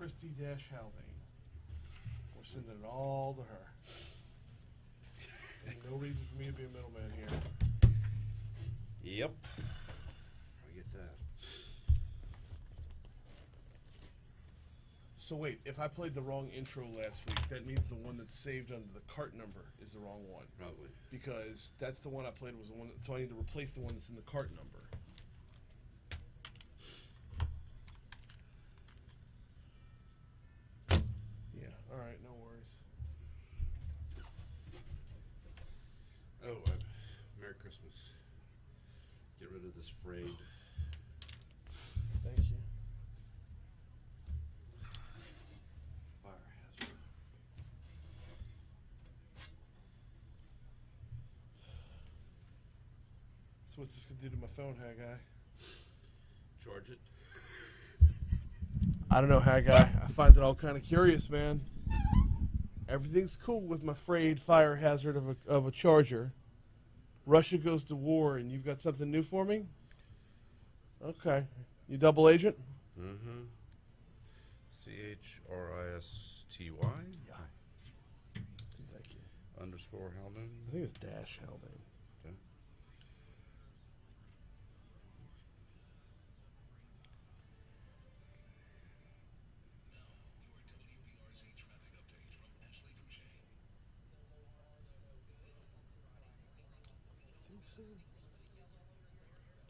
Christy Haldane. We're sending it all to her. No reason for me to be a middleman here. Yep. I get that. So wait, if I played the wrong intro last week, that means the one that's saved under the cart number is the wrong one. Probably. Because that's the one I played was the one so I need to replace the one that's in the cart number. Yeah, alright, no worries. Oh, Merry Christmas. Get rid of this frayed. Thank you. Fire hazard. So what's this gonna do to my phone, Haggai? Charge it. I don't know, Haggai. I find it all kind of curious, man. Everything's cool with my frayed fire hazard of a charger. Russia goes to war, and you've got something new for me? Okay. You double agent? Mm-hmm. CHRISTY? Yeah. Thank you. Underscore Haldane? I think it's dash Haldane. Okay.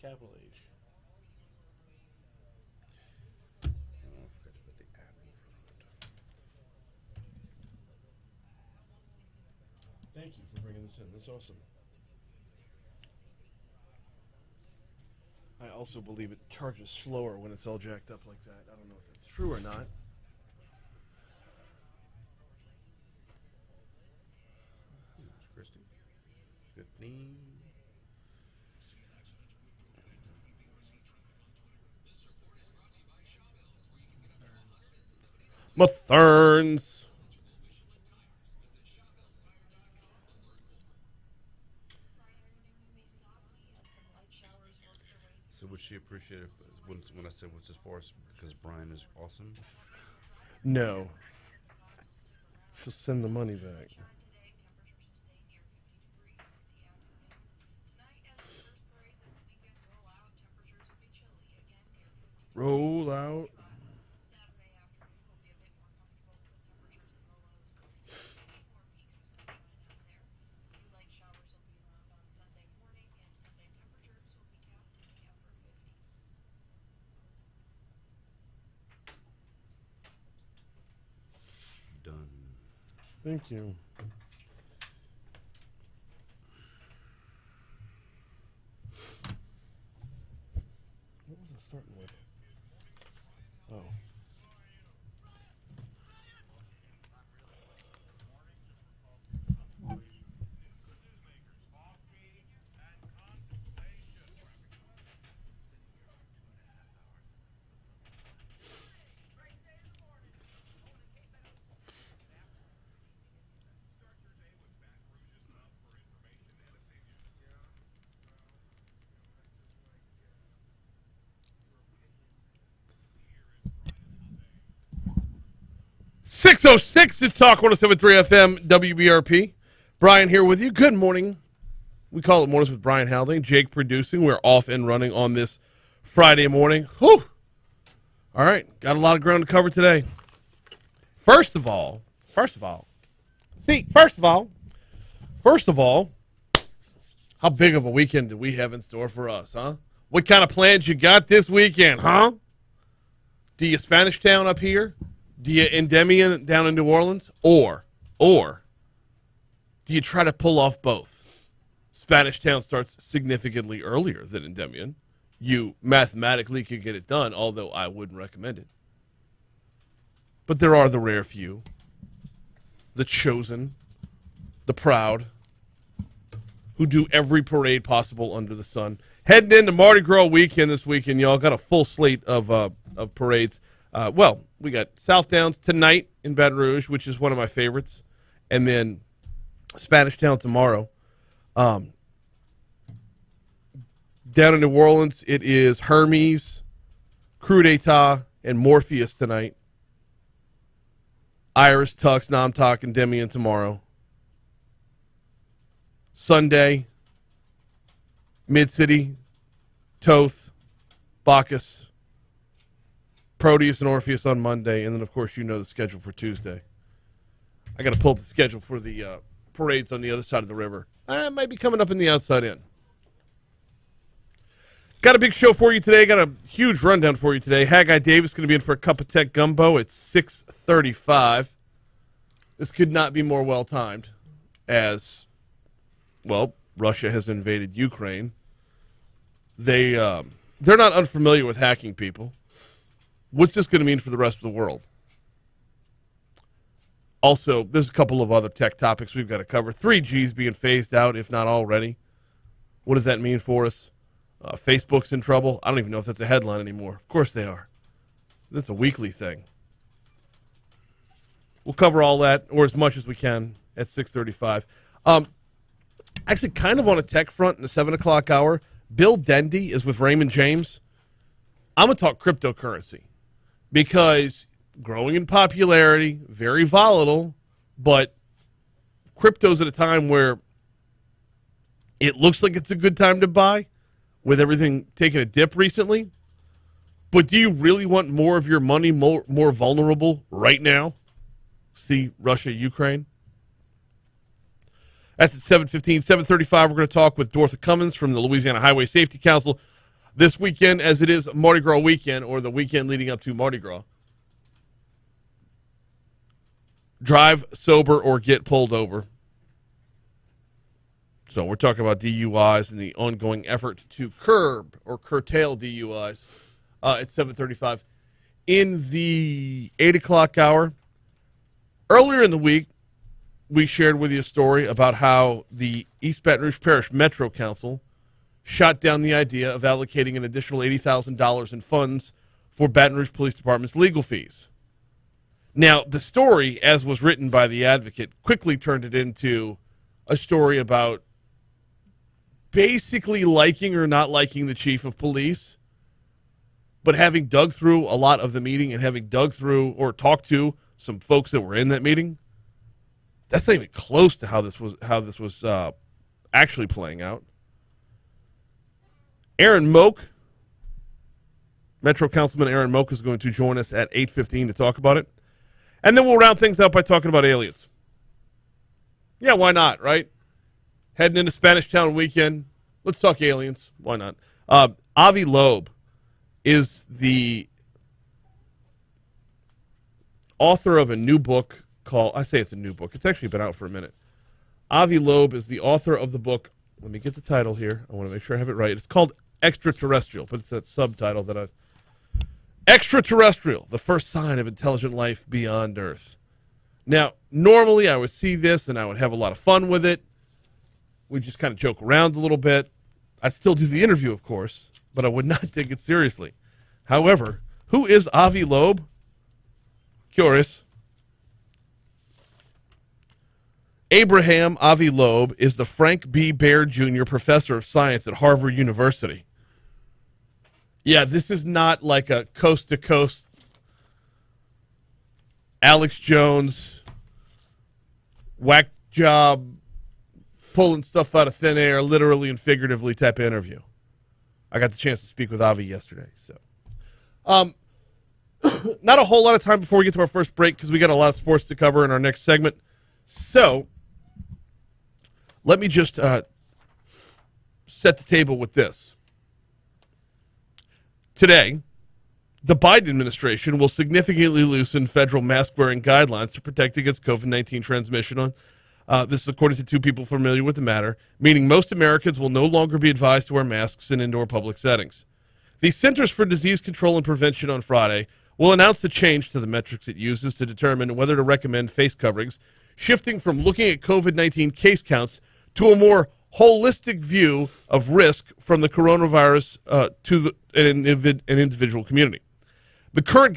Capital H. Oh, I forgot to put the app in front of it. Thank you for bringing this in. That's awesome. I also believe it charges slower when it's all jacked up like that. I don't know if that's true or not. Christy. 15. Matherns. So would she appreciate it when I said what's as far as because Brian is awesome? No. She'll send the money back. Roll out. Done. Thank you. What was I starting with? Oh. .606 to Talk 107.3 FM WBRP. Brian here with you. Good morning. We call it Mornings with Brian Haldane. Jake producing. We're off and running on this Friday morning. Whew. All right. Got a lot of ground to cover today. First of all, how big of a weekend do we have in store for us, huh? What kind of plans you got this weekend, huh? Do you Spanish Town up here? Do you Endymion down in New Orleans? Or do you try to pull off both? Spanish Town starts significantly earlier than Endymion. You mathematically could get it done, although I wouldn't recommend it. But there are the rare few, the chosen, the proud, who do every parade possible under the sun. Heading into Mardi Gras weekend this weekend, y'all. Got a full slate of parades. We got South Downs tonight in Baton Rouge, which is one of my favorites, and then Spanish Town tomorrow. Down in New Orleans, it is Hermes, Coup d'Etat, and Morpheus tonight. Iris, Tux, Namtok, and Demian tomorrow. Sunday, Mid-City, Toth, Bacchus, Proteus, and Orpheus on Monday. And then, of course, you know the schedule for Tuesday. I got to pull up the schedule for the parades on the other side of the river. It might be coming up in the outside in. Got a big show for you today. Got a huge rundown for you today. Haggai Davis going to be in for a cup of tech gumbo at 6:35. This could not be more well-timed as, well, Russia has invaded Ukraine. They're not unfamiliar with hacking people. What's this going to mean for the rest of the world? Also, there's a couple of other tech topics we've got to cover. 3G's being phased out, if not already. What does that mean for us? Facebook's in trouble. I don't even know if that's a headline anymore. Of course they are. That's a weekly thing. We'll cover all that, or as much as we can, at 6:35. Actually, kind of on a tech front in the 7 o'clock hour, Bill Dendy is with Raymond James. I'm going to talk cryptocurrency because growing in popularity, very volatile, but crypto's at a time where it looks like it's a good time to buy with everything taking a dip recently. But do you really want more of your money more vulnerable right now? See Russia, Ukraine. That's at 7:15. 7:35, we're going to talk with Dortha Cummins from the Louisiana Highway Safety Council. This weekend, as it is Mardi Gras weekend, or the weekend leading up to Mardi Gras, drive sober or get pulled over. So we're talking about DUIs and the ongoing effort to curb or curtail DUIs at 7:35. In the 8 o'clock hour, earlier in the week, we shared with you a story about how the East Baton Rouge Parish Metro Council shot down the idea of allocating an additional $80,000 in funds for Baton Rouge Police Department's legal fees. Now, the story, as was written by the Advocate, quickly turned it into a story about basically liking or not liking the chief of police, but having dug through a lot of the meeting and having dug through or talked to some folks that were in that meeting, that's not even close to how this was actually playing out. Aaron Moak, Metro Councilman Aaron Moak, is going to join us at 8:15 to talk about it. And then we'll round things out by talking about aliens. Yeah, why not, right? Heading into Spanish Town weekend, let's talk aliens. Why not? Avi Loeb is the author of a new book called, I say it's a new book. It's actually been out for a minute. Avi Loeb is the author of the book. Let me get the title here. I want to make sure I have it right. It's called Extraterrestrial, but it's that subtitle that Extraterrestrial, the first sign of intelligent life beyond Earth. Now, normally I would see this and I would have a lot of fun with it. We just kind of joke around a little bit. I'd still do the interview, of course, but I would not take it seriously. However, who is Avi Loeb? Curious. Abraham Avi Loeb is the Frank B. Baird Jr. Professor of Science at Harvard University. Yeah, this is not like a coast-to-coast Alex Jones whack job pulling stuff out of thin air, literally and figuratively type of interview. I got the chance to speak with Avi yesterday. So, not a whole lot of time before we get to our first break because we got a lot of sports to cover in our next segment. So, let me just set the table with this. Today, the Biden administration will significantly loosen federal mask-wearing guidelines to protect against COVID-19 transmission. This is according to two people familiar with the matter, meaning most Americans will no longer be advised to wear masks in indoor public settings. The Centers for Disease Control and Prevention on Friday will announce the change to the metrics it uses to determine whether to recommend face coverings, shifting from looking at COVID-19 case counts to a more holistic view of risk from the coronavirus to an individual community. Under the current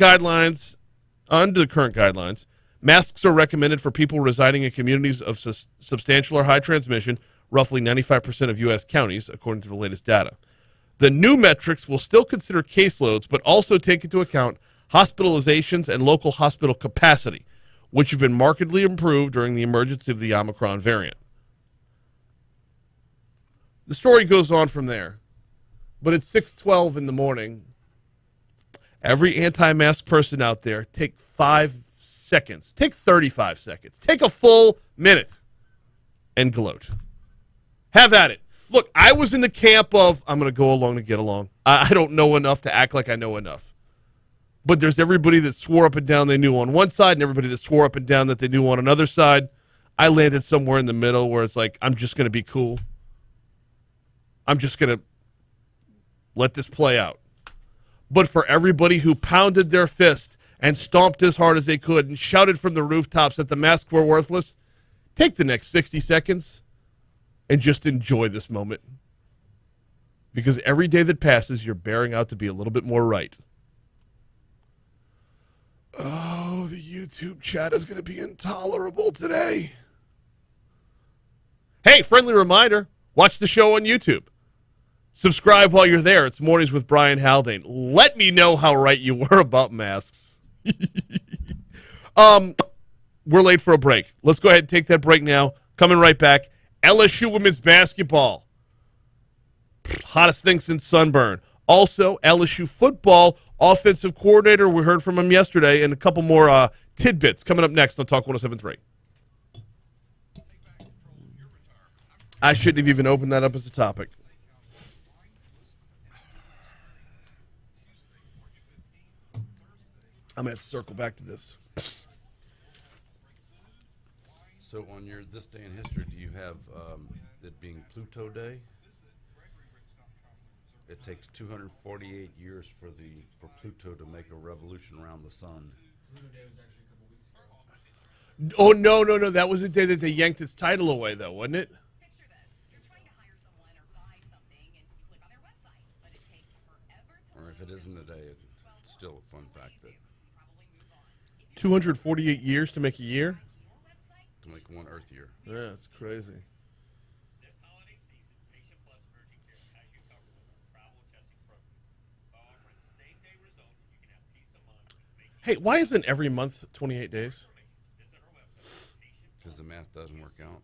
guidelines, masks are recommended for people residing in communities of substantial or high transmission, roughly 95% of U.S. counties, according to the latest data. The new metrics will still consider caseloads, but also take into account hospitalizations and local hospital capacity, which have been markedly improved during the emergence of the Omicron variant. The story goes on from there, but at 6:12 in the morning, every anti-mask person out there, take 5 seconds, take 35 seconds, take a full minute, and gloat. Have at it. Look, I was in the camp of, I'm going to go along to get along. I don't know enough to act like I know enough. But there's everybody that swore up and down they knew on one side and everybody that swore up and down that they knew on another side. I landed somewhere in the middle where it's like, I'm just going to be cool. I'm just going to let this play out. But for everybody who pounded their fist and stomped as hard as they could and shouted from the rooftops that the masks were worthless, take the next 60 seconds and just enjoy this moment. Because every day that passes, you're bearing out to be a little bit more right. Oh, the YouTube chat is going to be intolerable today. Hey, friendly reminder, watch the show on YouTube. Subscribe while you're there. It's Mornings with Brian Haldane. Let me know how right you were about masks. We're late for a break. Let's go ahead and take that break now. Coming right back. LSU women's basketball. Hottest thing since sunburn. Also, LSU football offensive coordinator. We heard from him yesterday, and a couple more tidbits coming up next on Talk 107.3. I shouldn't have even opened that up as a topic. I'm going to have to circle back to this. So on your This Day in History, do you have it being Pluto Day? It takes 248 years for Pluto to make a revolution around the sun. Pluto Day was actually a couple weeks ago. Oh, no. That was the day that they yanked its title away, though, wasn't it? Picture this. You're trying to hire someone or buy something, and you click on their website, but it takes forever to Or if it isn't a day, it's still a fun fact that probably move on. 248 years to make a year? to make one Earth year. Yeah, it's crazy. This holiday season, Patient Plus Urgent Care has you covered with our travel testing program. By offering same-day results, you can have peace of mind. Hey, why isn't every month 28 days? Visit our website, Because the math doesn't work out.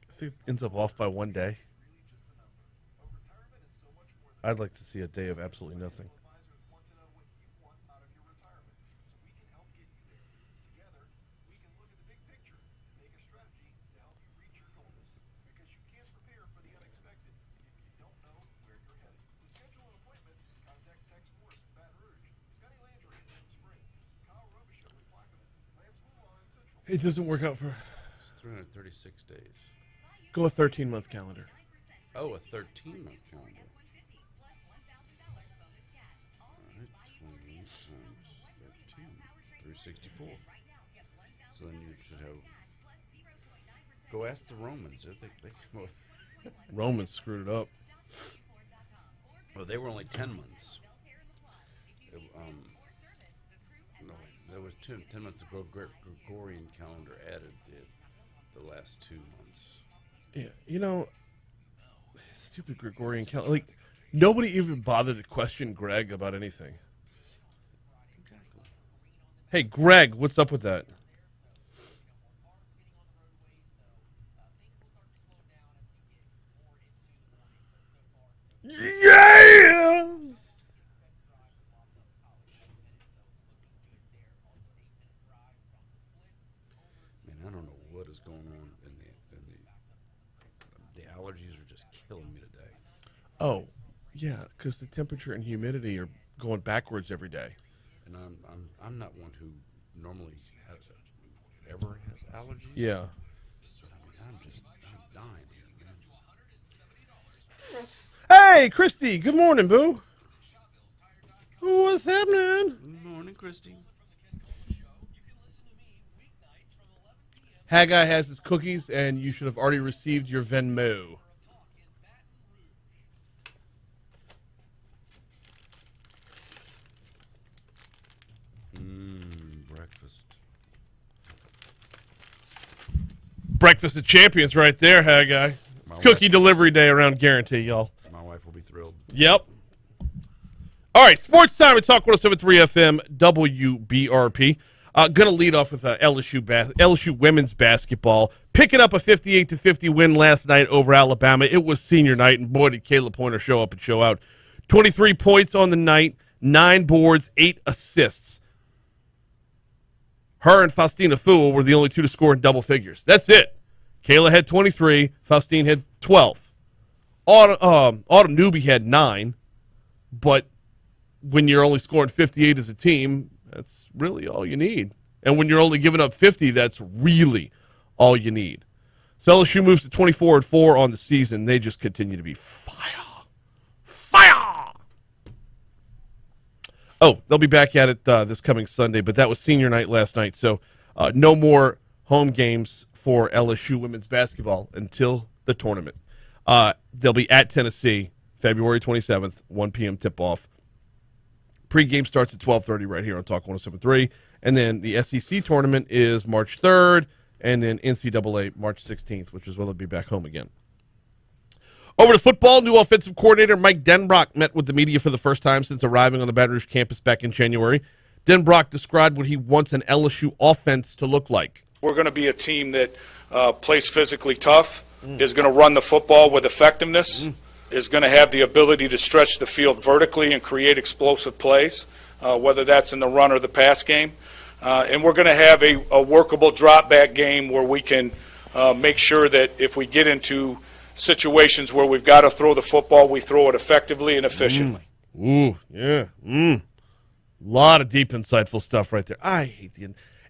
I think it ends up off by one day. I'd like to see a day of absolutely nothing. It doesn't work out for... It's 336 days. Go a 13-month calendar. Oh, a 13-month calendar. All right, 28 times 13, 364. So then you should have... Go ask the Romans. They come up. Romans screwed it up. Well, they were only 10 months. No, there was 10 months. The Gregorian calendar added the last 2 months. Yeah, you know, stupid Gregorian calendar. Like, nobody even bothered to question Greg about anything. Exactly. Hey, Greg, what's up with that? Yeah! Man, I don't know what is going on in the allergies are just killing me today. Oh, yeah, because the temperature and humidity are going backwards every day. And I'm not one who normally ever has allergies. Yeah. But I'm dying here, man. Hey, Christy, good morning, boo. What's happening? Good morning, Christy. Haggai has his cookies, and you should have already received your Venmo. Breakfast. Breakfast of champions right there, Haggai. It's cookie delivery day around Guarantee, y'all. My wife will be thrilled. Yep. All All right, sports time at Talk 107.3 FM, WBRP. Going to lead off with LSU women's basketball. Picking up a 58-50 win last night over Alabama. It was senior night, and boy, did Caleb Pointer show up and show out. 23 points on the night, 9 boards, 8 assists. Her and Faustina Fua were the only two to score in double figures. That's it. Kayla had 23. Faustine had 12. Autumn Newby had 9. But when you're only scoring 58 as a team, that's really all you need. And when you're only giving up 50, that's really all you need. So LSU moves to 24-4 on the season. They just continue to be fire. Fire! Oh, they'll be back at it this coming Sunday, but that was senior night last night, so no more home games for LSU women's basketball until the tournament. They'll be at Tennessee February 27th, 1 p.m. tip-off. Pre-game starts at 12:30 right here on Talk 107.3, and then the SEC tournament is March 3rd, and then NCAA March 16th, which is when they'll be back home again. Over to football, new offensive coordinator Mike Denbrock met with the media for the first time since arriving on the Baton Rouge campus back in January. Denbrock described what he wants an LSU offense to look like. We're going to be a team that plays physically tough, is going to run the football with effectiveness, is going to have the ability to stretch the field vertically and create explosive plays, whether that's in the run or the pass game. And we're going to have a workable drop-back game where we can make sure that if we get into situations where we've got to throw the football, we throw it effectively and efficiently. Ooh, yeah. Lot of deep, insightful stuff right there. I hate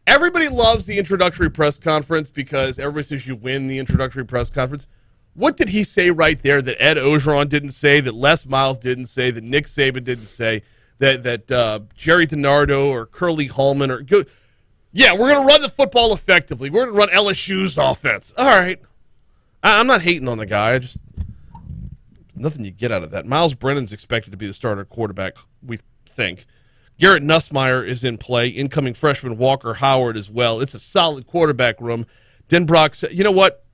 everybody loves the introductory press conference because everybody says you win the introductory press conference. What did he say right there that Ed Ogeron didn't say, that Les Miles didn't say, that Nick Saban didn't say, that Jerry DiNardo or Curly Hallman or go? Yeah, we're going to run the football effectively. We're going to run LSU's offense. All right. I'm not hating on the guy. Nothing you get out of that. Miles Brennan's expected to be the starter quarterback, we think. Garrett Nussmeier is in play. Incoming freshman Walker Howard as well. It's a solid quarterback room. Denbrock said, you know what?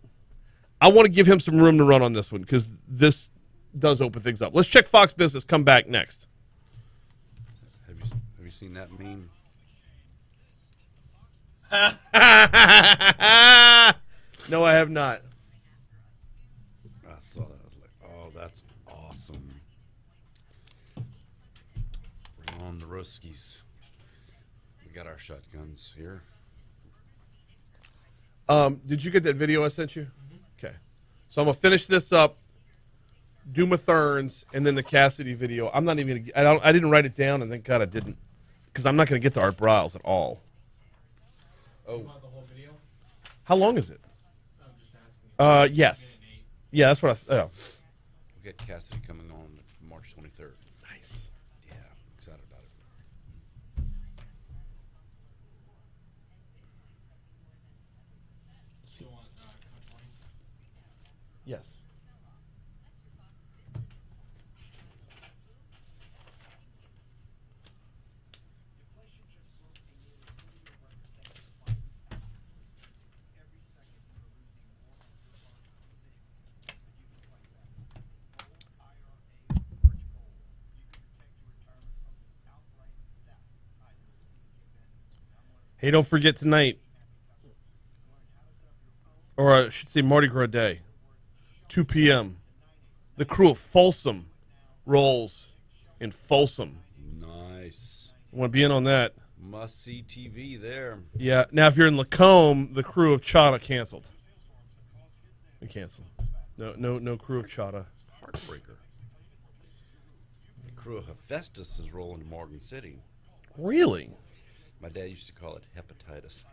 I want to give him some room to run on this one because this does open things up. Let's check Fox Business. Come back next. Have you seen that meme? No, I have not. I saw that. I was like, oh, that's awesome. We're on the Ruskies. We got our shotguns here. Did you get that video I sent you? Okay. So I'm going to finish this up, do my Thurns, and then the Cassidy video. I'm not even going to, I didn't write it down, and thank God I didn't, because I'm not going to get to Art Briles at all. Oh, You want the whole video? How long is it? I'm just asking. Yes. Yeah, that's what we'll get Cassidy coming on March 23rd. Nice. Yeah, I'm excited about it. You want cut 20? Yes. Hey, don't forget tonight, or I should say Mardi Gras Day, 2 p.m., the crew of Folsom rolls in Folsom. Nice. Want to be in on that? Must-see TV there. Yeah. Now, if you're in Lacombe, the crew of Chata canceled. They canceled. No crew of Chata. Heartbreaker. The crew of Hephaestus is rolling to Morgan City. Really? My dad used to call it hepatitis.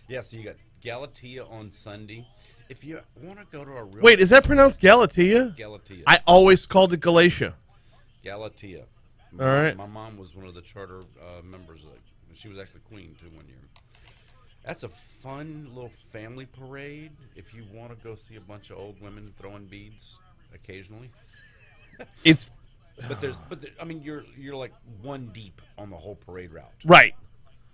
Yeah, so you got Galatea on Sunday. If you want to go to a real... Wait, is that pronounced Galatea? Galatea. I always called it Galatia. Galatea. All right. My mom was one of the charter members. She was actually queen, too, one year. That's a fun little family parade if you want to go see a bunch of old women throwing beads occasionally. It's... I mean, you're like one deep on the whole parade route. Right.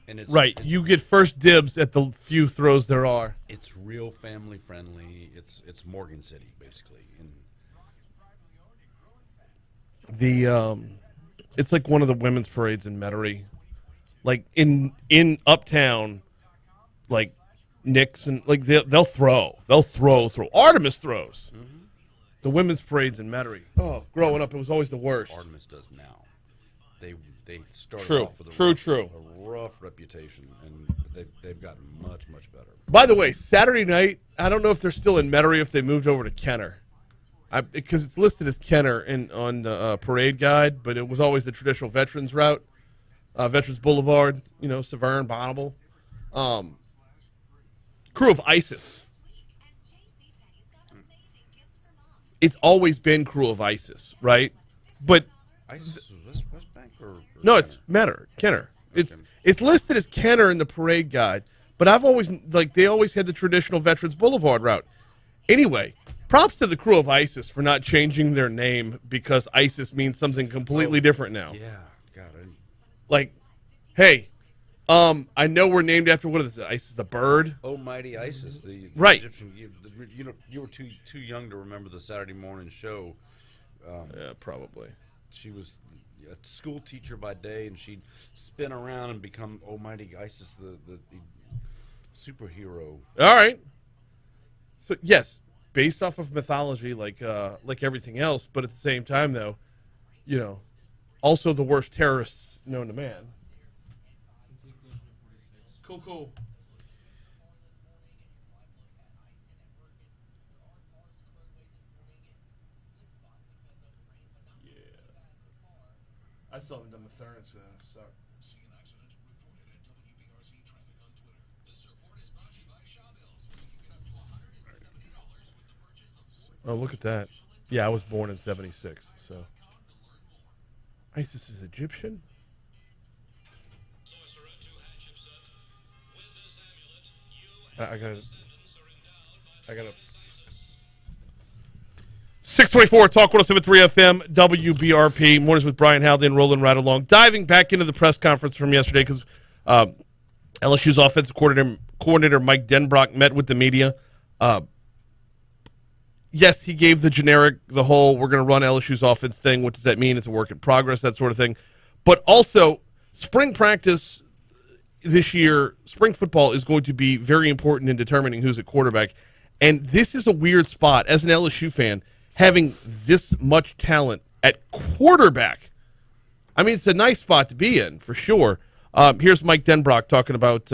And it's Right. You get first dibs at the few throws there are. It's real family friendly. It's Morgan City basically. And It's like one of the women's parades in Metairie, like in Uptown, like Knicks and like they'll throw. Artemis throws. The women's parades in Metairie. Oh, growing up, it was always the worst. Artemis does now. They started True, off with true. a rough reputation, and they've gotten much better. By the way, Saturday night, I don't know if they're still in Metairie, if they moved over to Kenner. Because it's listed as Kenner on the parade guide, but it was always the traditional Veterans route, Veterans Boulevard, Severn, Bonneville. Crew of ISIS. It's always been Crew of ISIS, right? But ISIS was West Bank or no, it's Kenner. It's listed as Kenner in the parade guide, but I've always they always had the traditional Veterans Boulevard route. Anyway, props to the Crew of ISIS for not changing their name because ISIS means something completely different now. Yeah, got it. Like, hey, I know we're named after what is it? ISIS the bird? Oh, mighty ISIS, the Right. Egyptian. You were too young to remember the Saturday morning show. Yeah, probably. She was a school teacher by day, and she'd spin around and become Almighty ISIS, the superhero. All right. So yes, based off of mythology, like everything else, but at the same time, though, also the worst terrorists known to man. Cool. I still haven't done the third, so. Oh, look at that. Yeah, I was born in 76, so. ISIS is Egyptian? I gotta. 624 Talk 107.3 FM WBRP Mornings with Brian Haldane rolling right along. Diving back into the press conference from yesterday because LSU's offensive coordinator Mike Denbrock met with the media. Yes, he gave the whole we're going to run LSU's offense thing. What does that mean? It's a work in progress, that sort of thing. But also, spring practice this year, spring football is going to be very important in determining who's at quarterback. And this is a weird spot as an LSU fan, having this much talent at quarterback. I mean, it's a nice spot to be in, for sure. Here's Mike Denbrock talking about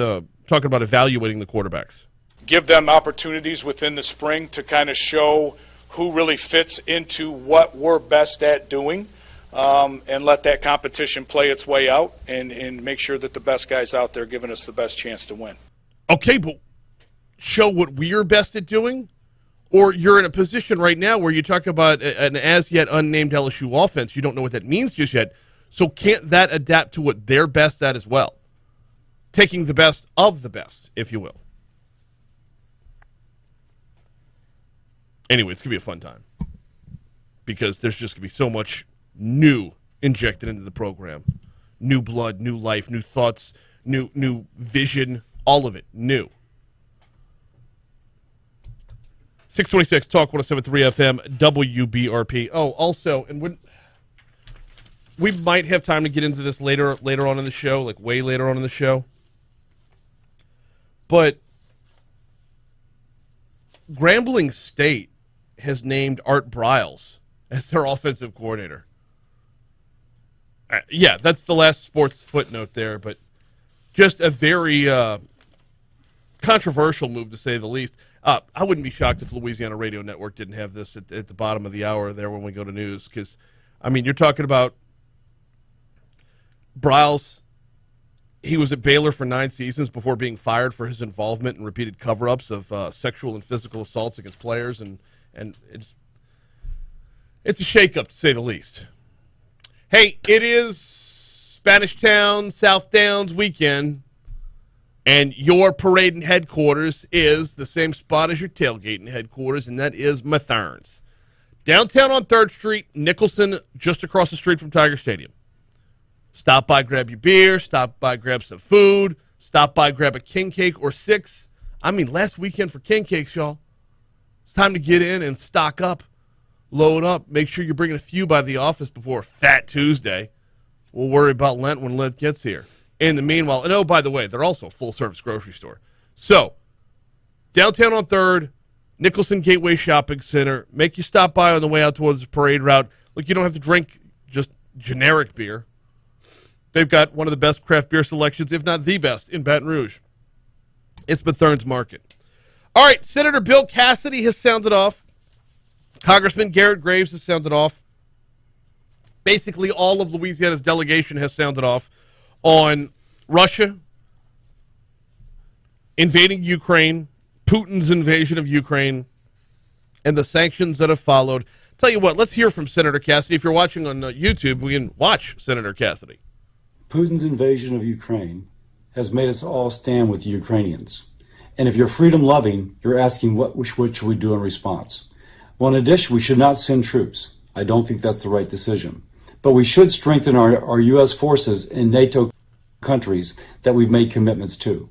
evaluating the quarterbacks. Give them opportunities within the spring to kind of show who really fits into what we're best at doing, and let that competition play its way out and make sure that the best guys out there giving us the best chance to win. Okay, but show what we're best at doing? Or you're in a position right now where you talk about an as-yet unnamed LSU offense. You don't know what that means just yet. So can't that adapt to what they're best at as well? Taking the best of the best, if you will. Anyway, it's going to be a fun time. Because there's just going to be so much new injected into the program. New blood, new life, new thoughts, new vision, all of it new. 626 Talk 107.3 FM WBRP. Oh, also, and we might have time to get into this later on in the show, like way later on in the show. But Grambling State has named Art Briles as their offensive coordinator. Yeah, that's the last sports footnote there, but just a very controversial move to say the least. I wouldn't be shocked if Louisiana Radio Network didn't have this at the bottom of the hour there when we go to news. Because, I mean, you're talking about Briles. He was at Baylor for 9 seasons before being fired for his involvement in repeated cover-ups of sexual and physical assaults against players. And it's a shakeup, to say the least. Hey, it is Spanish Town, South Downs weekend. And your parade and headquarters is the same spot as your tailgate and headquarters, and that is Mathern's. Downtown on 3rd Street, Nicholson, just across the street from Tiger Stadium. Stop by, grab your beer. Stop by, grab some food. Stop by, grab a king cake or 6. I mean, last weekend for king cakes, y'all. It's time to get in and stock up Load up. Make sure you're bringing a few by the office before Fat Tuesday. We'll worry about Lent when Lent gets here. In the meanwhile, and oh, by the way, they're also a full-service grocery store. So, downtown on 3rd, Nicholson Gateway Shopping Center. Make you stop by on the way out towards the parade route. Look, you don't have to drink just generic beer. They've got one of the best craft beer selections, if not the best, in Baton Rouge. It's Bethurne's Market. All right, Senator Bill Cassidy has sounded off. Congressman Garrett Graves has sounded off. Basically, all of Louisiana's delegation has sounded off on Russia invading Ukraine, Putin's invasion of Ukraine, and the sanctions that have followed. Tell you what, let's hear from Senator Cassidy. If you're watching on YouTube, we can watch Senator Cassidy. Putin's invasion of Ukraine has made us all stand with the Ukrainians. And if you're freedom-loving, you're asking what should we do in response? Well, in addition, we should not send troops. I don't think that's the right decision. But we should strengthen our U.S. forces in NATO countries that we've made commitments to.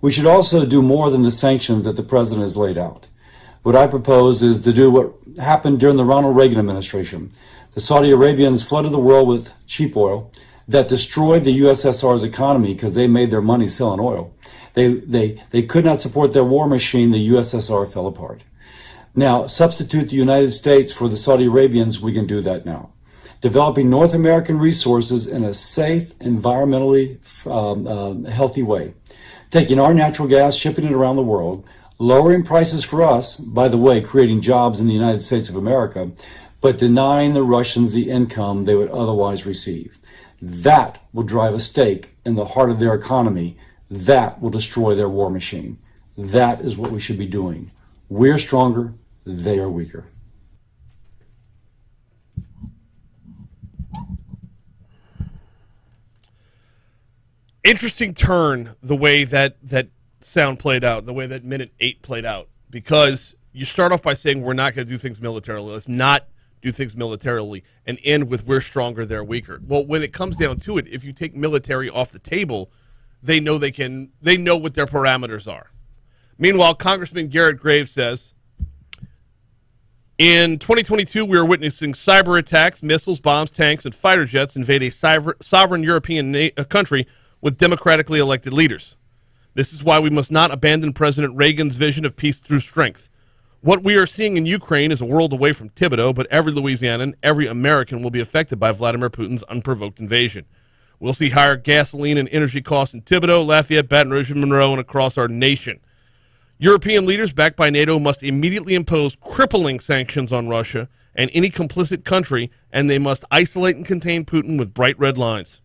We should also do more than the sanctions that the president has laid out. What I propose is to do what happened during the Ronald Reagan administration. The Saudi Arabians flooded the world with cheap oil that destroyed the USSR's economy because they made their money selling oil. They could not support their war machine. The USSR fell apart. Now, substitute the United States for the Saudi Arabians. We can do that now. Developing North American resources in a safe, environmentally healthy way. Taking our natural gas, shipping it around the world, lowering prices for us, by the way, creating jobs in the United States of America, but denying the Russians the income they would otherwise receive. That will drive a stake in the heart of their economy. That will destroy their war machine. That is what we should be doing. We're stronger, they are weaker. Interesting turn the way that sound played out, the way that minute 8 played out, because you start off by saying we're not going to do things militarily. Let's not do things militarily, and end with we're stronger, they're weaker. Well, when it comes down to it, if you take military off the table, they know what their parameters are. Meanwhile, Congressman Garrett Graves says, in 2022, we are witnessing cyber attacks, missiles, bombs, tanks, and fighter jets invade a sovereign European country with democratically elected leaders. This is why we must not abandon President Reagan's vision of peace through strength. What we are seeing in Ukraine is a world away from Thibodeau, but every Louisianan, every American will be affected by Vladimir Putin's unprovoked invasion. We'll see higher gasoline and energy costs in Thibodeau, Lafayette, Baton Rouge, and Monroe, and across our nation. European leaders backed by NATO must immediately impose crippling sanctions on Russia and any complicit country, and they must isolate and contain Putin with bright red lines.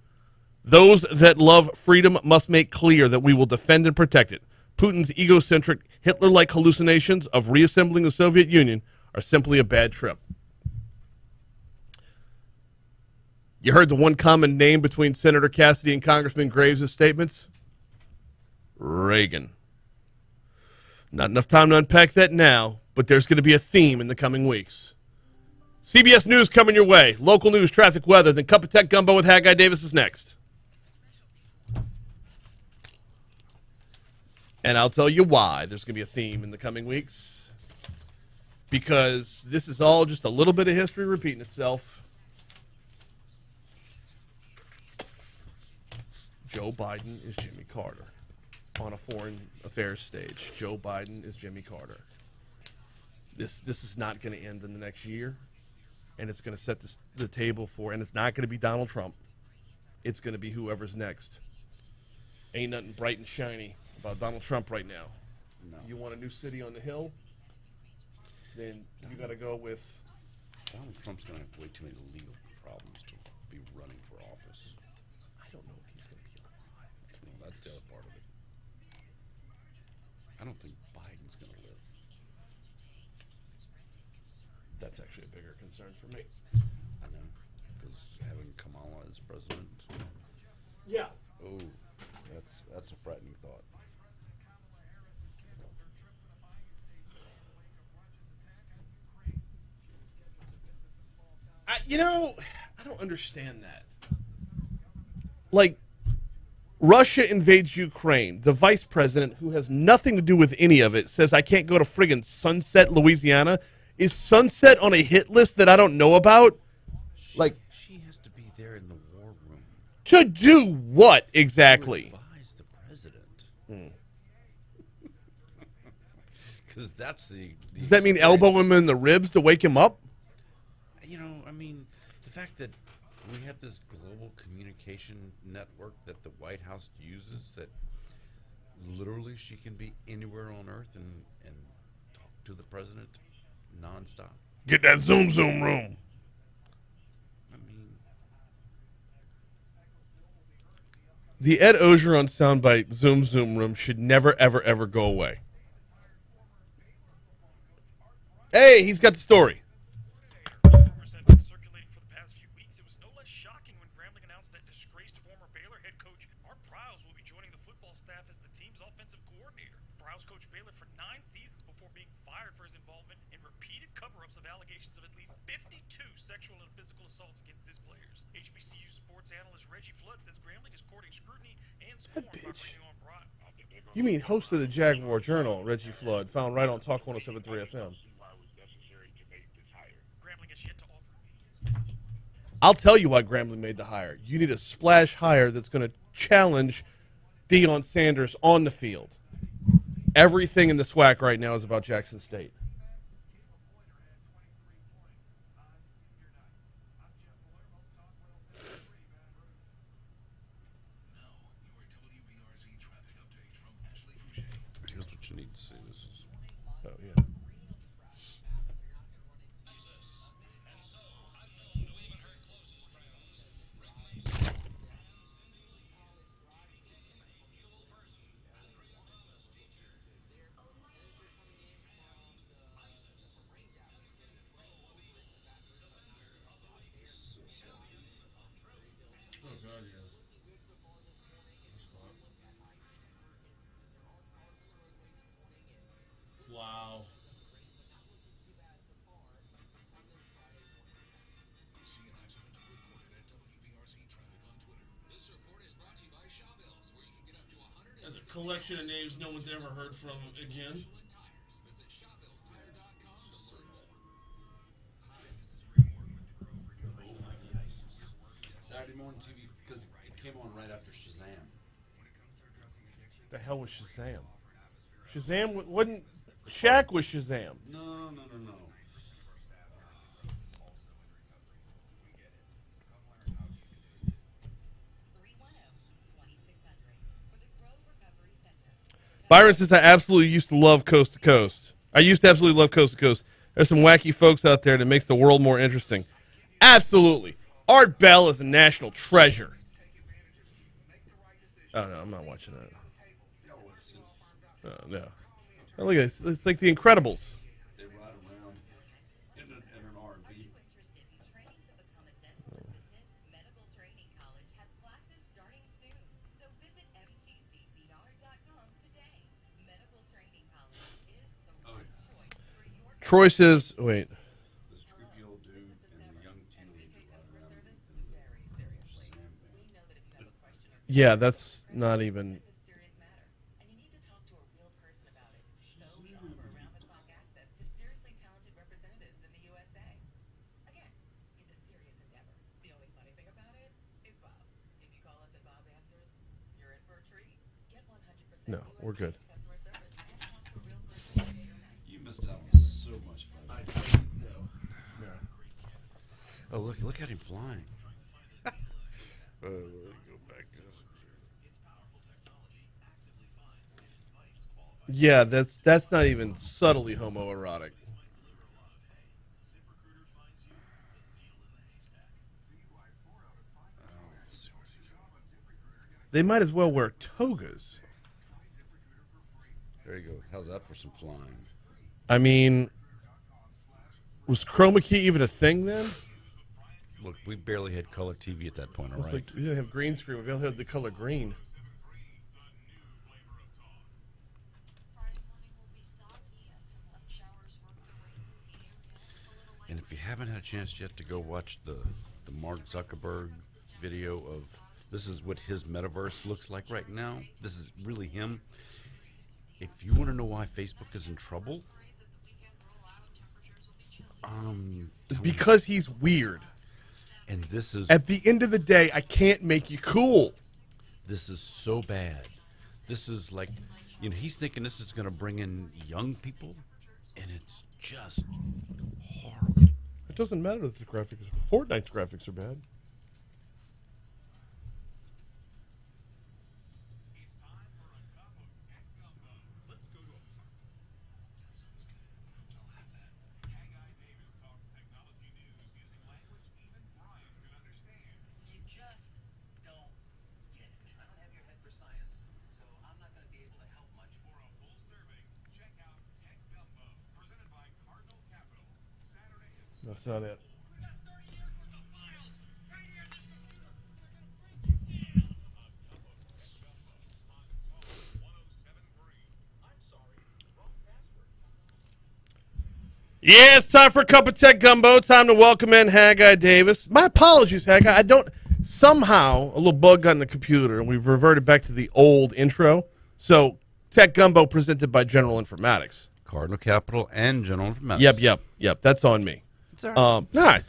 Those that love freedom must make clear that we will defend and protect it. Putin's egocentric, Hitler-like hallucinations of reassembling the Soviet Union are simply a bad trip. You heard the one common name between Senator Cassidy and Congressman Graves' statements? Reagan. Not enough time to unpack that now, but there's going to be a theme in the coming weeks. CBS News coming your way. Local news, traffic, weather, then Cup of Tech Gumbo with Haggai Davis is next. And I'll tell you why there's going to be a theme in the coming weeks. Because this is all just a little bit of history repeating itself. Joe Biden is Jimmy Carter on a foreign affairs stage. Joe Biden is Jimmy Carter. This is not going to end in the next year. And it's going to set the table for, and it's not going to be Donald Trump. It's going to be whoever's next. Ain't nothing bright and shiny about Donald Trump right now. No. You want a new city on the hill? Then you got to go with... Donald Trump's going to have way too many legal problems to be running for office. I don't know if he's going to be alive. Well, that's the other part of it. I don't think Biden's going to live. That's actually a bigger concern for me. I know, because having Kamala as president, Yeah. oh, that's a frightening thought. I don't understand that. Like, Russia invades Ukraine. The vice president, who has nothing to do with any of it, says, I can't go to friggin' Sunset, Louisiana. Is Sunset on a hit list that I don't know about? Like, She has to be there in the war room. to do what exactly? Advise the president. Because that's the Does that mean elbow him in the ribs to wake him up? You know, I mean, the fact that we have this global communication network that the White House uses, that literally she can be anywhere on Earth and talk to the president nonstop. Get that zoom room. I mean, The Ed Ogeron soundbite zoom room should never, ever, ever go away. Hey, he's got the story. Rumors have been circulating for the past few weeks. It was no less shocking when Grambling announced that disgraced former Baylor head coach Art Prowse will be joining the football staff as the team's offensive coordinator. Prowse coached Baylor for 9 seasons before being fired for his involvement in repeated cover-ups of allegations of at least 52 sexual and physical assaults against his players. HBCU sports analyst Reggie Flood says Grambling is courting scrutiny and scorn by bringing on Prowse. You mean host of the Jaguar Journal, Reggie Flood, found right on Talk 107.3 FM. Grambling has yet to offer. I'll tell you why Grambling made the hire. You need a splash hire that's going to challenge Deion Sanders on the field. Everything in the SWAC right now is about Jackson State. here's what you need to see. This is Oh, yeah. Wow. That's a collection of names no one's ever heard from again. Saturday morning TV because it came on right after Shazam. The hell was Shazam? Shazam wasn't. Shaq was Shazam. No. Byron says, I absolutely used to love Coast to Coast. I used to absolutely love Coast to Coast. There's some wacky folks out there that makes the world more interesting. Absolutely. Art Bell is a national treasure. Oh, no, I'm not watching that. No. Oh, look at this. It's like The Incredibles. They ride around in an RV. Troy says, wait. This creepy old dude and the young teenager ride around in Shazam. Yeah, that's not even. No, we're good. You missed out on so much fun. Oh, look at him flying. Let me go back to this. Yeah, that's not even subtly homoerotic. They might as well wear togas. There you go. How's that for some flying? I mean, was chroma key even a thing then? Look, we barely had color TV at that point, all It's right? like we didn't have green screen. We only had the color green. And if you haven't had a chance yet to go watch the Mark Zuckerberg video of this is what his metaverse looks like right now. This is really him. If you want to know why Facebook is in trouble, Because he's weird. And this is At the end of the day, I can't make you cool. this is so bad. This is like, he's thinking this is going to bring in young people, and it's just horrible. It doesn't matter that the graphics. Fortnite's graphics are bad. You just don't get it. I don't have your head for science, so I'm not going to be able to help much. For a full survey, check out Tech Gumbo, presented by Cardinal Capital. Saturday is That's not it. We got 30 years worth of files right here in this computer. We're going to break it down. I'm sorry, wrong password. Yeah, it's time for a cup of Tech Gumbo. Time to welcome in Haggai Davis. My apologies, Haggai. I don't. Somehow, a little bug got in the computer, and we've reverted back to the old intro. So, Tech Gumbo presented by General Informatics. Cardinal Capital and General Informatics. Yep. That's on me. It's all right. No,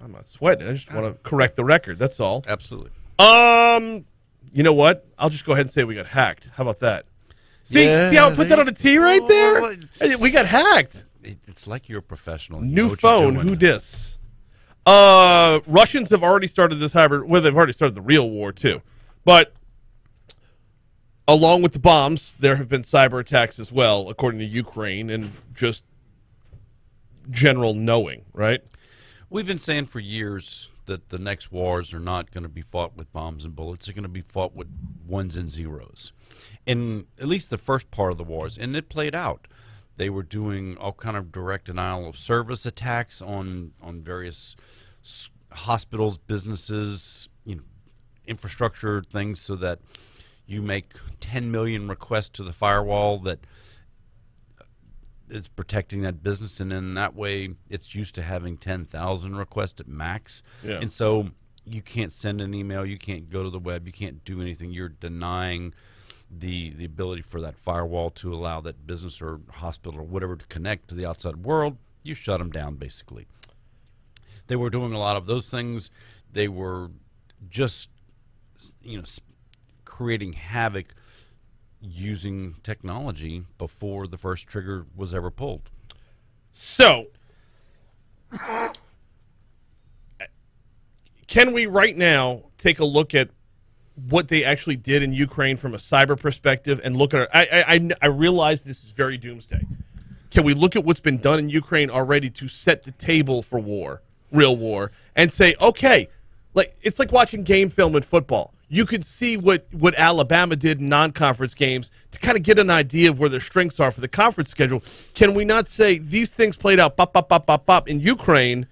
I'm not sweating. I just want to correct the record. That's all. Absolutely. You know what? I'll just go ahead and say we got hacked. How about that? See Yeah, how I put that on a T right there? Well, Hey, we got hacked. It's like you're a professional. You know New what you're phone, doing. who dis? Russians have already started this hybrid. Well, they've already started the real war too, but along with the bombs, there have been cyber attacks as well, according to Ukraine, and just general knowing, right? We've been saying for years that the next wars are not going to be fought with bombs and bullets. They're going to be fought with ones and zeros. In at least the first part of the wars, and it played out. They were doing all kind of direct denial of service attacks on various hospitals, businesses, infrastructure things, so that you make 10 million requests to the firewall that is protecting that business, and in that way it's used to having 10,000 requests at max. Yeah. And so you can't send an email, you can't go to the web, you can't do anything. You're denying the ability for that firewall to allow that business or hospital or whatever to connect to the outside world. You shut them down, basically. They were doing a lot of those things. They were just creating havoc using technology before the first trigger was ever pulled. So, can we right now take a look at what they actually did in Ukraine from a cyber perspective and look at I realize this is very doomsday. Can we look at what's been done in Ukraine already to set the table for war, real war, and say, okay, like it's like watching game film in football. You could see what Alabama did in non-conference games to kind of get an idea of where their strengths are for the conference schedule. Can we not say these things played out pop in Ukraine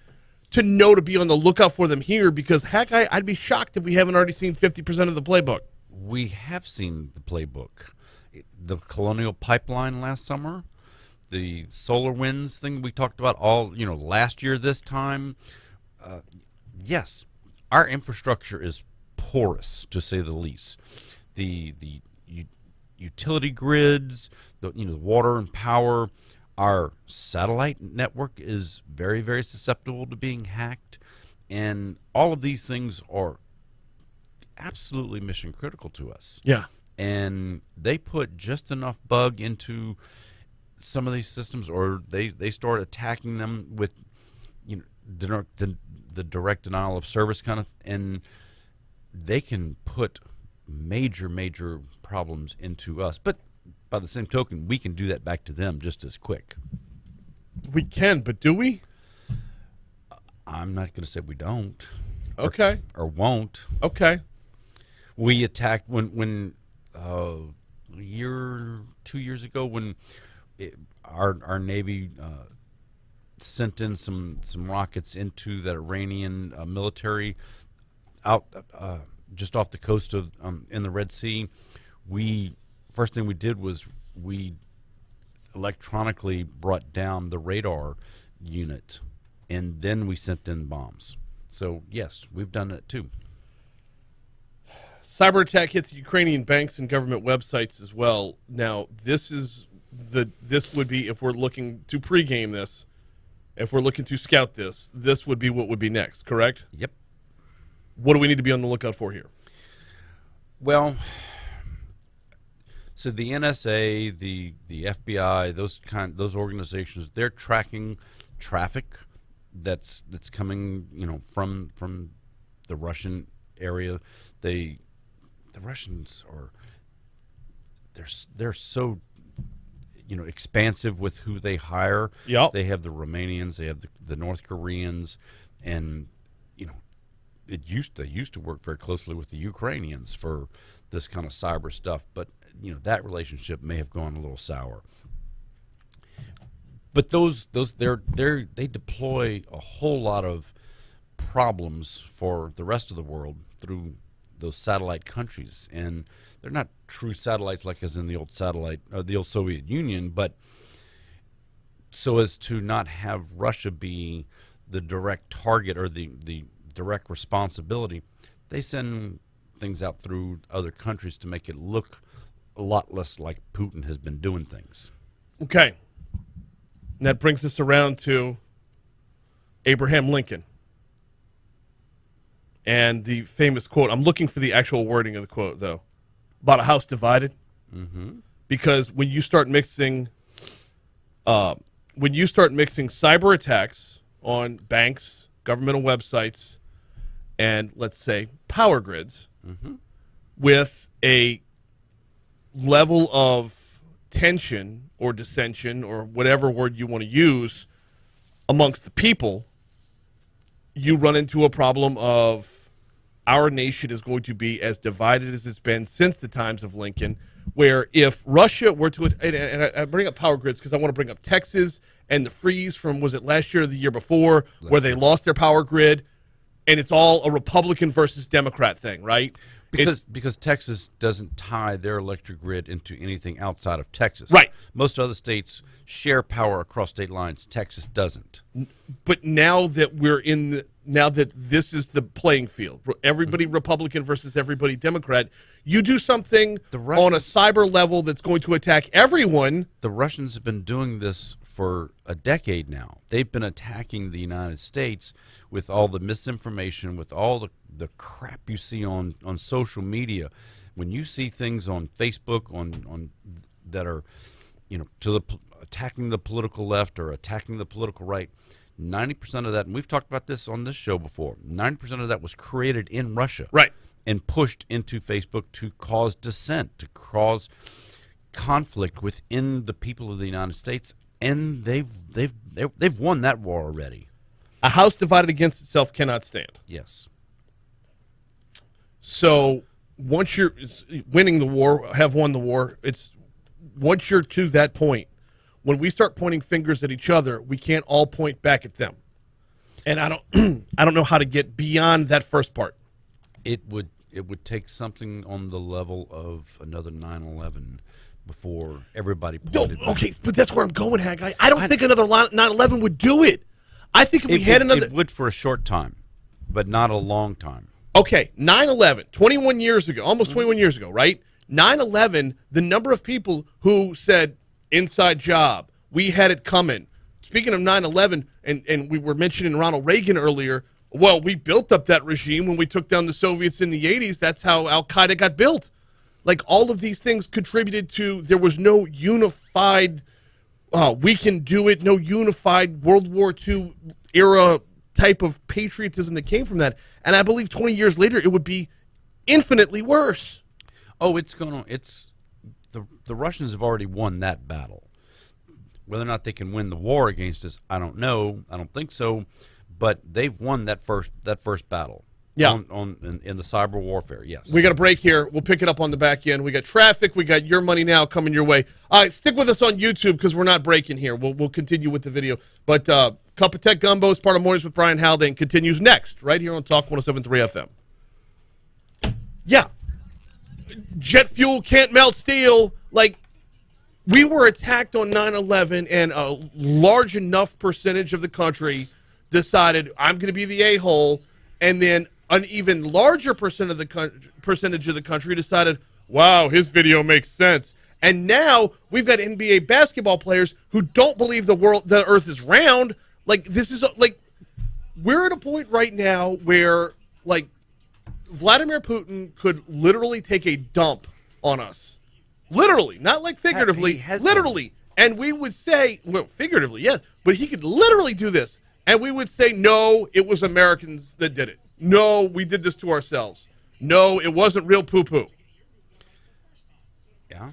to know to be on the lookout for them here? Because, heck, I'd be shocked if we haven't already seen 50% of the playbook. We have seen the playbook. The Colonial Pipeline last summer, the solar winds thing we talked about last year this time. Yes, our infrastructure is porous, to say the least. The utility grids, the water and power. Our satellite network is very, very susceptible to being hacked, and all of these things are absolutely mission critical to us. Yeah. And they put just enough bug into some of these systems, or they start attacking them with the direct denial of service kind of, and they can put major problems into us. But by the same token, we can do that back to them just as quick. We can, but do we? I'm not going to say we don't. Okay. Or won't. Okay. We attacked when a year, 2 years ago, when our Navy sent in some rockets into that Iranian military out just off the coast of in the Red Sea. First thing we did was we electronically brought down the radar unit, and then we sent in bombs. So yes, we've done it too. Cyber attack hits Ukrainian banks and government websites as well. Now, this would be, if we're looking to pregame this, if we're looking to scout this, this would be what would be next, correct? Yep. What do we need to be on the lookout for here? Well, so the NSA, the FBI, those organizations, they're tracking traffic that's coming, from the Russian area. The Russians are they're so expansive with who they hire. Yep. They have the Romanians, they have the North Koreans, and they used to work very closely with the Ukrainians for this kind of cyber stuff, but that relationship may have gone a little sour. But they deploy a whole lot of problems for the rest of the world through those satellite countries, and they're not true satellites like as in the old Soviet Union, but so as to not have Russia be the direct target or the direct responsibility, they send things out through other countries to make it look a lot less like Putin has been doing things. Okay. And that brings us around to Abraham Lincoln and the famous quote. I'm looking for the actual wording of the quote, though, about a house divided. Mm-hmm. Because when you start mixing cyber attacks on banks, governmental websites, and let's say power grids, Mm-hmm. with a level of tension or dissension or whatever word you want to use amongst the people, you run into a problem of our nation is going to be as divided as it's been since the times of Lincoln, where if Russia were to, and I bring up power grids because I want to bring up Texas and the freeze from, was it last year or the year before, where they lost their power grid, and it's all a Republican versus Democrat thing, right? Because Texas doesn't tie their electric grid into anything outside of Texas. Right. Most other states share power across state lines. Texas doesn't. But now that now that this is the playing field, everybody Republican versus everybody Democrat, you do something on a cyber level that's going to attack everyone. The Russians have been doing this for a decade now. They've been attacking the United States with all the misinformation, with all the crap you see on social media. When you see things on Facebook on that are attacking the political left or attacking the political right, 90% of that, and we've talked about this on this show before, 90% of that was created in Russia. Right. And pushed into Facebook to cause dissent, to cause conflict within the people of the United States, and they've won that war already. A house divided against itself cannot stand. Yes. So once you're winning the war, have won the war, once you're to that point, when we start pointing fingers at each other, we can't all point back at them. And I don't know how to get beyond that first part. It would take something on the level of another 9/11 before everybody pointed back. Okay, but that's where I'm going, Haggai. I don't think another 9/11 would do it. I think if we had another... It would for a short time, but not a long time. Okay, 9/11, 21 years ago, almost 21 years ago, right? 9/11, the number of people who said, inside job, we had it coming. Speaking of 9/11, and we were mentioning Ronald Reagan earlier, well, we built up that regime when we took down the Soviets in the 80s. That's how Al-Qaeda got built. Like, all of these things contributed to, there was no unified, we can do it, no unified World War II era type of patriotism that came from that. And I believe 20 years later, it would be infinitely worse. Oh, the Russians have already won that battle. Whether or not they can win the war against us, I don't know. I don't think so. But they've won that first battle. Yeah. In the cyber warfare, yes. We got a break here. We'll pick it up on the back end. We got traffic. We got Your Money Now coming your way. All right, stick with us on YouTube because we're not breaking here. We'll continue with the video. But Cup of Tech Gumbo is part of Mornings with Brian Haldane continues next right here on Talk 107.3 FM. Yeah. Jet fuel can't melt steel. Like, we were attacked on 9/11, and a large enough percentage of the country decided I'm going to be the a-hole, and then an even larger percentage of the country decided, wow, his video makes sense. And now we've got NBA basketball players who don't believe the Earth is round, Like, this is, like, we're at a point right now where, like, Vladimir Putin could literally take a dump on us. Literally. Not like figuratively. He has Literally. And we would say, well, figuratively, yes, but he could literally do this. And we would say, no, it was Americans that did it. No, we did this to ourselves. No, it wasn't real poo-poo. Yeah.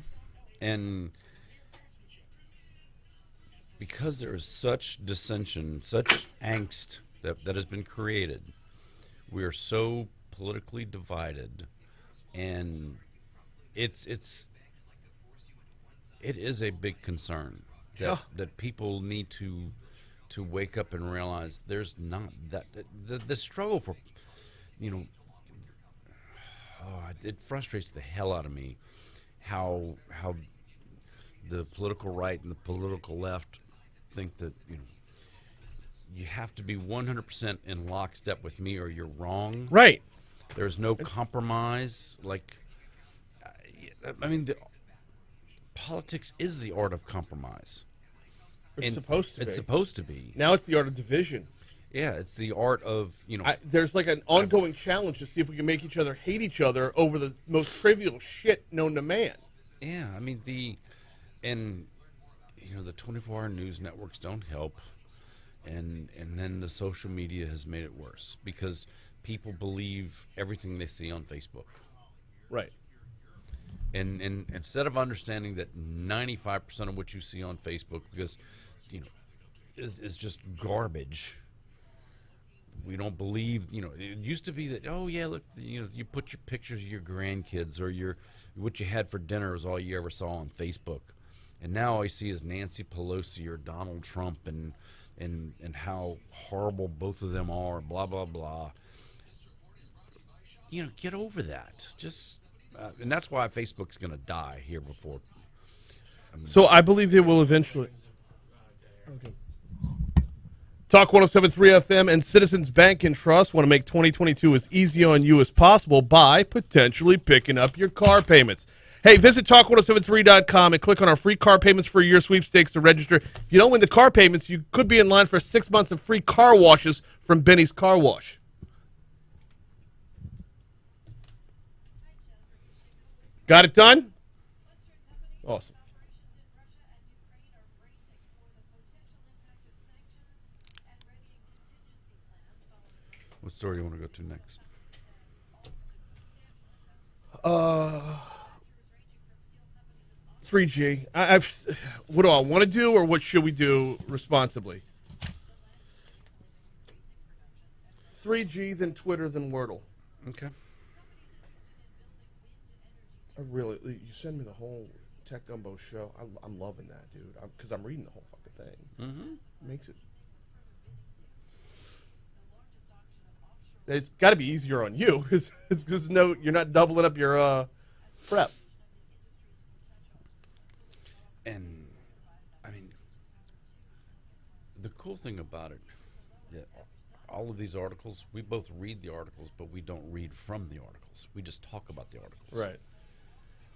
And because there is such dissension, such angst that has been created, we are so politically divided, and it is a big concern that people need to wake up and realize there's not that the struggle for, it frustrates the hell out of me how the political right and the political left think that you have to be 100% in lockstep with me or you're wrong. Right. There's no compromise. Like, I mean, politics is the art of compromise. It's supposed to be. It's supposed to be. Now it's the art of division. Yeah, it's the art of, there's like an ongoing challenge to see if we can make each other hate each other over the most trivial shit known to man. Yeah, I mean, the 24-hour news networks don't help. And then the social media has made it worse because people believe everything they see on Facebook. Right. And instead of understanding that 95% of what you see on Facebook, because is just garbage. We don't believe. It used to be that, oh yeah, look, you put your pictures of your grandkids or what you had for dinner is all you ever saw on Facebook, and now all you see is Nancy Pelosi or Donald Trump and how horrible both of them are. Blah blah blah. Get over that. Just. And that's why Facebook's going to die here before. So I believe they will eventually. Okay. Talk 107.3 FM and Citizens Bank and Trust want to make 2022 as easy on you as possible by potentially picking up your car payments. Hey, visit talk1073.com and click on our free car payments for a year sweepstakes to register. If you don't win the car payments, you could be in line for 6 months of free car washes from Benny's Car Wash. Got it done? Awesome. What story do you want to go to next? 3G. What do I want to do, or what should we do responsibly? 3G, then Twitter, then Wordle. Okay. You send me the whole Tech Gumbo show. I'm loving that, dude. Because I'm reading the whole fucking thing. Mm-hmm. Makes it. It's got to be easier on you. It's because you're not doubling up your prep. And I mean, the cool thing about it, all of these articles, we both read the articles, but we don't read from the articles. We just talk about the articles. Right.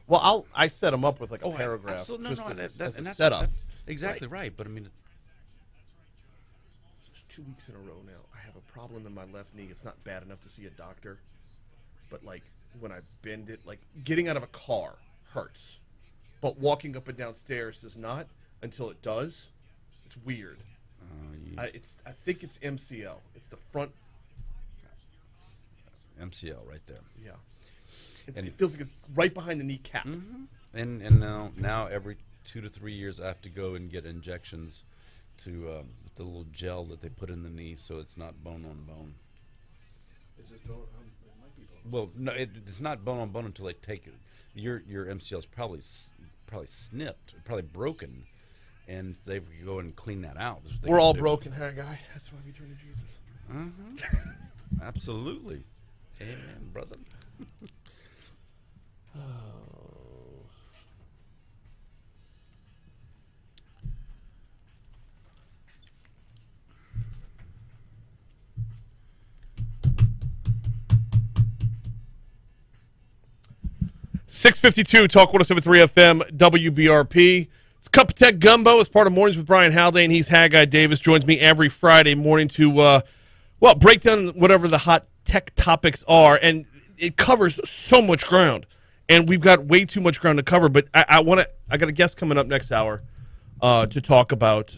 Well, I set them up with like a paragraph. Absolutely. Just That's a setup. Exactly right. But I mean, 2 weeks in a row now. I have a problem in my left knee. It's not bad enough to see a doctor, but like when I bend it, like getting out of a car hurts, but walking up and down stairs does not until it does. It's weird. I think it's MCL. It's the front MCL right there. Yeah. It feels like it's right behind the kneecap. Mm-hmm. And now every 2 to 3 years I have to go and get injections to the little gel that they put in the knee so it's not bone on bone. Is this bone? It might be bone. Well, no, it's not bone on bone until they take it. Your MCL is probably snipped, probably broken, and they go and clean that out. We're all broken, huh, guy? That's why we turn to Jesus. Mm-hmm. Absolutely. Amen, brother. Oh. .652 Talk 107.3 FM WBRP. It's Cup of Tech Gumbo as part of Mornings with Brian Haldane. He's Haggai Davis. Joins me every Friday morning to, break down whatever the hot tech topics are. And it covers so much ground. And we've got way too much ground to cover. But I got a guest coming up next hour to talk about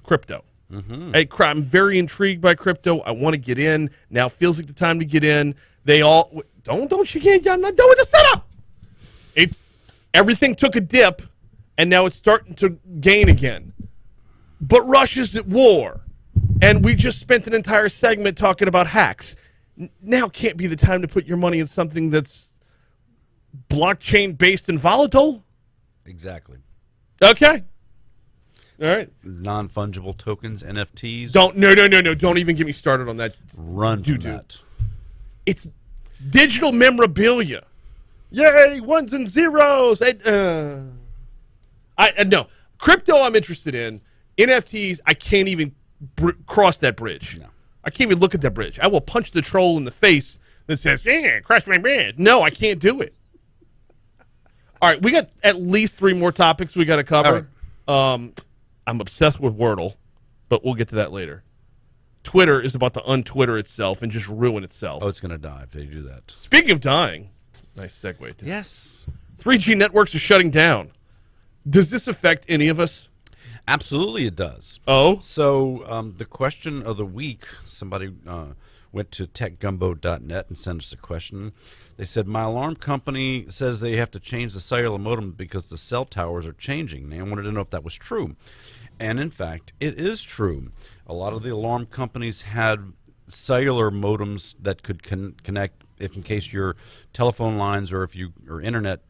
crypto. Mm-hmm. Hey, I'm very intrigued by crypto. I want to get in. Now feels like the time to get in. They all don't you get? I'm not done with the setup. Everything took a dip, and now it's starting to gain again. But Russia's at war, and we just spent an entire segment talking about hacks. Now can't be the time to put your money in something that's blockchain based and volatile. Exactly. Okay. All right. Non-fungible tokens, NFTs. No. Don't even get me started on that. Run from that. It's digital memorabilia. Yay, ones and zeros. No. Crypto I'm interested in. NFTs, I can't even cross that bridge. No. I can't even look at that bridge. I will punch the troll in the face that says, yeah, cross my bridge. No, I can't do it. All right, we got at least 3 more topics we got to cover. Right. I'm obsessed with Wordle, but we'll get to that later. Twitter is about to untwitter itself and just ruin itself. Oh, it's going to die if they do that. Speaking of dying, nice segue. Yes. 3G networks are shutting down. Does this affect any of us? Absolutely it does. Oh? So the question of the week, somebody went to techgumbo.net and sent us a question. They said, my alarm company says they have to change the cellular modem because the cell towers are changing. They wanted to know if that was true. And in fact, it is true. A lot of the alarm companies had cellular modems that could connect if in case your telephone lines or if your internet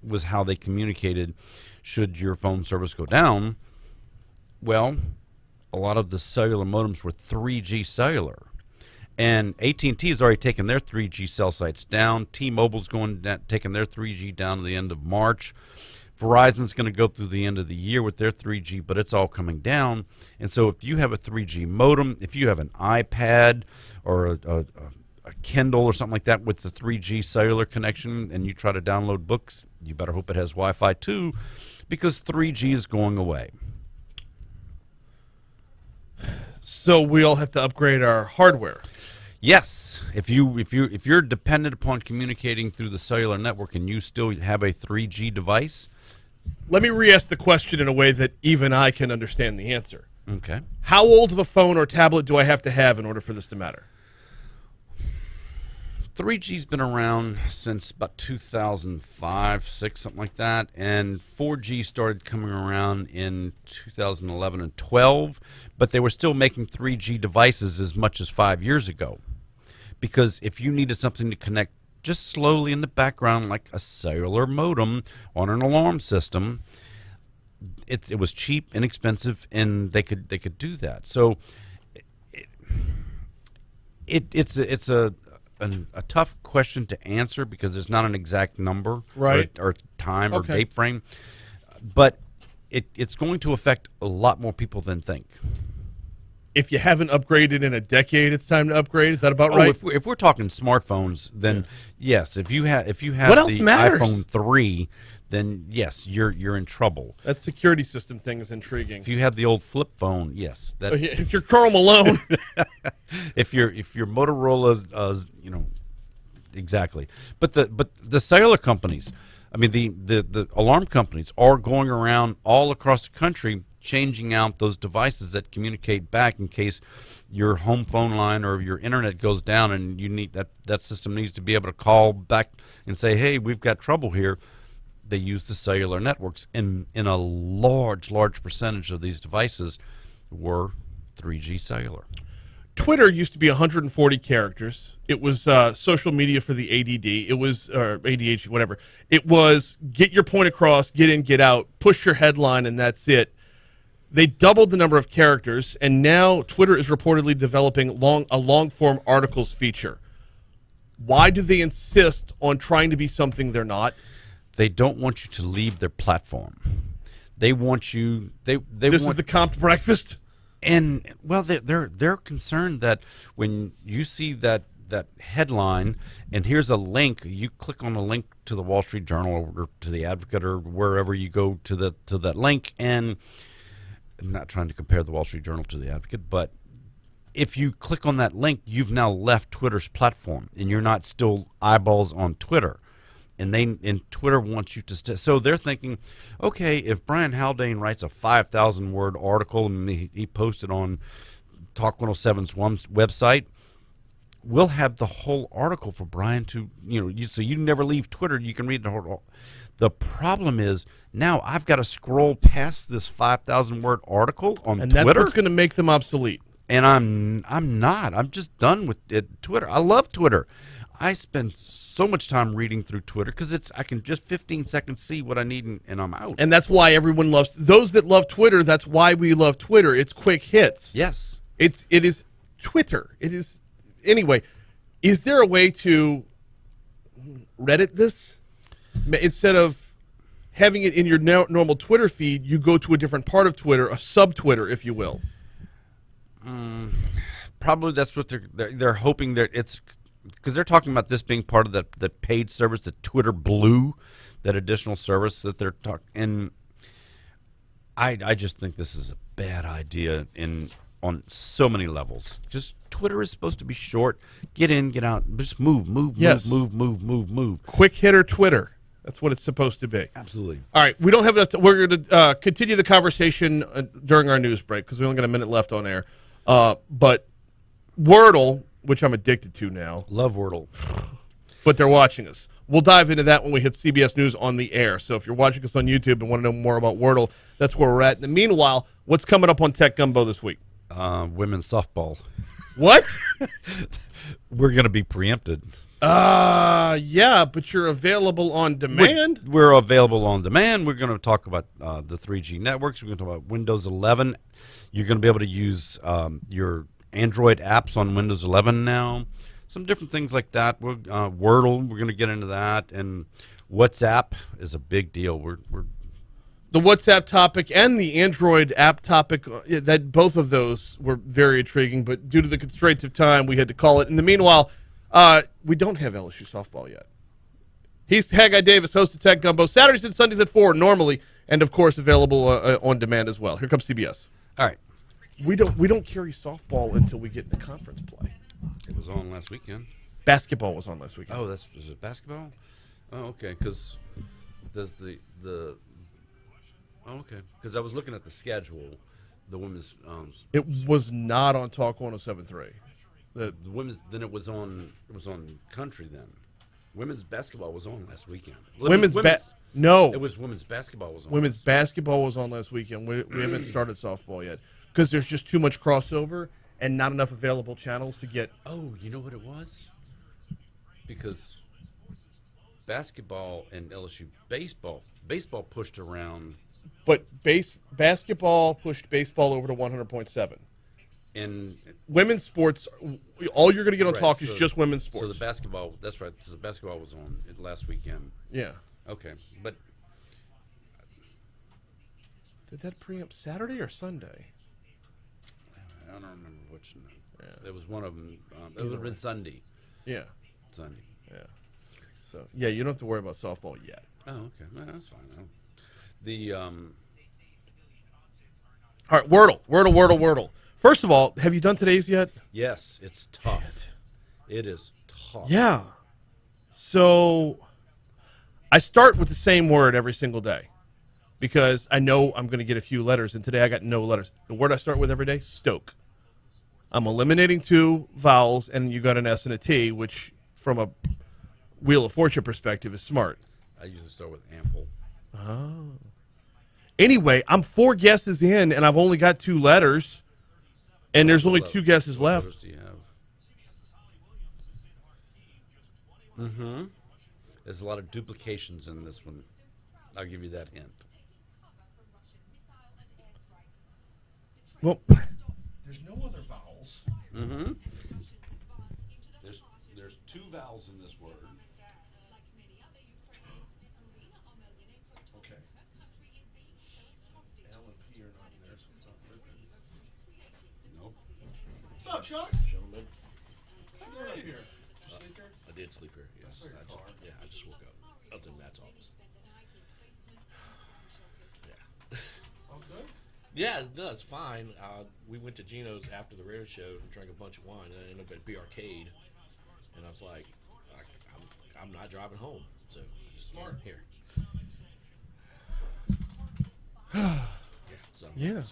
was how they communicated should your phone service go down. Well, a lot of the cellular modems were 3G cellular. And AT&T has already taken their 3G cell sites down. T-Mobile's taking their 3G down to the end of March. Verizon's going to go through the end of the year with their 3G, but it's all coming down. And so if you have a 3G modem, if you have an iPad or a Kindle or something like that with the 3G cellular connection and you try to download books, you better hope it has Wi-Fi too, because 3G is going away. So we all have to upgrade our hardware. Yes, if you're dependent upon communicating through the cellular network and you still have a 3G device. Let me re-ask the question in a way that even I can understand the answer. Okay. How old of a phone or tablet do I have to have in order for this to matter? 3G's been around since about 2005, 6, something like that, and 4G started coming around in 2011 and 12, but they were still making 3G devices as much as 5 years ago. Because if you needed something to connect just slowly in the background like a cellular modem on an alarm system, it was cheap, inexpensive, and they could do that. So it's a tough question to answer because there's not an exact number or time or date frame, but it's going to affect a lot more people than think. If you haven't upgraded in a decade, it's time to upgrade. Is that about right? If we're talking smartphones, then yes. If you have what else the matters? iPhone 3, then yes, you're in trouble. That security system thing is intriguing. If you have the old flip phone, yes. If you're Karl Malone, if you're Motorola, exactly. But the cellular companies, I mean the alarm companies are going around all across the country changing out those devices that communicate back in case your home phone line or your internet goes down and you need that system needs to be able to call back and say, hey, we've got trouble here. They use the cellular networks, and in a large percentage of these devices were 3G cellular. Twitter used to be 140 characters. It was social media for the ADD. It was ADHD, whatever. It was get your point across, get in, get out, push your headline, and that's it. They doubled the number of characters, and now Twitter is reportedly developing a long-form articles feature. Why do they insist on trying to be something they're not? They don't want you to leave their platform. They want you. This is the comped breakfast. And well, they're concerned that when you see that that headline, and here's a link. You click on a link to the Wall Street Journal or to the Advocate or wherever you go to that link. And I'm not trying to compare the Wall Street Journal to the Advocate, but if you click on that link, you've now left Twitter's platform, and you're not still eyeballs on Twitter. And Twitter wants you to so they're thinking, okay, if Brian Haldane writes a 5,000-word article and he posted on Talk 107's website, we'll have the whole article for Brian to, so you never leave Twitter. You can read the whole. The problem is now I've got to scroll past this 5,000-word article on And Twitter. that's what's going to make them obsolete. And I'm not. I'm just done with it. Twitter. I love Twitter. I spend so much time reading through Twitter because I can just 15 seconds see what I need and I'm out. And that's why everyone loves those that love Twitter. That's why we love Twitter. It's quick hits. Yes. It is Twitter. It is anyway. Is there a way to Reddit this instead of having it in your normal Twitter feed? You go to a different part of Twitter, a sub Twitter, if you will. Probably that's what they're hoping that it's. Because they're talking about this being part of the paid service, the Twitter Blue, that additional service that they're talking. And I just think this is a bad idea on so many levels. Just Twitter is supposed to be short. Get in, get out. Just move. Move. Quick hitter Twitter. That's what it's supposed to be. Absolutely. All right, we don't have enough. We're going to continue the conversation during our news break because we only got a minute left on air. But Wordle, which I'm addicted to now. Love Wordle. But they're watching us. We'll dive into that when we hit CBS News on the air. So if you're watching us on YouTube and want to know more about Wordle, that's where we're at. In the meanwhile, what's coming up on Tech Gumbo this week? Women's softball. What? We're going to be preempted. Yeah, but you're available on demand. We're available on demand. We're going to talk about the 3G networks. We're going to talk about Windows 11. You're going to be able to use your Android apps on Windows 11 now. Some different things like that. Wordle, we're going to get into that. And WhatsApp is a big deal. We're the WhatsApp topic and the Android app topic, that both of those were very intriguing, but due to the constraints of time, we had to call it. In the meanwhile, we don't have LSU softball yet. He's Haggai Davis, host of Tech Gumbo, Saturdays and Sundays at 4 normally, and of course available on demand as well. Here comes CBS. all right. We don't carry softball until we get into conference play. It was on last weekend. Basketball was on last weekend. Oh, is it basketball? Oh, okay. Because does the okay. Because I was looking at the schedule, the women's. It was not on Talk 107.3. The women's. Then it was on country. Then women's basketball was on last weekend. No, it was women's basketball was on. Women's basketball was on last weekend. We haven't started softball yet because there's just too much crossover and not enough available channels to get. Oh, you know what it was? Because basketball and LSU baseball pushed around. But basketball pushed baseball over to 100.7. And women's sports, all you're going to get on right, Talk is just women's sports. So the basketball, that's right. So the basketball was on it last weekend. Yeah. Okay, but did that preempt Saturday or Sunday? I don't remember which. Yeah. There was one of them. It would have been Sunday. Yeah. Sunday. Yeah. So yeah, you don't have to worry about softball yet. Oh, okay. Well, that's fine. The all right, Wordle. First of all, have you done today's yet? Yes, it's tough. It is tough. Yeah. So I start with the same word every single day because I know I'm going to get a few letters, and today I got no letters. The word I start with every day, Stoke. I'm eliminating 2 vowels, and you got an S and a T, which from a Wheel of Fortune perspective is smart. I usually start with ample. Oh. Anyway, I'm 4 guesses in, and I've only got 2 letters, and there's only 2 guesses what left. Letters do you have? Mm-hmm. There's a lot of duplications in this one. I'll give you that hint. Well, there's no other vowels. Mm-hmm. There's 2 vowels in this word. Okay. L and P are not in there, so it's not working. Nope. What's up, Chuck? Gentlemen. What are you doing here? did sleep here. Yes, I just woke up. I was in Matt's office. Yeah. Okay. Yeah, no, it's fine. We went to Gino's after the radio show and drank a bunch of wine, and I ended up at B Arcade, and I was like, I'm not driving home, so just Smart. here. Some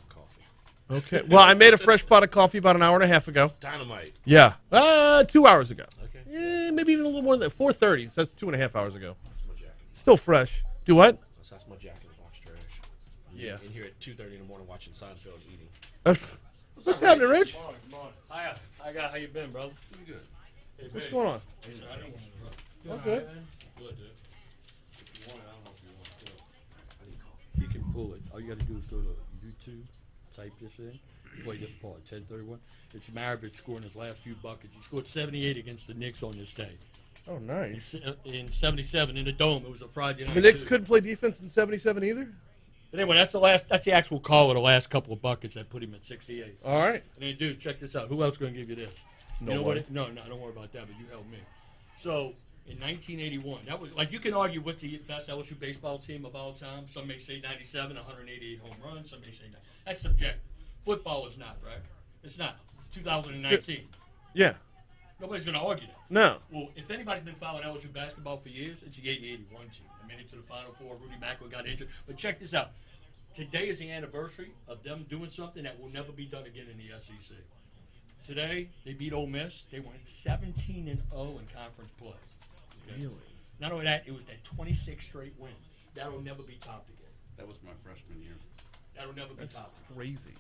coffee. Okay. Well, I made a fresh pot of coffee about an hour and a half ago. Dynamite. Yeah. 2 hours ago. Okay. Maybe even a little more than that. 4:30. So that's 2.5 hours ago. That's my jacket. Still fresh. Do what? That's my jacket in the box trash. Yeah. In here at 2:30 in the morning watching Seinfeld eating. What's happening, Rich? Come on, come on. Hiya. Hi, guy. How you been, bro? Pretty good. Hey, What's big. going on? I don't want to. I'm good. Good, dude. If you want it, I don't know if you want it. You can pull it. All you got to do is go to YouTube, type this in, play this part, 10:31. It's Maravich scoring his last few buckets. He scored 78 against the Knicks on this day. Oh, nice. In 77 in the Dome. It was a Friday night. The Knicks too. couldn't play defense in 77 either? But anyway, that's the actual call of the last couple of buckets that put him at 68. All right. And then, dude, check this out. Who else going to give you this? You know Nobody. what? No, don't worry about that. But you helped me. So in 1981, that was like you can argue what's the best LSU baseball team of all time. Some may say 97, 188 home runs. Some may say that. That's subjective. Football is not, right? It's not. 2019. Yeah. Nobody's going to argue that. No. Well, if anybody's been following LSU basketball for years, it's the 80-81 team. They made it to the Final Four. Rudy Macklin got injured. But check this out. Today is the anniversary of them doing something that will never be done again in the SEC. Today, they beat Ole Miss. They went 17-0 in conference play. Okay? Really? Not only that, it was their 26th straight win. That'll never be topped again. That was my freshman year. That'll never be topped again. Crazy.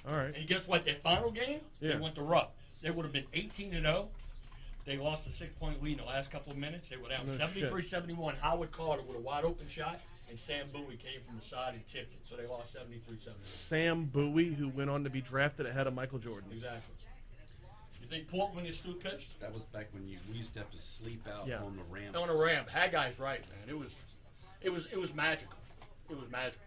All right. And guess what? Their final game, Yeah. they went to Rupp. They would have been 18-0. They lost a 6-point lead in the last couple of minutes. They were down No 73-71. Howard Carter with a wide open shot, and Sam Bowie came from the side and tipped it. So they lost 73-71. Sam Bowie, who went on to be drafted ahead of Michael Jordan. Exactly. You think Portland is still pitched? That was back when we used to have to sleep out Yeah. on the ramp. On a ramp. Haggai's right, man. It was magical. It was magical.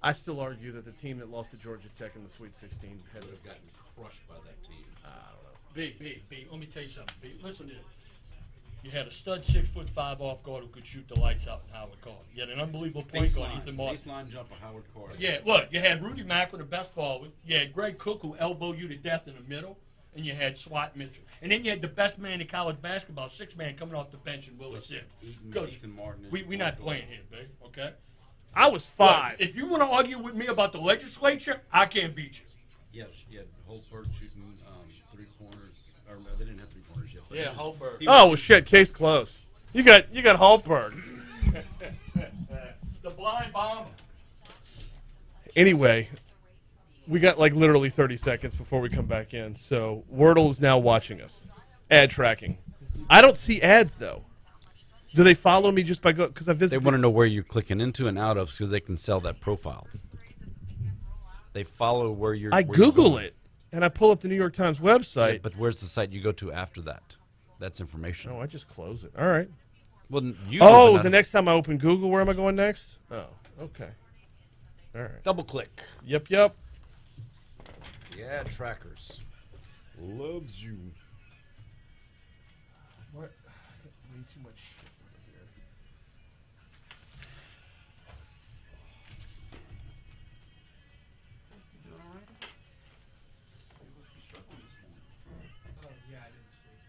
I still argue that the team that lost to Georgia Tech in the Sweet 16 had Would have gotten crushed by that team. I don't know. B. Let me tell you something. B. Listen to this. You had a stud 6'5" off guard who could shoot the lights out in Howard Carter. You had an unbelievable point guard, Ethan Martin. Baseline jumper, Howard Carter. Yeah, look, you had Rudy Macklin, the best forward. You had Greg Cook, who elbowed you to death in the middle. And you had Swat Mitchell. And then you had the best man in college basketball, 6-man coming off the bench in Willie Sims. Coach, Ethan Martin. we're not playing here, babe, okay? I was 5. Look, if you want to argue with me about the legislature, I can't beat you. You had Holzberg shooting 3-pointers. Or no, they didn't have 3-pointers yet. but Yeah, he was- Holberg. he Oh, was- shit. Case closed. You got Haltberg. The blind bomber. Anyway, we got like literally 30 seconds before we come back in. So Wordle is now watching us. Ad tracking. I don't see ads, though. Do they follow me just by go? Because I They visited. want to know where you're clicking into and out of because they can sell that profile. They follow where you're. I where you're Google going. it, and I pull up the New York Times website. Yeah, but where's the site you go to after that? That's information. Oh, I just close it. All right. Well, you. Oh, the next time I open Google, where am I going next? Oh, okay. All right. double click. Yep. Yeah, trackers. Loves you. What? Way too much shit over here. Oh, yeah, I didn't sleep.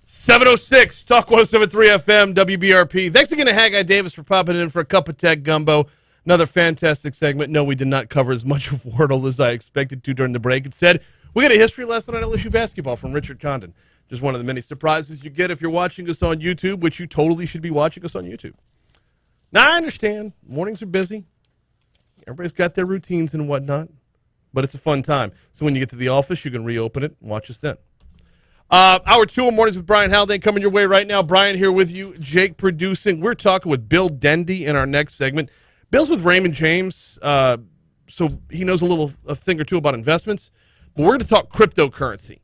.706 Talk 107.3 FM WBRP. Thanks again to Haggai Davis for popping in for a cup of tech gumbo. Another fantastic segment. No, we did not cover as much of Wordle as I expected to during the break. Instead, we got a history lesson on LSU basketball from Richard Condon. Just one of the many surprises you get if you're watching us on YouTube, which you totally should be watching us on YouTube. Now, I understand. Mornings are busy. Everybody's got their routines and whatnot, but it's a fun time. So when you get to the office, you can reopen it and watch us then. Hour 2 of Mornings with Brian Haldane coming your way right now. Brian here with you, Jake producing. We're talking with Bill Dendy in our next segment. Bill's with Raymond James, so he knows a thing or two about investments. But we're going to talk cryptocurrency.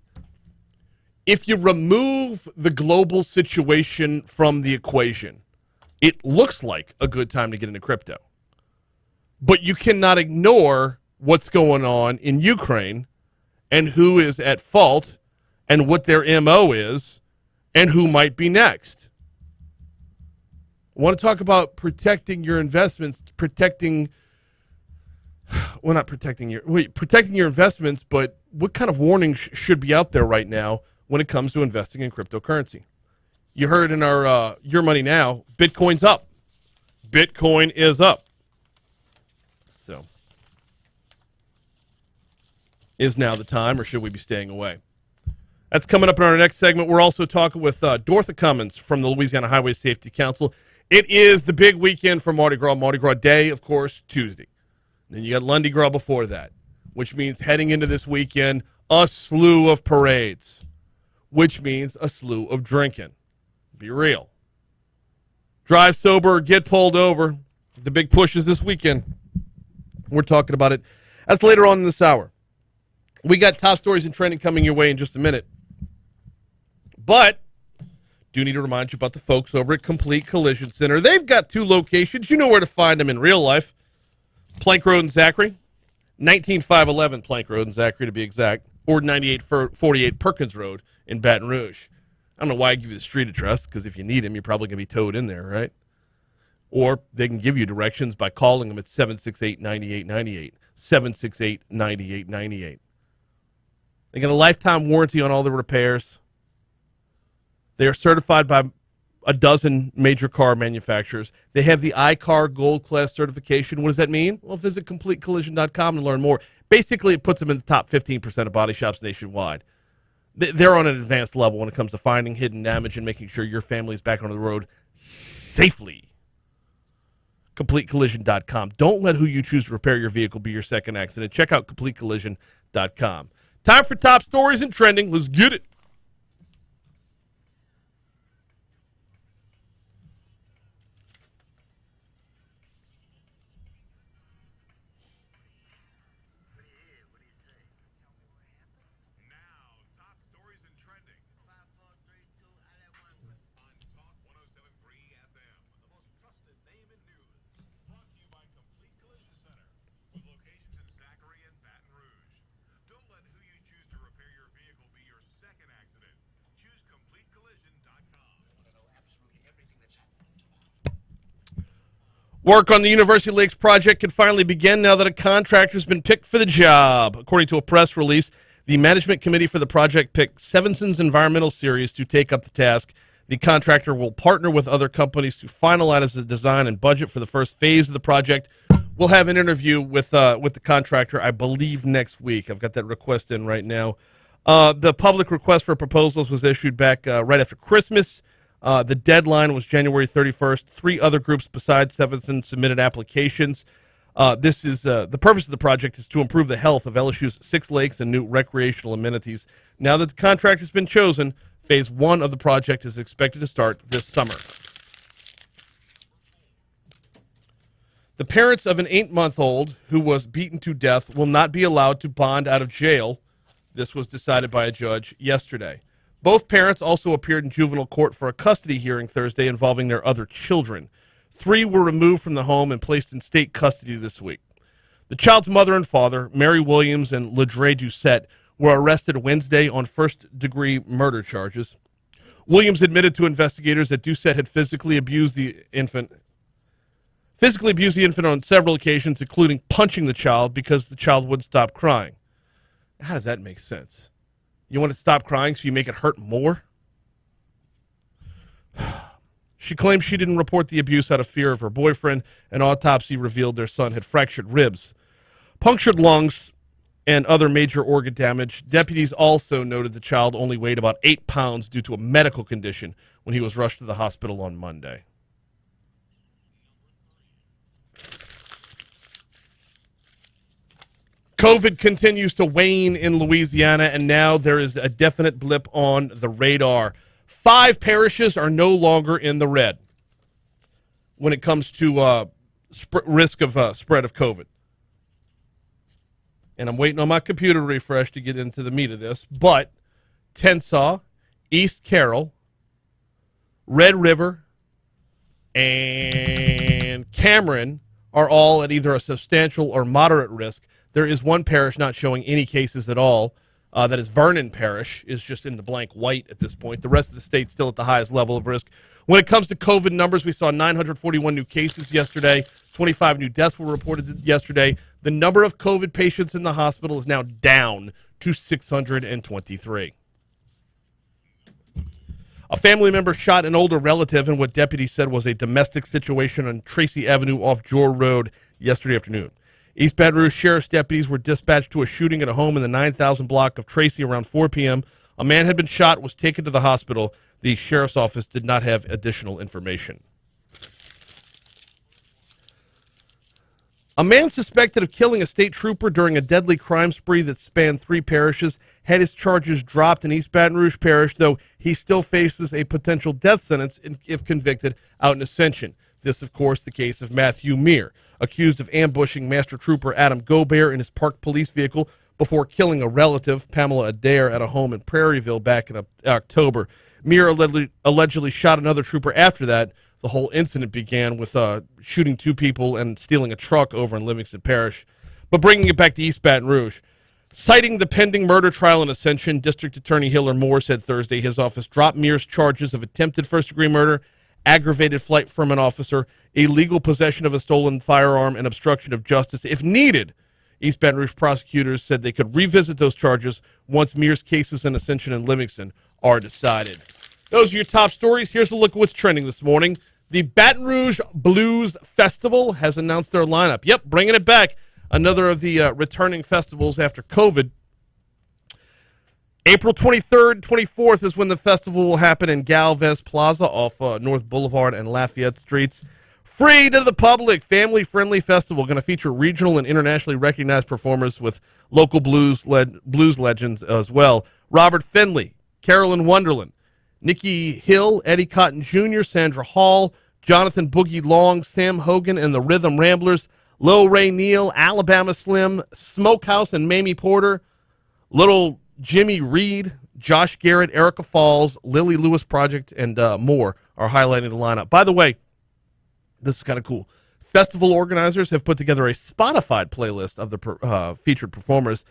If you remove the global situation from the equation, it looks like a good time to get into crypto. But you cannot ignore what's going on in Ukraine and who is at fault and what their MO is and who might be next. I want to talk about protecting your investments, protecting your investments, but what kind of warnings should be out there right now when it comes to investing in cryptocurrency? You heard in our Your Money Now, Bitcoin's up. Bitcoin is up. So, is now the time, or should we be staying away? That's coming up in our next segment. We're also talking with Dortha Cummins from the Louisiana Highway Safety Council. It is the big weekend for Mardi Gras. Mardi Gras Day, of course, Tuesday. Then you got Lundi Gras before that, which means heading into this weekend, a slew of parades, which means a slew of drinking. Be real. Drive sober, get pulled over. The big push is this weekend. We're talking about it. That's later on in this hour. We got top stories and trending coming your way in just a minute. But do need to remind you about the folks over at Complete Collision Center. They've got 2 locations. You know where to find them in real life. Plank Road in Zachary, 19511 Plank Road in Zachary to be exact, or 9848 Perkins Road in Baton Rouge. I don't know why I give you the street address, because if you need them, you're probably going to be towed in there, right? Or they can give you directions by calling them at 768-9898, 768-9898. They got a lifetime warranty on all the repairs. They are certified by a dozen major car manufacturers. They have the iCar Gold Class certification. What does that mean? Well, visit CompleteCollision.com to learn more. Basically, it puts them in the top 15% of body shops nationwide. They're on an advanced level when it comes to finding hidden damage and making sure your family is back on the road safely. CompleteCollision.com. Don't let who you choose to repair your vehicle be your second accident. Check out CompleteCollision.com. Time for top stories and trending. Let's get it. Work on the University Lakes project can finally begin now that a contractor has been picked for the job. According to a press release, the management committee for the project picked Sevenson's Environmental Series to take up the task. The contractor will partner with other companies to finalize the design and budget for the first phase of the project. We'll have an interview with the contractor, I believe, next week. I've got that request in right now. The public request for proposals was issued back right after Christmas. The deadline was January 31st. 3 other groups besides Sevenson submitted applications. This is the purpose of the project is to improve the health of LSU's 6 lakes and new recreational amenities. Now that the contractor's been chosen, phase 1 of the project is expected to start this summer. The parents of an 8-month-old who was beaten to death will not be allowed to bond out of jail. This was decided by a judge yesterday. Both parents also appeared in juvenile court for a custody hearing Thursday involving their other children. 3 were removed from the home and placed in state custody this week. The child's mother and father, Mary Williams and Ledre Doucette, were arrested Wednesday on first-degree murder charges. Williams admitted to investigators that Doucette had physically abused the infant on several occasions, including punching the child because the child wouldn't stop crying. How does that make sense? You want to stop crying so you make it hurt more? She claims she didn't report the abuse out of fear of her boyfriend. An autopsy revealed their son had fractured ribs, punctured lungs, and other major organ damage. Deputies also noted the child only weighed about 8 pounds due to a medical condition when he was rushed to the hospital on Monday. COVID continues to wane in Louisiana, and now there is a definite blip on the radar. 5 parishes are no longer in the red when it comes to risk of spread of COVID. And I'm waiting on my computer to refresh to get into the meat of this, but Tensas, East Carroll, Red River, and Cameron are all at either a substantial or moderate risk. There is one parish not showing any cases at all. That is Vernon Parish, is just in the blank white at this point. The rest of the state still at the highest level of risk. When it comes to COVID numbers, we saw 941 new cases yesterday. 25 new deaths were reported yesterday. The number of COVID patients in the hospital is now down to 623. A family member shot an older relative in what deputies said was a domestic situation on Tracy Avenue off Jor Road yesterday afternoon. East Baton Rouge Sheriff's deputies were dispatched to a shooting at a home in the 9,000 block of Tracy around 4 p.m. A man had been shot, was taken to the hospital. The sheriff's office did not have additional information. A man suspected of killing a state trooper during a deadly crime spree that spanned 3 parishes had his charges dropped in East Baton Rouge Parish, though he still faces a potential death sentence if convicted out in Ascension. This, of course, the case of Matthew Meir, accused of ambushing Master Trooper Adam Gobert in his parked police vehicle before killing a relative, Pamela Adair, at a home in Prairieville back in October. Meir allegedly shot another trooper after that. The whole incident began with shooting 2 people and stealing a truck over in Livingston Parish. But bringing it back to East Baton Rouge, citing the pending murder trial in Ascension, District Attorney Hiller Moore said Thursday his office dropped Meir's charges of attempted first-degree murder, aggravated flight from an officer, illegal possession of a stolen firearm, and obstruction of justice. If needed, East Baton Rouge prosecutors said they could revisit those charges once Meir's cases in Ascension and Livingston are decided. Those are your top stories. Here's a look at what's trending this morning. The Baton Rouge Blues Festival has announced their lineup. Yep, bringing it back. Another of the returning festivals after COVID. April 23rd, 24th is when the festival will happen in Galvez Plaza off North Boulevard and Lafayette Streets. Free to the public, family-friendly festival. Going to feature regional and internationally recognized performers with local blues legends as well. Robert Finley, Carolyn Wonderland, Nikki Hill, Eddie Cotton Jr., Sandra Hall, Jonathan Boogie Long, Sam Hogan and the Rhythm Ramblers, Lil Ray Neal, Alabama Slim, Smokehouse and Mamie Porter, Little Jimmy Reed, Josh Garrett, Erica Falls, Lily Lewis Project, and more are highlighting the lineup. By the way, this is kind of cool. Festival organizers have put together a Spotify playlist of the featured performers.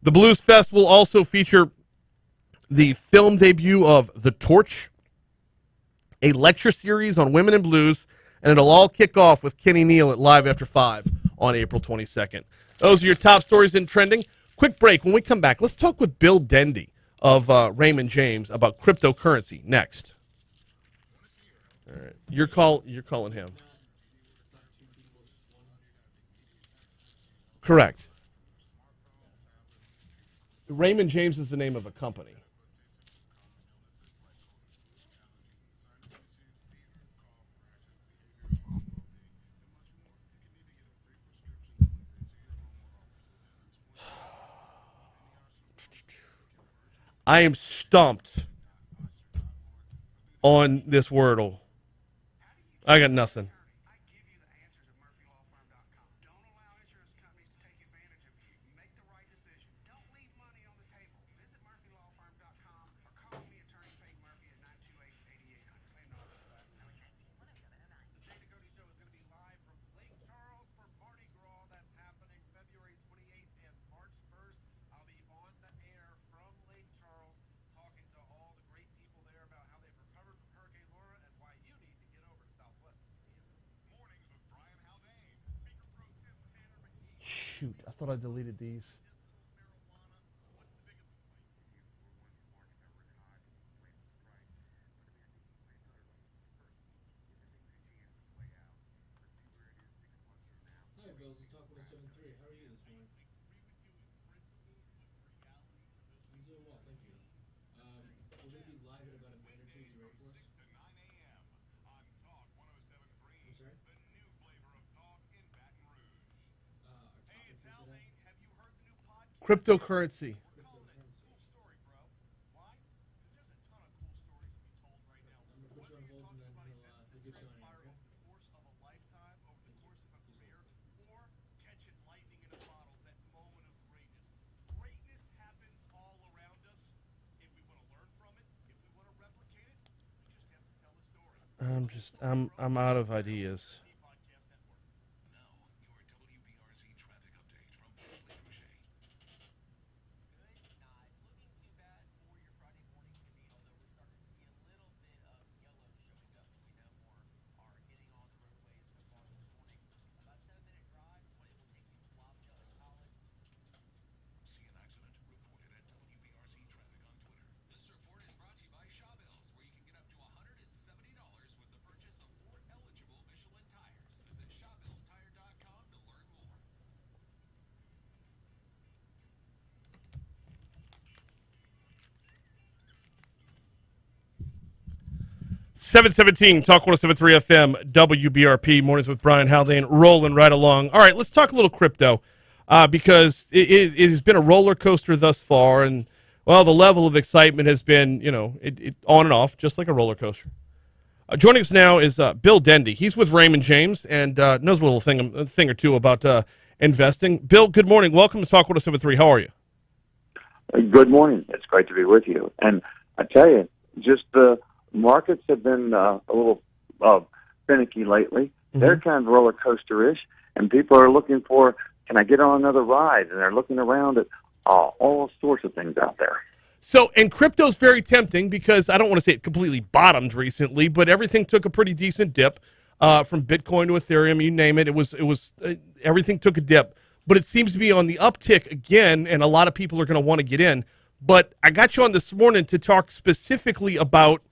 The Blues Fest will also feature the film debut of The Torch, a lecture series on women in blues, and it'll all kick off with Kenny Neal at Live After 5 on April 22nd. Those are your top stories in trending. Quick break. When we come back, let's talk with Bill Dendy of Raymond James about cryptocurrency next. All right. You're calling him. Correct. Raymond James is the name of a company. I am stumped on this Wordle. I got nothing. Shoot, I thought I deleted these. Hi, Bills. It's Talk 107.3. How are you this morning? I'm doing well, thank you. We're going to be live in about a minute or two. You ready for us? 6 to 9 a.m. on Talk 107.3. I'm sorry? The new flavor of talk in Baton Rouge. Hey, it's Haldane. Have you heard the new podcast? Cryptocurrency. We're calling it Cool Story, bro. Why? Because there's a ton of cool stories to be told right now. I'm going to put you on hold and then we'll get you on Transpire here, okay? over the course of a lifetime, over the course of a career, or catching lightning in a bottle, that moment of greatness. Greatness happens all around us. If we want to learn from it, if we want to replicate it, we just have to tell the story. I'm out of ideas. .717 Talk 107.3 FM WBRP mornings with Brian Haldane rolling right along. All right, let's talk a little crypto because it has been a roller coaster thus far, and well, the level of excitement has been it on and off, just like a roller coaster. Joining us now is Bill Dendy. He's with Raymond James and knows a little thing or two about investing. Bill, good morning. Welcome to Talk 107.3. How are you? Good morning. It's great to be with you. And I tell you, just the markets have been a little finicky lately. Mm-hmm. They're kind of roller coaster-ish, and people are looking for, can I get on another ride? And they're looking around at all sorts of things out there. So, and crypto's very tempting because I don't want to say it completely bottomed recently, but everything took a pretty decent dip from Bitcoin to Ethereum, you name it. It was everything took a dip, but it seems to be on the uptick again, and a lot of people are going to want to get in. But I got you on this morning to talk specifically about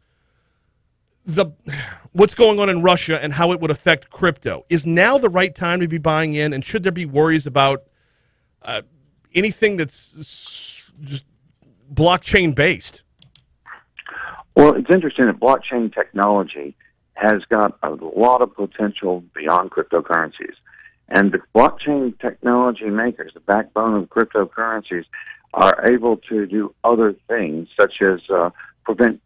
what's going on in Russia and how it would affect crypto. Is now the right time to be buying in, and should there be worries about anything that's just blockchain based? Well, it's interesting that blockchain technology has got a lot of potential beyond cryptocurrencies. And the blockchain technology makers, the backbone of cryptocurrencies, are able to do other things, such as prevent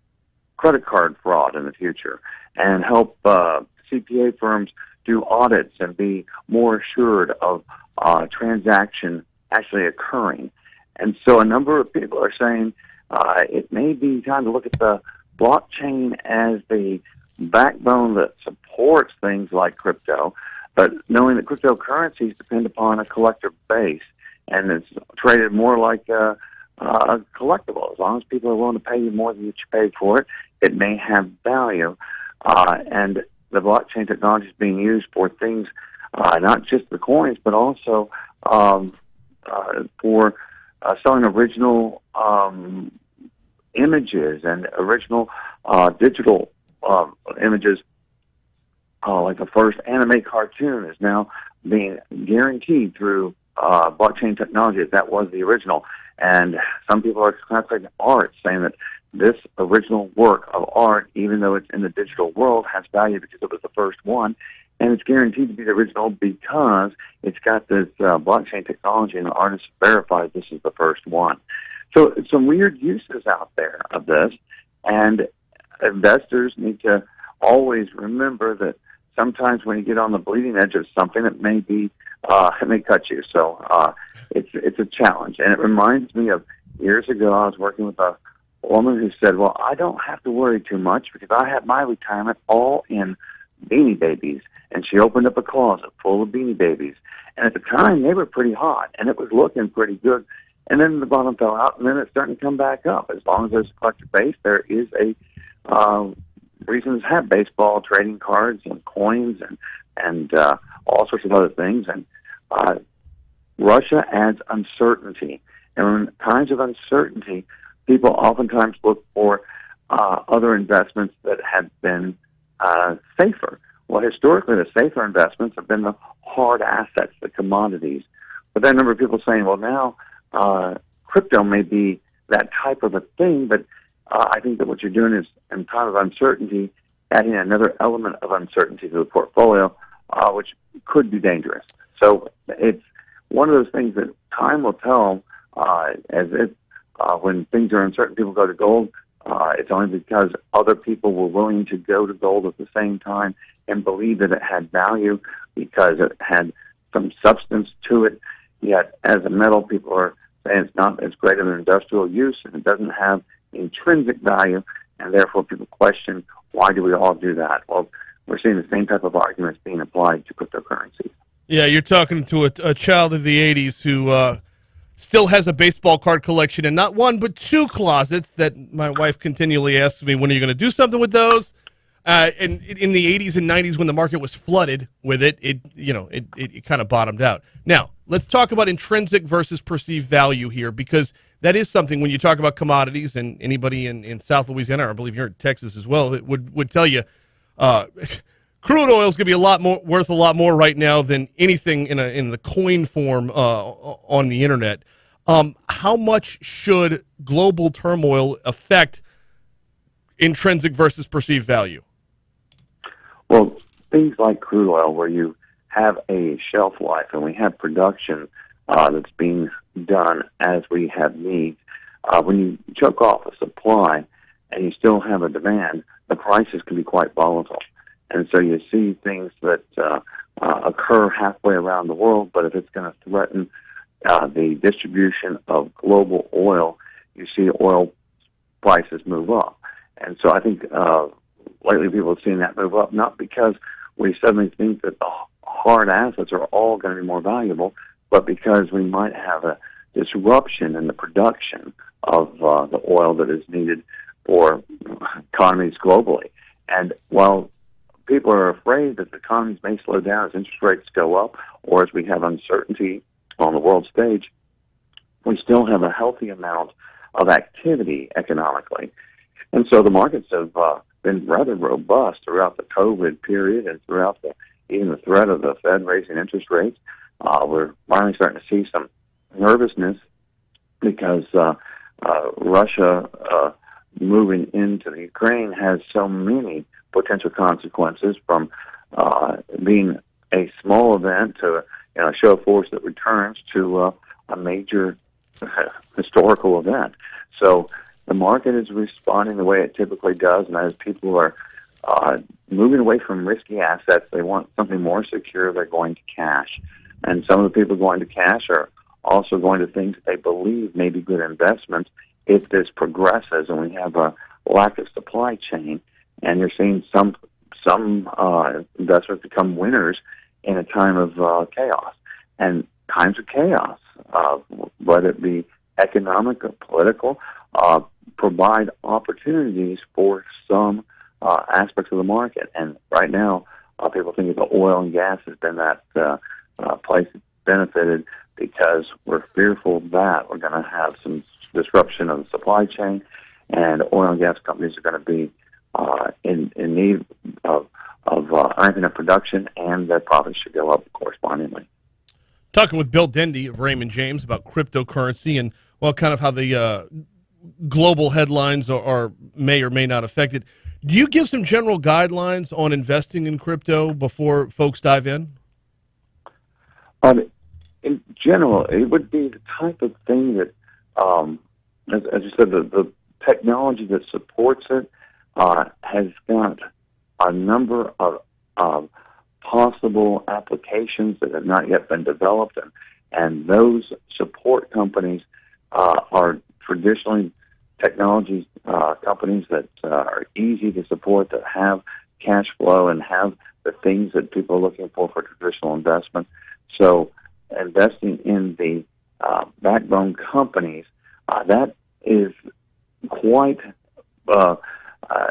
credit card fraud in the future and help CPA firms do audits and be more assured of transaction actually occurring. And so a number of people are saying it may be time to look at the blockchain as the backbone that supports things like crypto, but knowing that cryptocurrencies depend upon a collective base, and it's traded more like a collectible. As long as people are willing to pay you more than you paid for it, it may have value. And the blockchain technology is being used for things, not just the coins, but also for selling original images and original digital images. Like the first anime cartoon is now being guaranteed through blockchain technology, if that was the original. And some people are classifying art, saying that this original work of art, even though it's in the digital world, has value because it was the first one. And it's guaranteed to be the original because it's got this blockchain technology, and the artist verifies this is the first one. So some weird uses out there of this, and investors need to always remember that sometimes when you get on the bleeding edge of something, it may cut you. So it's a challenge, and it reminds me of years ago. I was working with a woman who said, "Well, I don't have to worry too much because I have my retirement all in Beanie Babies." And she opened up a closet full of Beanie Babies, and at the time they were pretty hot, and it was looking pretty good. And then the bottom fell out, and then it's starting to come back up. As long as there's a collective base, there is a reasons to have baseball trading cards and coins and all sorts of other things. And Russia adds uncertainty. And in times of uncertainty, people oftentimes look for other investments that have been safer. Well, historically, the safer investments have been the hard assets, the commodities. But then a number of people saying, well, now crypto may be that type of a thing, but I think that what you're doing is, in time of uncertainty, adding another element of uncertainty to the portfolio, which could be dangerous. So it's one of those things that time will tell. When things are uncertain, people go to gold. It's only because other people were willing to go to gold at the same time and believe that it had value because it had some substance to it. Yet, as a metal, people are saying it's not as great of an industrial use and it doesn't have intrinsic value, and therefore people question why do we all do that? Well, we're seeing the same type of arguments being applied to cryptocurrencies. Yeah, you're talking to a child of the 80s who still has a baseball card collection in not one but two closets that my wife continually asks me, when are you going to do something with those? And in the 80s and 90s, when the market was flooded with it kind of bottomed out. Now, let's talk about intrinsic versus perceived value here, because that is something when you talk about commodities, and anybody in South Louisiana, or I believe here in Texas as well, it would tell you crude oil is going to be worth a lot more right now than anything in the coin form on the internet. How much should global turmoil affect intrinsic versus perceived value? Well, things like crude oil, where you have a shelf life and we have production that's being done as we have needs, when you choke off a supply and you still have a demand, the prices can be quite volatile. And so you see things that occur halfway around the world, but if it's going to threaten the distribution of global oil, you see oil prices move up. And so I think lately people have seen that move up, not because we suddenly think that the hard assets are all going to be more valuable, but because we might have a disruption in the production of the oil that is needed for economies globally. And while people are afraid that the economies may slow down as interest rates go up, or as we have uncertainty on the world stage, we still have a healthy amount of activity economically. And so the markets have been rather robust throughout the COVID period and throughout even the threat of the Fed raising interest rates. We're finally starting to see some nervousness because Russia moving into the Ukraine has so many potential consequences, from being a small event to a show of force that returns to a major historical event. So the market is responding the way it typically does, and as people are moving away from risky assets, they want something more secure, they're going to cash. And some of the people going to cash are also going to things that they believe may be good investments if this progresses and we have a lack of supply chain. And you're seeing some investors become winners in a time of chaos. And times of chaos, whether it be economic or political, provide opportunities for some aspects of the market. And right now, people think that oil and gas has been that place that's benefited, because we're fearful that we're going to have some disruption of the supply chain, and oil and gas companies are going to be in need of ramping up production, and their profits should go up correspondingly. Talking with Bill Dendy of Raymond James about cryptocurrency and, well, kind of how the global headlines are may or may not affect it. Do you give some general guidelines on investing in crypto before folks dive in? In general, it would be the type of thing that, as you said, the technology that supports it has got a number of possible applications that have not yet been developed, and those support companies are traditionally technology companies that are easy to support, that have cash flow and have the things that people are looking for traditional investment. So investing in the backbone companies, that is quite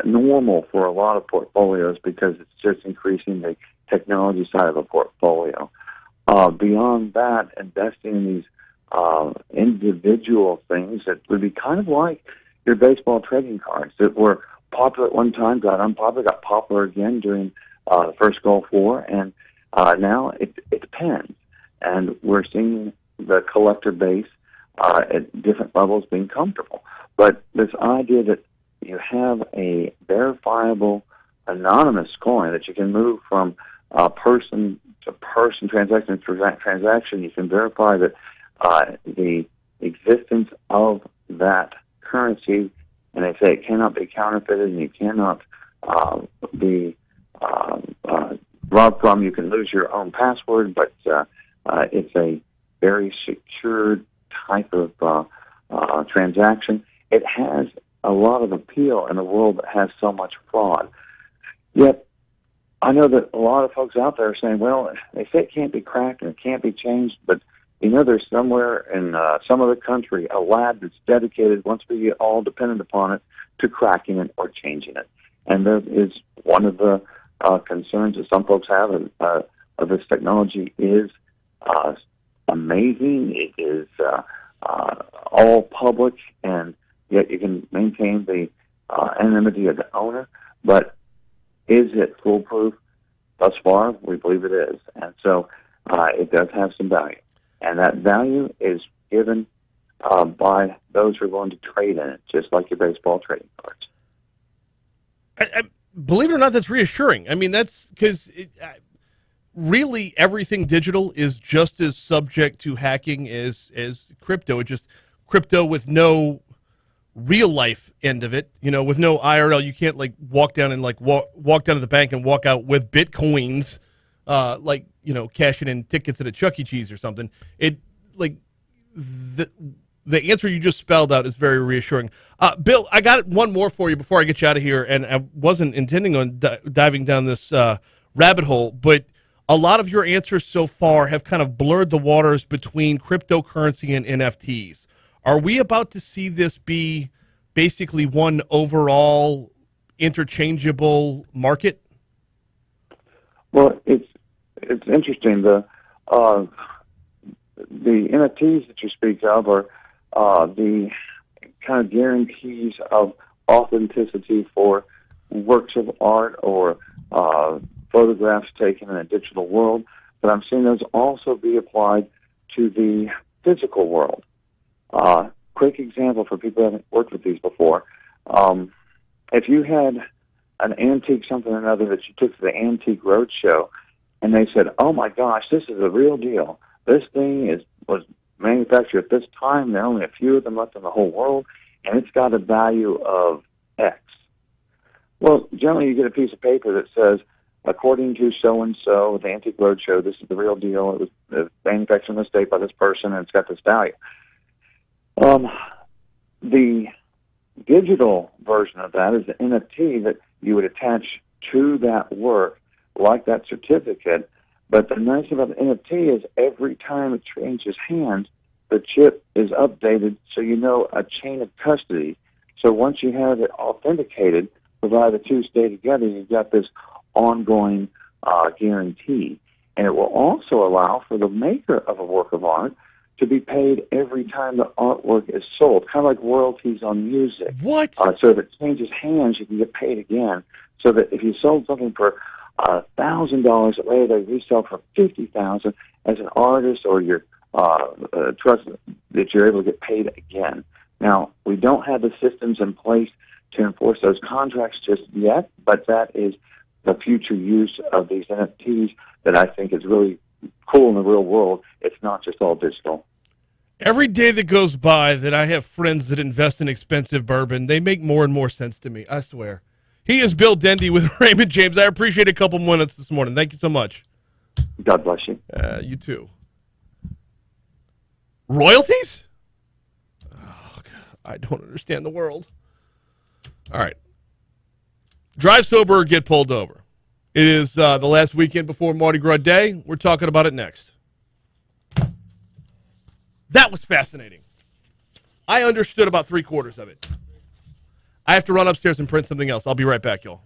normal for a lot of portfolios, because it's just increasing the technology side of a portfolio. Beyond that, investing in these individual things that would be kind of like your baseball trading cards that were popular at one time, got unpopular, got popular again during the first Gulf War, and now it depends. And we're seeing the collector base at different levels being comfortable. But this idea that you have a verifiable, anonymous coin that you can move from person to person, transaction to transaction, you can verify that the existence of that currency, and they say it cannot be counterfeited and you cannot be robbed from. You can lose your own password, but it's a very secured type of transaction. It has a lot of appeal in a world that has so much fraud. Yet, I know that a lot of folks out there are saying, well, they say it can't be cracked and it can't be changed, but there's somewhere in some other country a lab that's dedicated, once we get all dependent upon it, to cracking it or changing it. And that is one of the concerns that some folks have of this technology is amazing. It is all public, and yet you can maintain the anonymity of the owner. But is it foolproof? Thus far, we believe it is. And so it does have some value. And that value is given by those who are willing to trade in it, just like your baseball trading cards. I believe it or not, that's reassuring. I mean, that's because really everything digital is just as subject to hacking as crypto. It's just crypto with no real life end of it, with no IRL. You can't like walk down and walk down to the bank and walk out with Bitcoins, cashing in tickets at a Chuck E. Cheese or something. It like the answer you just spelled out is very reassuring. Bill, I got one more for you before I get you out of here, and I wasn't intending on diving down this rabbit hole, but a lot of your answers so far have kind of blurred the waters between cryptocurrency and NFTs. Are we about to see this be basically one overall interchangeable market? Well, it's interesting. The NFTs that you speak of are the kind of guarantees of authenticity for works of art or photographs taken in a digital world. But I'm seeing those also be applied to the physical world. Quick example for people who haven't worked with these before. If you had an antique something or another that you took to the Antique Roadshow and they said, oh my gosh, this is a real deal. This thing was manufactured at this time. There are only a few of them left in the whole world, and it's got a value of X. Well, generally you get a piece of paper that says, according to so-and-so, the Antique Roadshow, this is the real deal. It was manufactured in this date by this person, and it's got this value. The digital version of that is the NFT that you would attach to that work, like that certificate. But the nice thing about the NFT is every time it changes hands, the chip is updated so you know a chain of custody. So once you have it authenticated, provided the two stay together, you've got this ongoing guarantee. And it will also allow for the maker of a work of art to be paid every time the artwork is sold, kind of like royalties on music. What? So if it changes hands, you can get paid again. So that if you sold something for $1,000, later they resell for $50,000 as an artist or your trust, that you're able to get paid again. Now, we don't have the systems in place to enforce those contracts just yet, but that is the future use of these NFTs that I think is really cool in the real world. It's not just all digital. Every day that goes by that I have friends that invest in expensive bourbon, they make more and more sense to me, I swear. He is Bill Dendy with Raymond James. I appreciate a couple minutes this morning. Thank you so much. God bless you. You too. Royalties? Oh, God, I don't understand the world. All right. Drive sober or get pulled over. It is the last weekend before Mardi Gras Day. We're talking about it next. That was fascinating. I understood about 3/4 of it. I have to run upstairs and print something else. I'll be right back, y'all.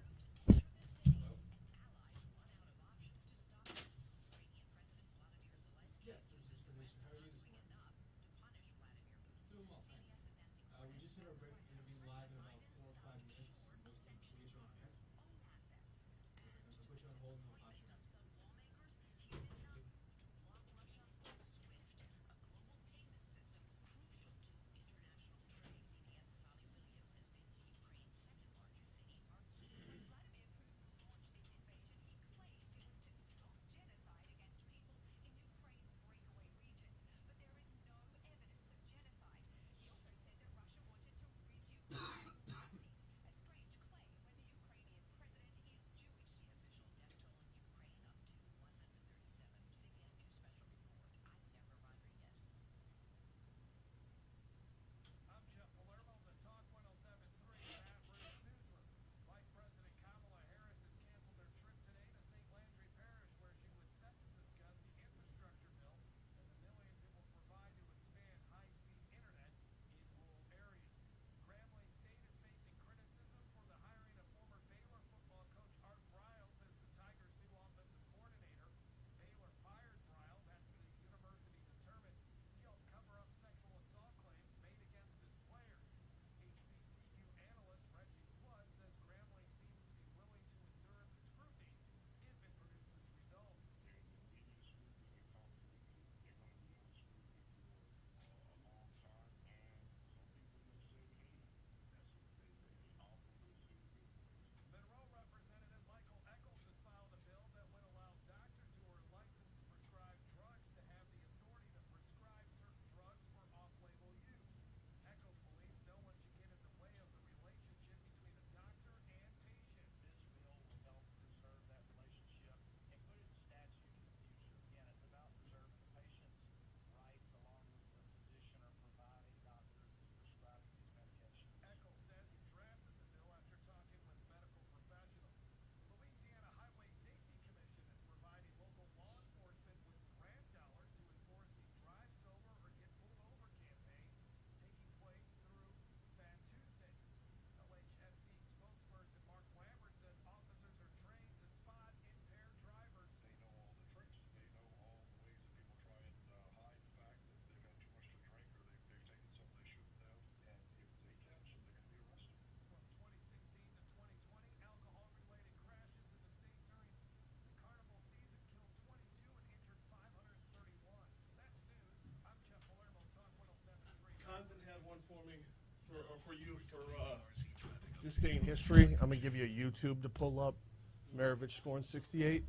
for me, for you, for this day in history? I'm gonna give you a YouTube to pull up. Maravich scoring 68.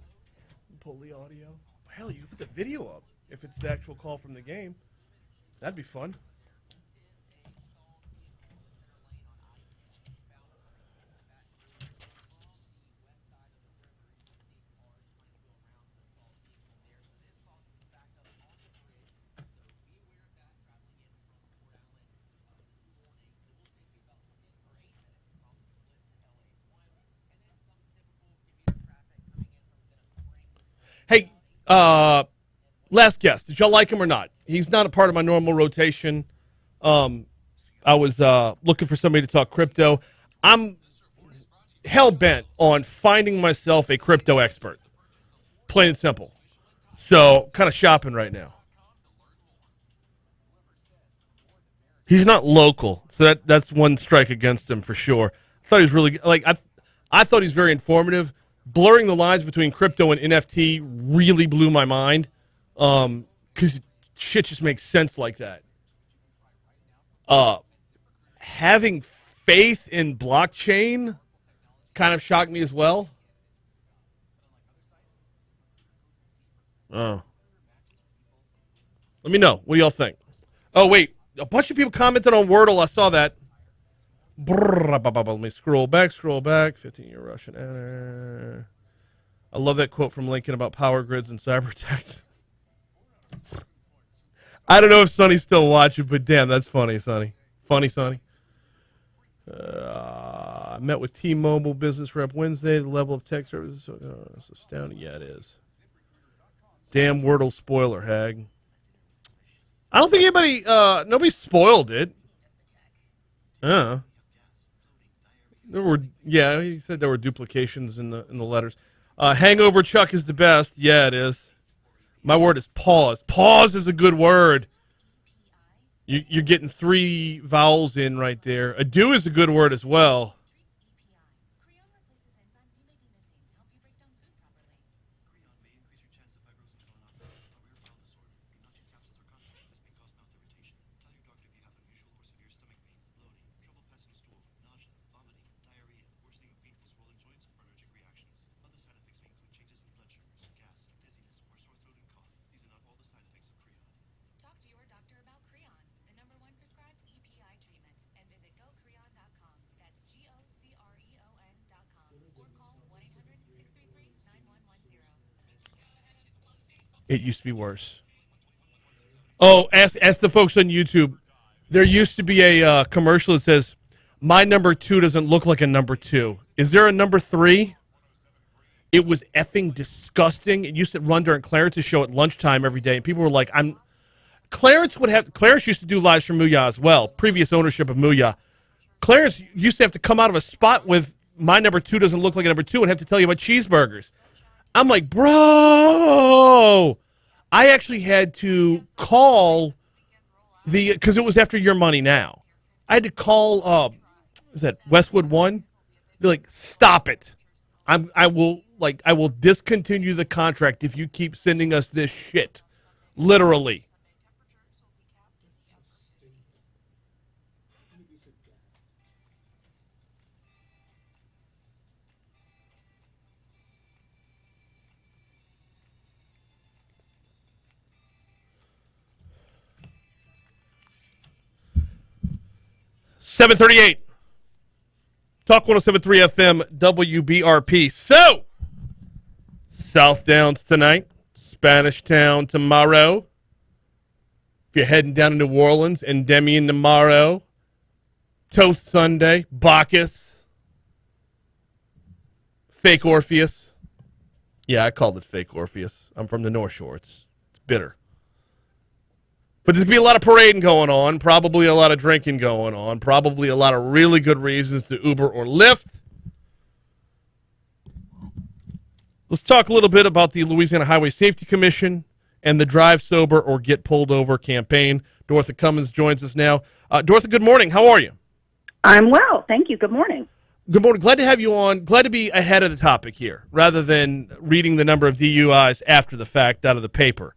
Pull the audio. Hell, you can put the video up if it's the actual call from the game. That'd be fun. Hey, last guest. Did y'all like him or not? He's not a part of my normal rotation. I was looking for somebody to talk crypto. I'm hell-bent on finding myself a crypto expert. Plain and simple. So, kind of shopping right now. He's not local, so that's one strike against him for sure. I thought he was really I thought he was very informative. Blurring the lines between crypto and NFT really blew my mind because shit just makes sense like that. Having faith in blockchain kind of shocked me as well. Oh. Let me know. What do y'all think? Oh, wait. A bunch of people commented on Wordle. I saw that. Let me scroll back. 15-year Russian enter. I love that quote from Lincoln about power grids and cyber attacks. I don't know if Sonny's still watching, but damn, that's funny, Sonny. Funny, Sonny. I met with T-Mobile business rep Wednesday. The level of tech services is astounding. Yeah, it is. Damn Wordle spoiler, Hag. I don't think nobody spoiled it. He said there were duplications in the letters. Hangover Chuck is the best. Yeah, it is. My word is pause. Pause is a good word. You're getting 3 vowels in right there. Ado is a good word as well. It used to be worse. Oh, ask the folks on YouTube. There used to be a commercial that says, "My number 2 doesn't look like a number 2. Is there a number 3?" It was effing disgusting. It used to run during Clarence's show at lunchtime every day, and people were like, Clarence used to do lives from Mooyah as well, previous ownership of Mooyah. Clarence used to have to come out of a spot with "My number 2 doesn't look like a number 2" and have to tell you about cheeseburgers. I'm like, bro, I actually had to call because it was after Your Money Now. I had to call, is that Westwood One? Be like, stop it. I will discontinue the contract if you keep sending us this shit. Literally. .738. Talk 107.3 FM, WBRP. So, South Downs tonight, Spanish Town tomorrow. If you're heading down to New Orleans, Endymion tomorrow. Toast Sunday, Bacchus. Fake Orpheus. Yeah, I called it Fake Orpheus. I'm from the North Shore. It's bitter. But there's going to be a lot of parading going on, probably a lot of drinking going on, probably a lot of really good reasons to Uber or Lyft. Let's talk a little bit about the Louisiana Highway Safety Commission and the Drive Sober or Get Pulled Over campaign. Dortha Cummins joins us now. Dortha, good morning. How are you? I'm well. Thank you. Good morning. Good morning. Glad to have you on. Glad to be ahead of the topic here rather than reading the number of DUIs after the fact out of the paper.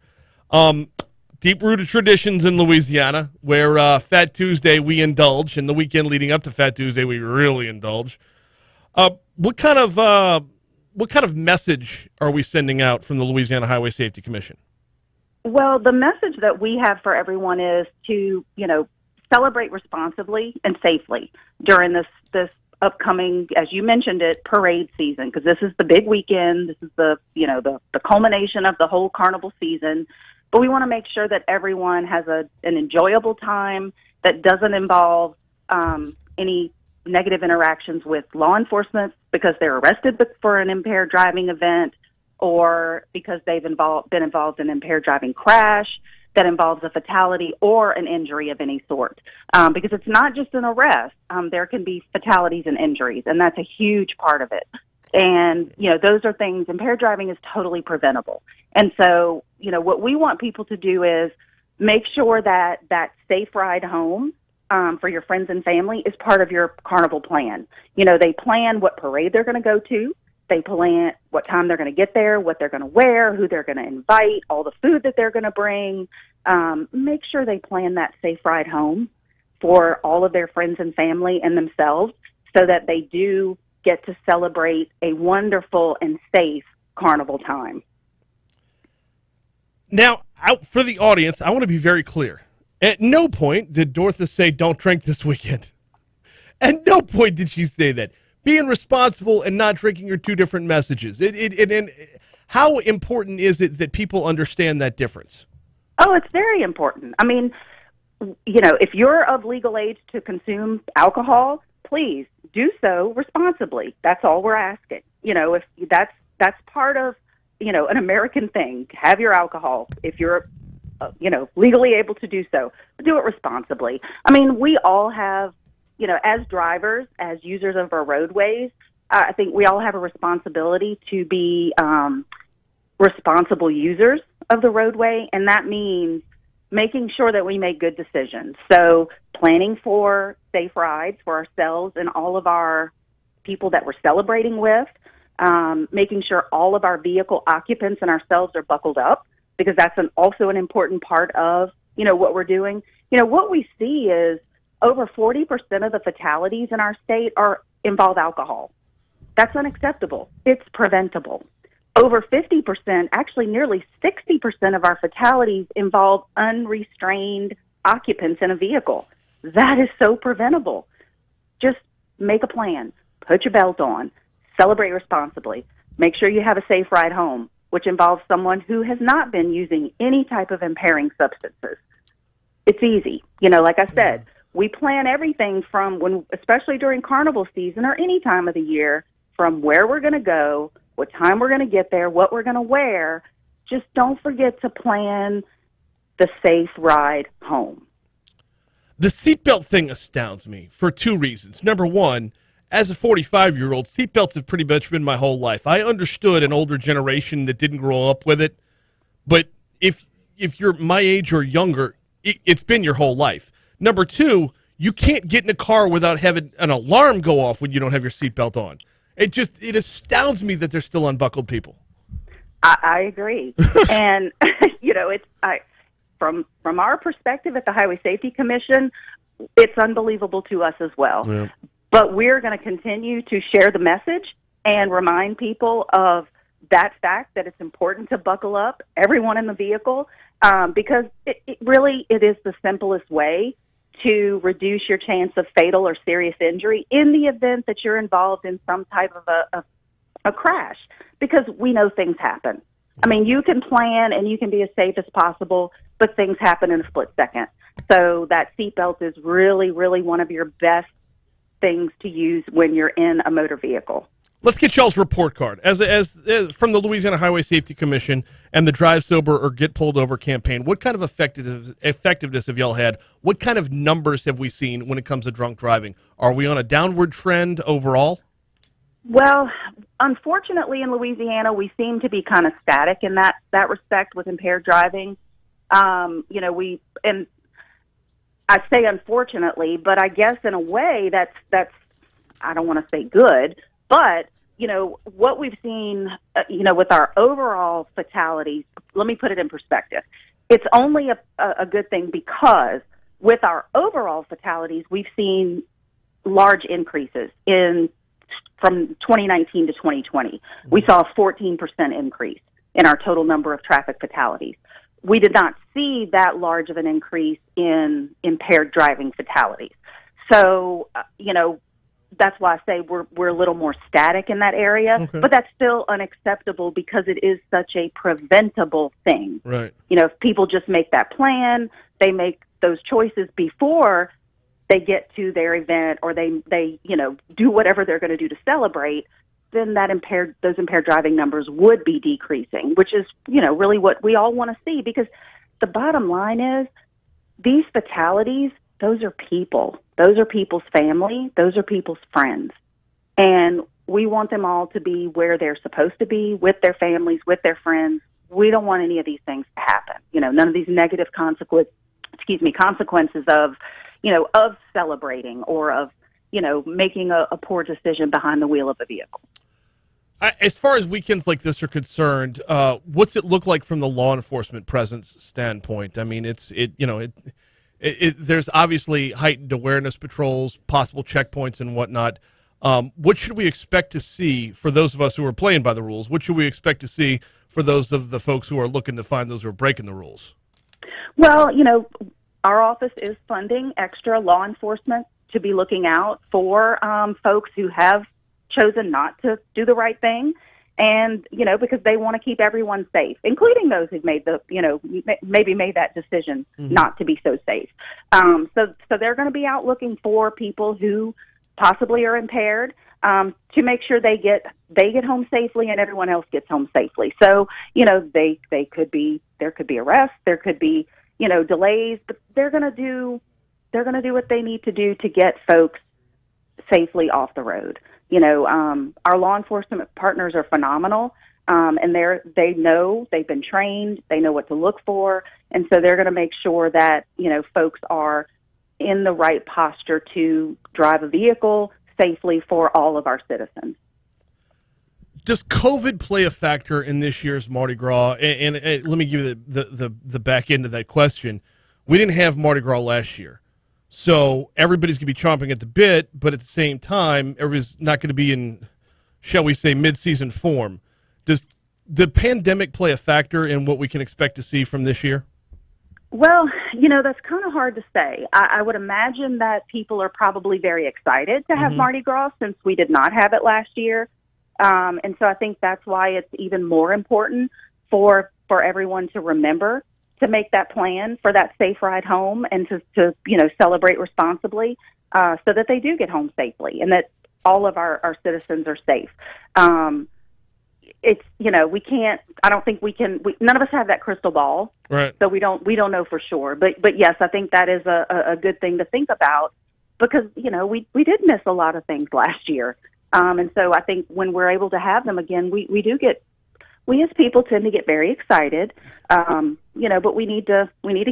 deep-rooted traditions in Louisiana where Fat Tuesday we indulge, and the weekend leading up to Fat Tuesday we really indulge. What kind of message are we sending out from the Louisiana Highway Safety Commission? Well, the message that we have for everyone is to, celebrate responsibly and safely during this upcoming, as you mentioned it, parade season, because this is the big weekend. This is the culmination of the whole carnival season. But we want to make sure that everyone has an enjoyable time that doesn't involve any negative interactions with law enforcement because they're arrested for an impaired driving event or because they've been involved in an impaired driving crash that involves a fatality or an injury of any sort. Because it's not just an arrest. There can be fatalities and injuries, and that's a huge part of it. And, those are things, impaired driving is totally preventable. And so, what we want people to do is make sure that that safe ride home for your friends and family is part of your carnival plan. They plan what parade they're going to go to. They plan what time they're going to get there, what they're going to wear, who they're going to invite, all the food that they're going to bring. Make sure they plan that safe ride home for all of their friends and family and themselves so that they do get to celebrate a wonderful and safe carnival time. Now, for the audience, I want to be very clear. At no point did Dortha say, don't drink this weekend. At no point did she say that. Being responsible and not drinking are two different messages. How important is it that people understand that difference? Oh, it's very important. I mean, if you're of legal age to consume alcohol, please do so responsibly. That's all we're asking. If that's part of, an American thing. Have your alcohol if you're, legally able to do so. Do it responsibly. I mean, we all have, as drivers, as users of our roadways, I think we all have a responsibility to be responsible users of the roadway, and that means making sure that we make good decisions. So planning for safe rides for ourselves and all of our people that we're celebrating with, making sure all of our vehicle occupants and ourselves are buckled up, because that's also an important part of, what we're doing. What we see is over 40% of the fatalities in our state involve alcohol. That's unacceptable. It's preventable. Over 50%, actually nearly 60% of our fatalities involve unrestrained occupants in a vehicle. That is so preventable. Just make a plan. Put your belt on. Celebrate responsibly. Make sure you have a safe ride home, which involves someone who has not been using any type of impairing substances. It's easy. Like I said, we plan everything from especially during carnival season or any time of the year, from where we're going to go, what time we're going to get there, what we're going to wear. Just don't forget to plan the safe ride home. The seatbelt thing astounds me for two reasons. Number one, as a 45-year-old, seatbelts have pretty much been my whole life. I understood an older generation that didn't grow up with it, but if you're my age or younger, it's been your whole life. Number two, you can't get in a car without having an alarm go off when you don't have your seatbelt on. It astounds me that there's still unbuckled people. I agree. And, from our perspective at the Highway Safety Commission, it's unbelievable to us as well. Yeah. But we're going to continue to share the message and remind people of that fact that it's important to buckle up, everyone in the vehicle, because it is the simplest way to reduce your chance of fatal or serious injury in the event that you're involved in some type of a crash, because we know things happen. I mean, you can plan and you can be as safe as possible, but things happen in a split second. So that seatbelt is really, really one of your best things to use when you're in a motor vehicle. Let's get y'all's report card. As from the Louisiana Highway Safety Commission and the Drive Sober or Get Pulled Over campaign, what kind of effectiveness have y'all had? What kind of numbers have we seen when it comes to drunk driving? Are we on a downward trend overall? Well, unfortunately in Louisiana, we seem to be kind of static in that respect with impaired driving. And I say unfortunately, but I guess in a way that's I don't want to say good, but, what we've seen, with our overall fatalities, let me put it in perspective. it's only a good thing because with our overall fatalities, we've seen large increases from 2019 to 2020. We saw a 14% increase in our total number of traffic fatalities. We did not see that large of an increase in impaired driving fatalities. So, that's why I say we're a little more static in that area, Okay. but that's still unacceptable because it is such a preventable thing. Right. If people just make that plan, they make those choices before they get to their event or they do whatever they're going to do to celebrate, then those impaired driving numbers would be decreasing, which is, really what we all want to see, because the bottom line is these fatalities, those are people. Those are people's family. Those are people's friends. And we want them all to be where they're supposed to be, with their families, with their friends. We don't want any of these things to happen. None of these negative consequences of celebrating or of, making a poor decision behind the wheel of a vehicle. As far as weekends like this are concerned, what's it look like from the law enforcement presence standpoint? I mean, there's obviously heightened awareness patrols, possible checkpoints and whatnot. What should we expect to see for those of us who are playing by the rules? What should we expect to see for those of the folks who are looking to find those who are breaking the rules? Well, our office is funding extra law enforcement to be looking out for folks who have chosen not to do the right thing. And, because they want to keep everyone safe, including those who've made maybe made that decision not to be so safe. So they're going to be out looking for people who possibly are impaired to make sure they get home safely and everyone else gets home safely. So, there could be arrests, there could be, delays, but they're going to do what they need to do to get folks safely off the road. Our law enforcement partners are phenomenal, and they've been trained, they know what to look for, and so they're going to make sure that, folks are in the right posture to drive a vehicle safely for all of our citizens. Does COVID play a factor in this year's Mardi Gras? And let me give you the back end of that question. We didn't have Mardi Gras last year. So everybody's going to be chomping at the bit, but at the same time, everybody's not going to be in, shall we say, mid-season form. Does the pandemic play a factor in what we can expect to see from this year? Well, that's kind of hard to say. I would imagine that people are probably very excited to have Mardi Gras since we did not have it last year. And so I think that's why it's even more important for everyone to remember to make that plan for that safe ride home and to celebrate responsibly so that they do get home safely and that all of our citizens are safe. It's, we can't, I don't think we can, none of us have that crystal ball. Right. So we don't know for sure. But yes, I think that is a good thing to think about because, we did miss a lot of things last year. And so I think when we're able to have them again, we as people tend to get very excited, but we need to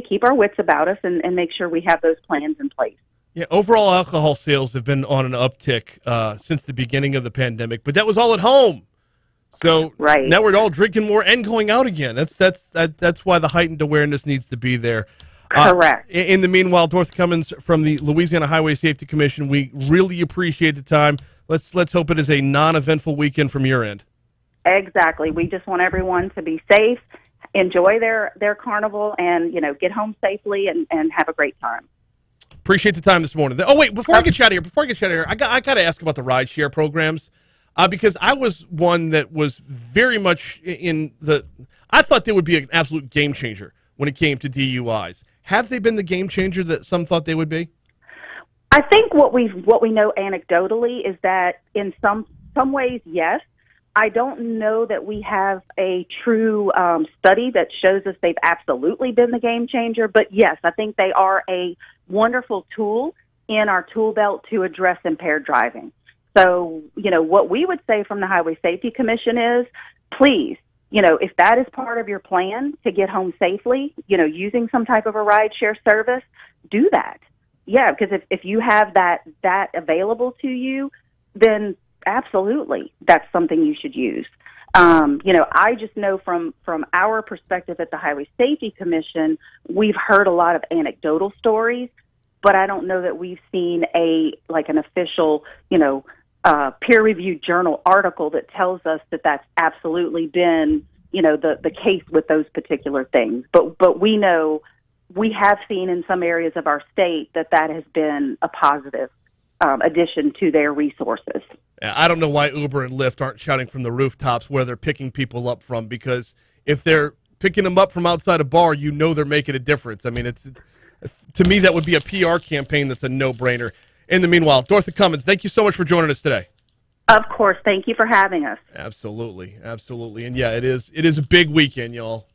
keep our wits about us and make sure we have those plans in place. Yeah, overall alcohol sales have been on an uptick since the beginning of the pandemic, but that was all at home. So now we're all drinking more and going out again. That's why the heightened awareness needs to be there. Correct. In the meanwhile, Dortha Cummins from the Louisiana Highway Safety Commission, we really appreciate the time. Let's hope it is a non-eventful weekend from your end. Exactly. We just want everyone to be safe, enjoy their carnival, and get home safely and have a great time. Appreciate the time this morning. Oh wait, before I get you out of here, I got to ask about the rideshare programs because I was one that was very much I thought they would be an absolute game changer when it came to DUIs. Have they been the game changer that some thought they would be? I think what we know anecdotally is that in some ways, yes. I don't know that we have a true study that shows us they've absolutely been the game changer, but yes, I think they are a wonderful tool in our tool belt to address impaired driving. So, what we would say from the Highway Safety Commission is, please, if that is part of your plan to get home safely, using some type of a rideshare service, do that. Yeah, because if you have that available to you, then absolutely, that's something you should use. I just know from our perspective at the Highway Safety Commission, we've heard a lot of anecdotal stories, but I don't know that we've seen an official, peer-reviewed journal article that tells us that that's absolutely been, the case with those particular things. But we know we have seen in some areas of our state that has been a positive addition to their resources. I don't know why Uber and Lyft aren't shouting from the rooftops where they're picking people up from, because if they're picking them up from outside a bar, they're making a difference. I mean, to me, that would be a PR campaign that's a no-brainer. In the meanwhile, Dortha Cummins, thank you so much for joining us today. Of course. Thank you for having us. Absolutely. Absolutely. And yeah, it is a big weekend, y'all.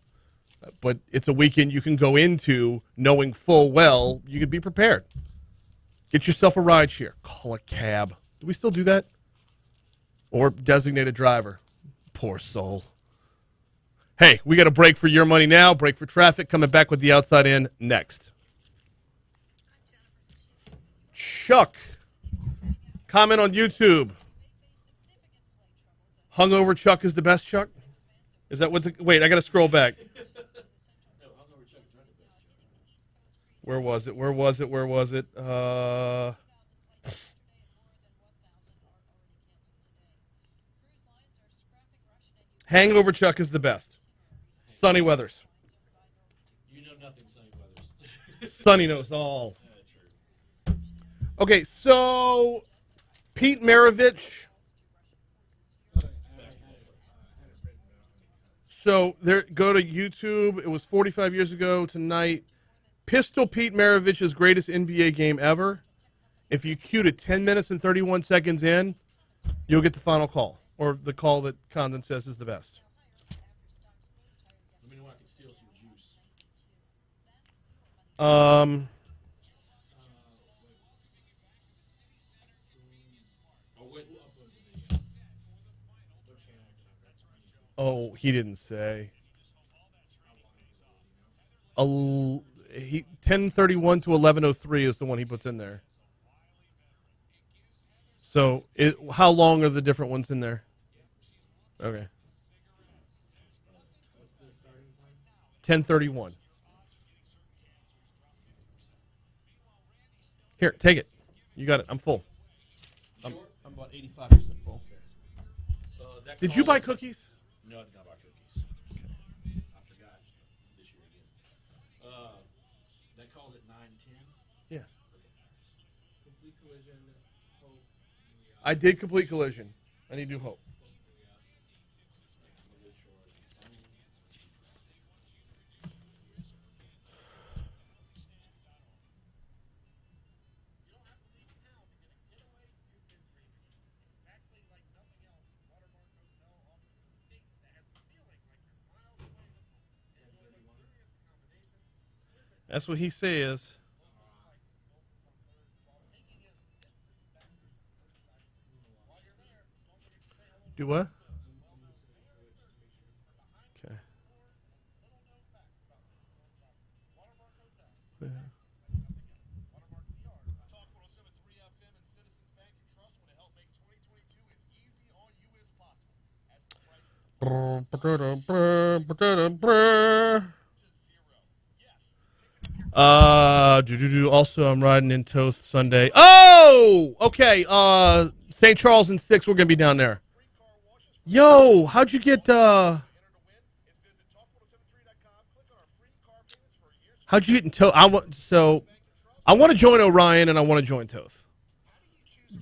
But it's a weekend you can go into knowing full well you could be prepared. Get yourself a ride share. Call a cab. Do we still do that? Or designate a driver. Poor soul. Hey, we got a break for your money now. Break for traffic. Coming back with the outside in next. Chuck. Comment on YouTube. Hungover Chuck is the best Chuck? Is that what wait, I got to scroll back. Where was it? Hangover Chuck is the best. Sunny Weathers. You know nothing, Sunny Weathers. Sunny knows all. Okay, so Pete Maravich. So go to YouTube. It was 45 years ago tonight. Pistol Pete Maravich's greatest NBA game ever. If you queued it 10 minutes and 31 seconds in, you'll get the final call, or the call that Condon says is the best. Let me know I can steal some juice. Oh, he didn't say. 10:31 to 11:03 is the one he puts in there. So, how long are the different ones in there? Okay. 10:31. Here, take it. You got it. I'm full. I'm about 85% full. Did you buy cookies? No, I did not buy cookies. I forgot this year again. That calls at 9:10. Yeah. Complete collision. Hope. I did complete collision. I need to do hope. That's what he says. Do what? Okay. Yeah. Also, I'm riding in Toth Sunday. Oh, okay. St. Charles and 6, we're gonna be down there. Yo, how'd you get? How'd you get in Toth? I want to join Orion and I want to join Toth.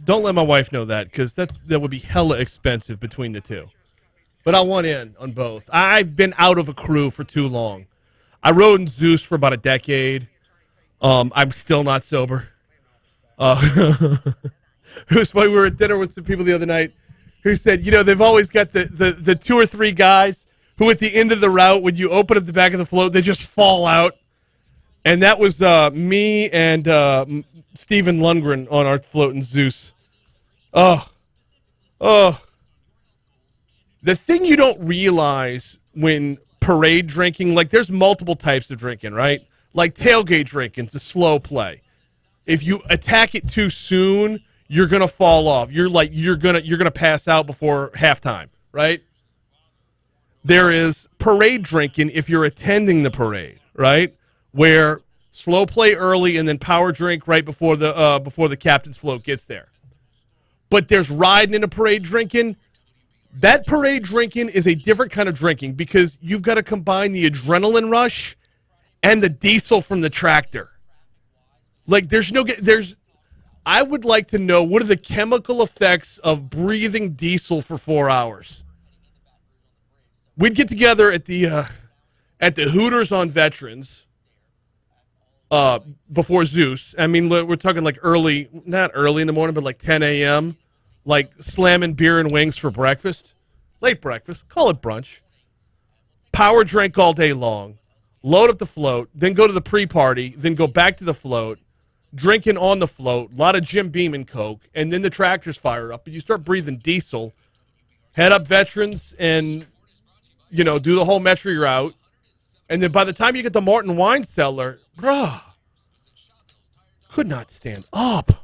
Don't let my wife know that, because that would be hella expensive between the two. But I want in on both. I've been out of a crew for too long. I rode in Zeus for about a decade. I'm still not sober. It was funny. We were at dinner with some people the other night who said, they've always got the 2 or 3 guys who at the end of the route, when you open up the back of the float, they just fall out. And that was me and Stephen Lundgren on our float in Zeus. Oh. The thing you don't realize when parade drinking, like there's multiple types of drinking, right? Like tailgate drinking, it's a slow play. If you attack it too soon, you're gonna fall off. You're gonna pass out before halftime, right? There is parade drinking if you're attending the parade, right? Where slow play early and then power drink right before the captain's float gets there. But there's riding in a parade drinking. That parade drinking is a different kind of drinking because you've got to combine the adrenaline rush and the diesel from the tractor. Like I would like to know what are the chemical effects of breathing diesel for 4 hours. We'd get together at the Hooters on Veterans before Zeus. I mean, we're talking like not early in the morning, but like 10 a.m., like slamming beer and wings for breakfast. Late breakfast. Call it brunch. Power drink all day long. Load up the float. Then go to the pre-party. Then go back to the float. Drinking on the float. A lot of Jim Beam and Coke. And then the tractors fire up. And you start breathing diesel. Head up Veterans and, do the whole metro you're out. And then by the time you get to Martin Wine Cellar, could not stand up.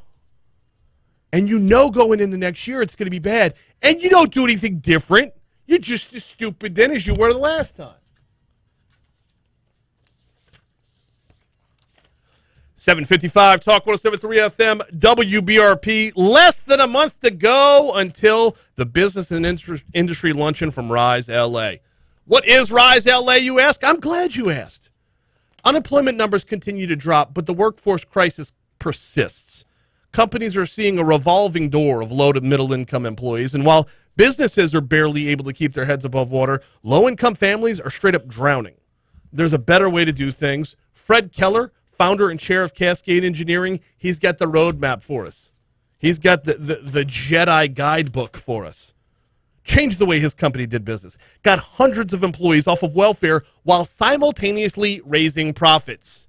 And going in the next year it's going to be bad. And you don't do anything different. You're just as stupid then as you were the last time. 7:55, Talk 107.3 FM, WBRP. Less than a month to go until the Business and Industry Luncheon from Rise LA. What is Rise LA, you ask? I'm glad you asked. Unemployment numbers continue to drop, but the workforce crisis persists. Companies are seeing a revolving door of low to middle income employees, and while businesses are barely able to keep their heads above water, low income families are straight up drowning. There's a better way to do things. Fred Keller, founder and chair of Cascade Engineering, he's got the roadmap for us. He's got the Jedi guidebook for us. Changed the way his company did business. Got hundreds of employees off of welfare while simultaneously raising profits.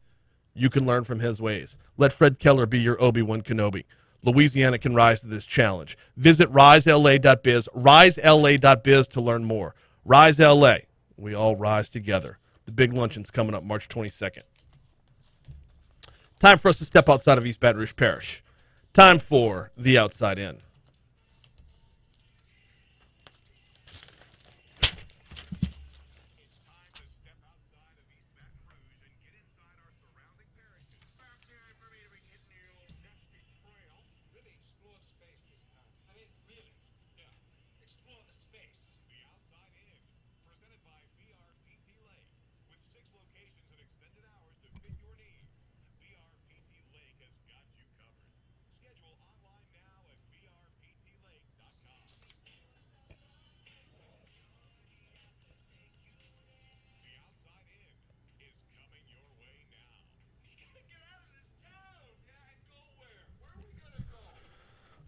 You can learn from his ways. Let Fred Keller be your Obi-Wan Kenobi. Louisiana can rise to this challenge. Visit risela.biz, risela.biz to learn more. Rise LA. We all rise together. The big luncheon's coming up March 22nd. Time for us to step outside of East Baton Rouge Parish. Time for The Outside In.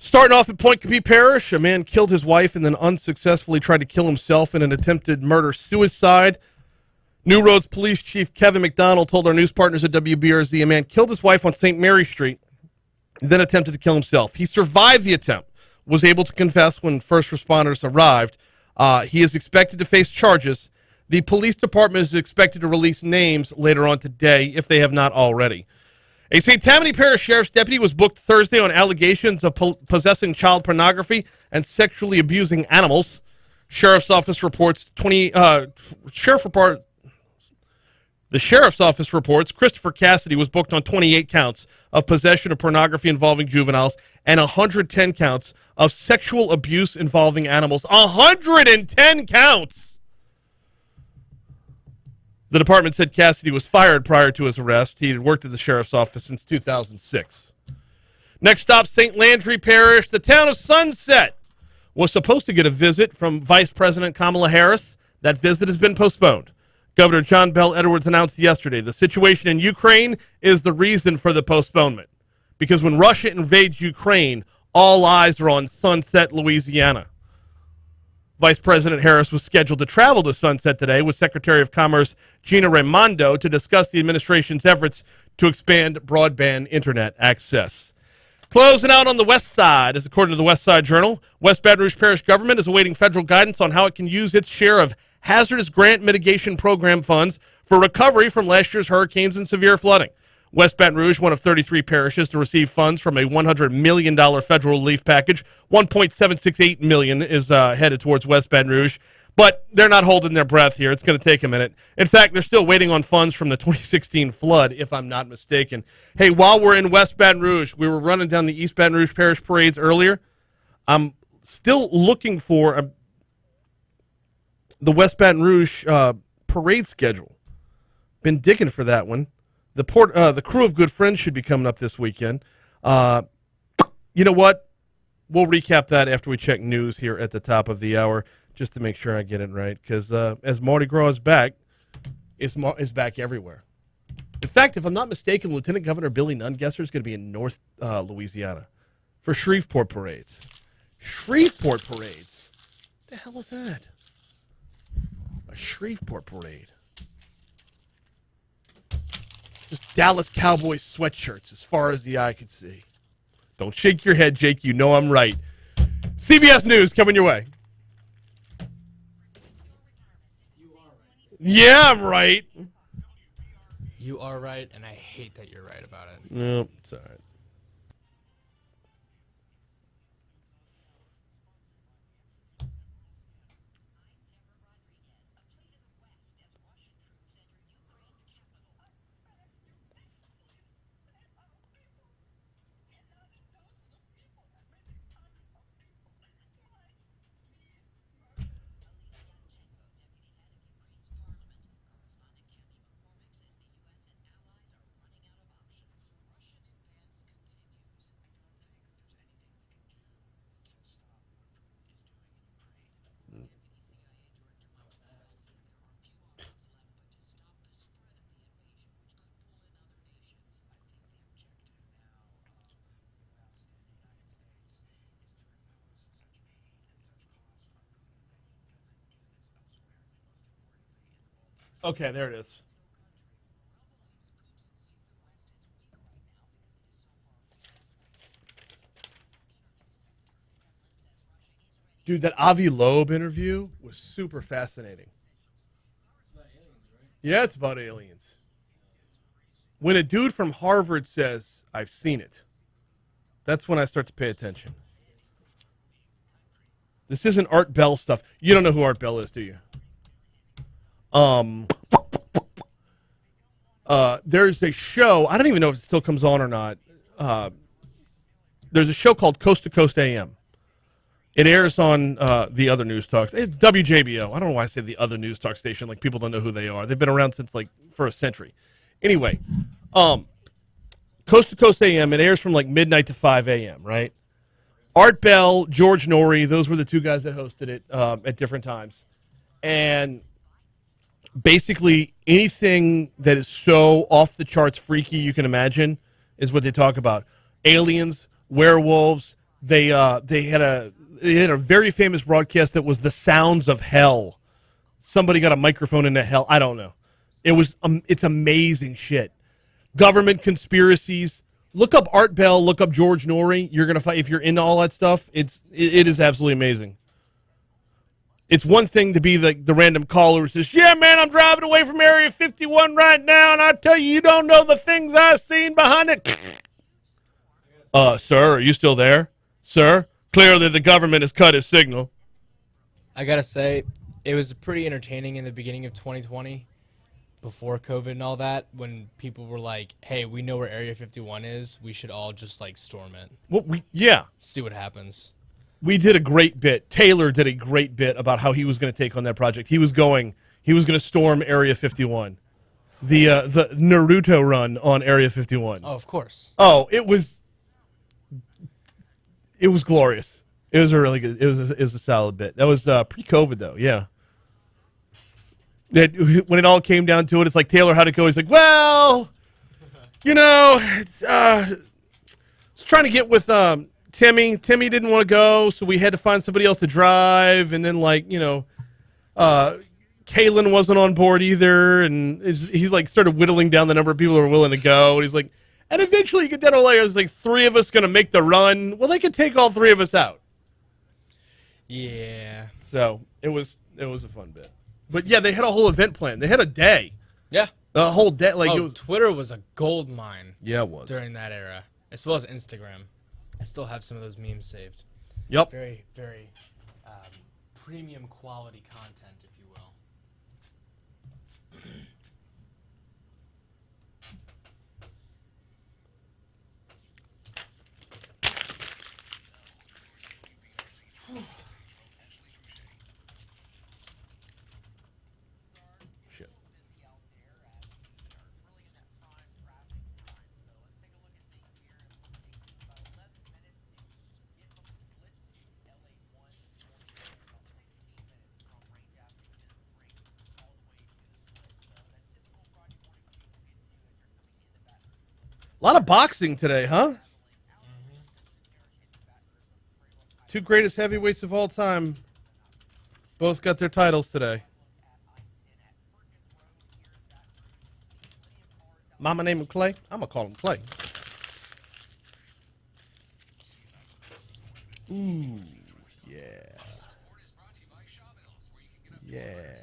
Starting off at Point Capee Parish, a man killed his wife and then unsuccessfully tried to kill himself in an attempted murder-suicide. New Roads Police Chief Kevin McDonald told our news partners at WBRZ a man killed his wife on St. Mary Street, then attempted to kill himself. He survived the attempt, was able to confess when first responders arrived. He is expected to face charges. The police department is expected to release names later on today, if they have not already. A St. Tammany Parish Sheriff's deputy was booked Thursday on allegations of possessing child pornography and sexually abusing animals. The Sheriff's Office reports Christopher Cassidy was booked on 28 counts of possession of pornography involving juveniles and 110 counts of sexual abuse involving animals. 110 counts! The department said Cassidy was fired prior to his arrest. He had worked at the sheriff's office since 2006. Next stop, St. Landry Parish. The town of Sunset was supposed to get a visit from Vice President Kamala Harris. That visit has been postponed. Governor John Bel Edwards announced yesterday the situation in Ukraine is the reason for the postponement. Because when Russia invades Ukraine, all eyes are on Sunset, Louisiana. Vice President Harris was scheduled to travel to Sunset today with Secretary of Commerce Gina Raimondo to discuss the administration's efforts to expand broadband internet access. Closing out on the West Side, as according to the West Side Journal, West Baton Rouge Parish government is awaiting federal guidance on how it can use its share of hazardous grant mitigation program funds for recovery from last year's hurricanes and severe flooding. West Baton Rouge, one of 33 parishes to receive funds from a $100 million federal relief package. $1.768 million is headed towards West Baton Rouge. But they're not holding their breath here. It's going to take a minute. In fact, they're still waiting on funds from the 2016 flood, if I'm not mistaken. Hey, while we're in West Baton Rouge, we were running down the East Baton Rouge Parish parades earlier. I'm still looking for the West Baton Rouge parade schedule. Been digging for that one. The Crew of Good Friends should be coming up this weekend. You know what? We'll recap that after we check news here at the top of the hour, just to make sure I get it right. Because as Mardi Gras is back, it's back everywhere. In fact, if I'm not mistaken, Lieutenant Governor Billy Nungesser is going to be in North Louisiana for Shreveport parades. Shreveport parades? What the hell is that? A Shreveport parade. Just Dallas Cowboys sweatshirts as far as the eye could see. Don't shake your head, Jake. You know I'm right. CBS News coming your way. Yeah, I'm right. You are right, and I hate that you're right about it. No, it's all right. Okay, there it is. Dude, that Avi Loeb interview was super fascinating. Yeah, it's about aliens. When a dude from Harvard says, I've seen it, that's when I start to pay attention. This isn't Art Bell stuff. You don't know who Art Bell is, do you? There's a show, I don't even know if it still comes on or not. There's a show called Coast to Coast AM. It airs on the other news talks. It's WJBO. I don't know why I say the other news talk station, like people don't know who they are. They've been around since like for a century. Anyway, Coast to Coast AM, it airs from like midnight to 5 a.m., right? Art Bell, George Norrie, those were the two guys that hosted it at different times. And basically anything that is so off the charts freaky you can imagine is what they talk about. Aliens, werewolves. They had a very famous broadcast that was the sounds of hell. Somebody got a microphone into hell. I don't know. It's amazing shit. Government conspiracies. Look up Art Bell. Look up George Norrie. You're gonna find, if you're into all that stuff. It is absolutely amazing. It's one thing to be the random caller who says, yeah, man, I'm driving away from Area 51 right now, and I tell you, you don't know the things I've seen behind it. Sir, are you still there? Sir, clearly the government has cut his signal. I gotta say, it was pretty entertaining in the beginning of 2020, before COVID and all that, when people were like, hey, we know where Area 51 is. We should all just, like, storm it. Well, yeah. See what happens. We did a great bit. Taylor did a great bit about how he was going to take on that project. He was going to storm Area 51. The Naruto run on Area 51. Oh, of course. Oh, it was glorious. It was a really good. It was a solid bit. That was pre-COVID though. Yeah. When it all came down to it, it's like Taylor had to go. He's like, well, you know, I was trying to get with Timmy. Timmy didn't want to go, so we had to find somebody else to drive. And then, like, you know, Kalen wasn't on board either, and he like started whittling down the number of people who were willing to go. And he's like, and eventually you get down to like, it's like 3 of us going to make the run. Well, they could take all 3 of us out. Yeah. So it was a fun bit. But yeah, they had a whole event plan. They had a day. Yeah. A whole day. Like, it was, Twitter was a gold mine. Yeah, it was. During that era, as well as Instagram. I still have some of those memes saved. Yep. Very, very premium quality content, if you will. Shit. A lot of boxing today, huh? Two greatest heavyweights of all time both got their titles today. Mama name him Clay. I'm going to call him Clay. Ooh, yeah. Yeah.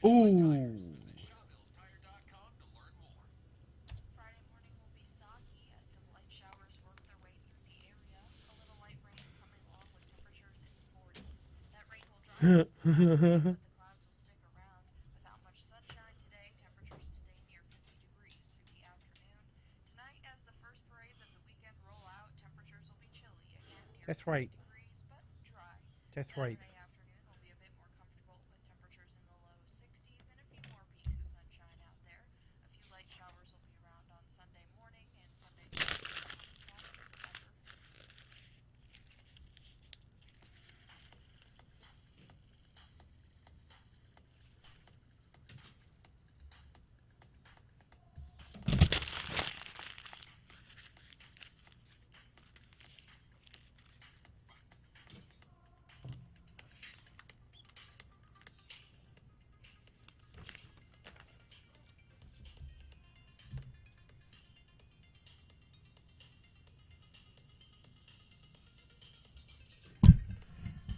Ooh. That's right. That's right.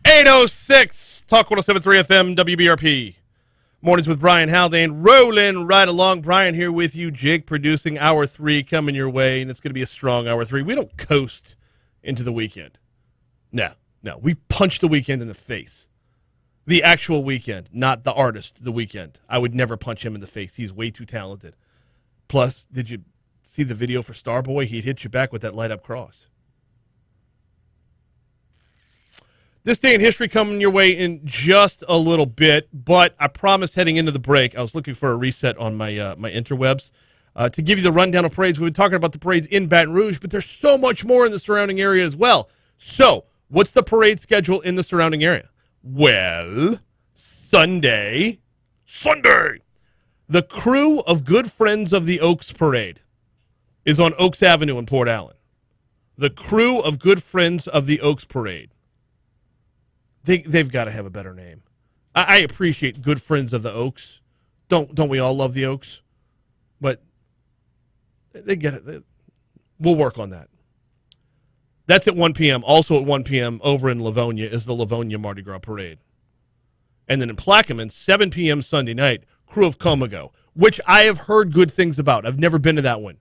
.806 Talk 107.3 FM WBRP. Mornings with Brian Haldane. Rolling right along. Brian here with you. Jake producing hour 3 coming your way, and it's going to be a strong hour 3. We don't coast into the weekend. No. We punch the weekend in the face. The actual weekend, not the artist, the weekend. I would never punch him in the face. He's way too talented. Plus, did you see the video for Starboy? He'd hit you back with that light-up cross. This day in history coming your way in just a little bit, but I promised heading into the break, I was looking for a reset on my my interwebs to give you the rundown of parades. We've been talking about the parades in Baton Rouge, but there's so much more in the surrounding area as well. So, what's the parade schedule in the surrounding area? Well, Sunday, the crew of Good Friends of the Oaks Parade is on Oaks Avenue in Port Allen. The crew of Good Friends of the Oaks Parade. They've got to have a better name. I appreciate Good Friends of the Oaks. Don't we all love the Oaks? But they get it. We'll work on that. That's at 1 p.m. Also at 1 p.m. over in Livonia is the Livonia Mardi Gras Parade. And then in Plaquemine, 7 p.m. Sunday night, Crew of Comago, which I have heard good things about. I've never been to that one.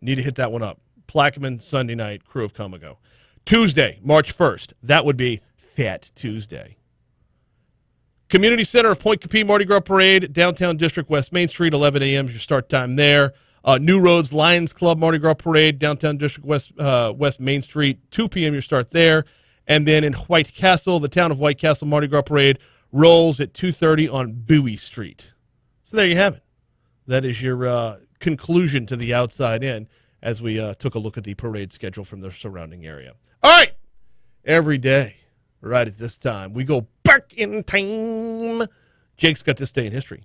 Need to hit that one up. Plaquemine, Sunday night, Crew of Comago. Tuesday, March 1st. That would be Fat Tuesday. Community Center of Point Capee Mardi Gras Parade, Downtown District, West Main Street, 11 a.m. is your start time there. New Roads Lions Club Mardi Gras Parade, Downtown District, West Main Street, 2 p.m. your start there. And then in White Castle, the Town of White Castle Mardi Gras Parade rolls at 2:30 on Bowie Street. So there you have it. That is your conclusion to the outside in as we took a look at the parade schedule from the surrounding area. All right. Every day. Right at this time, we go back in time. Jake's got this day in history.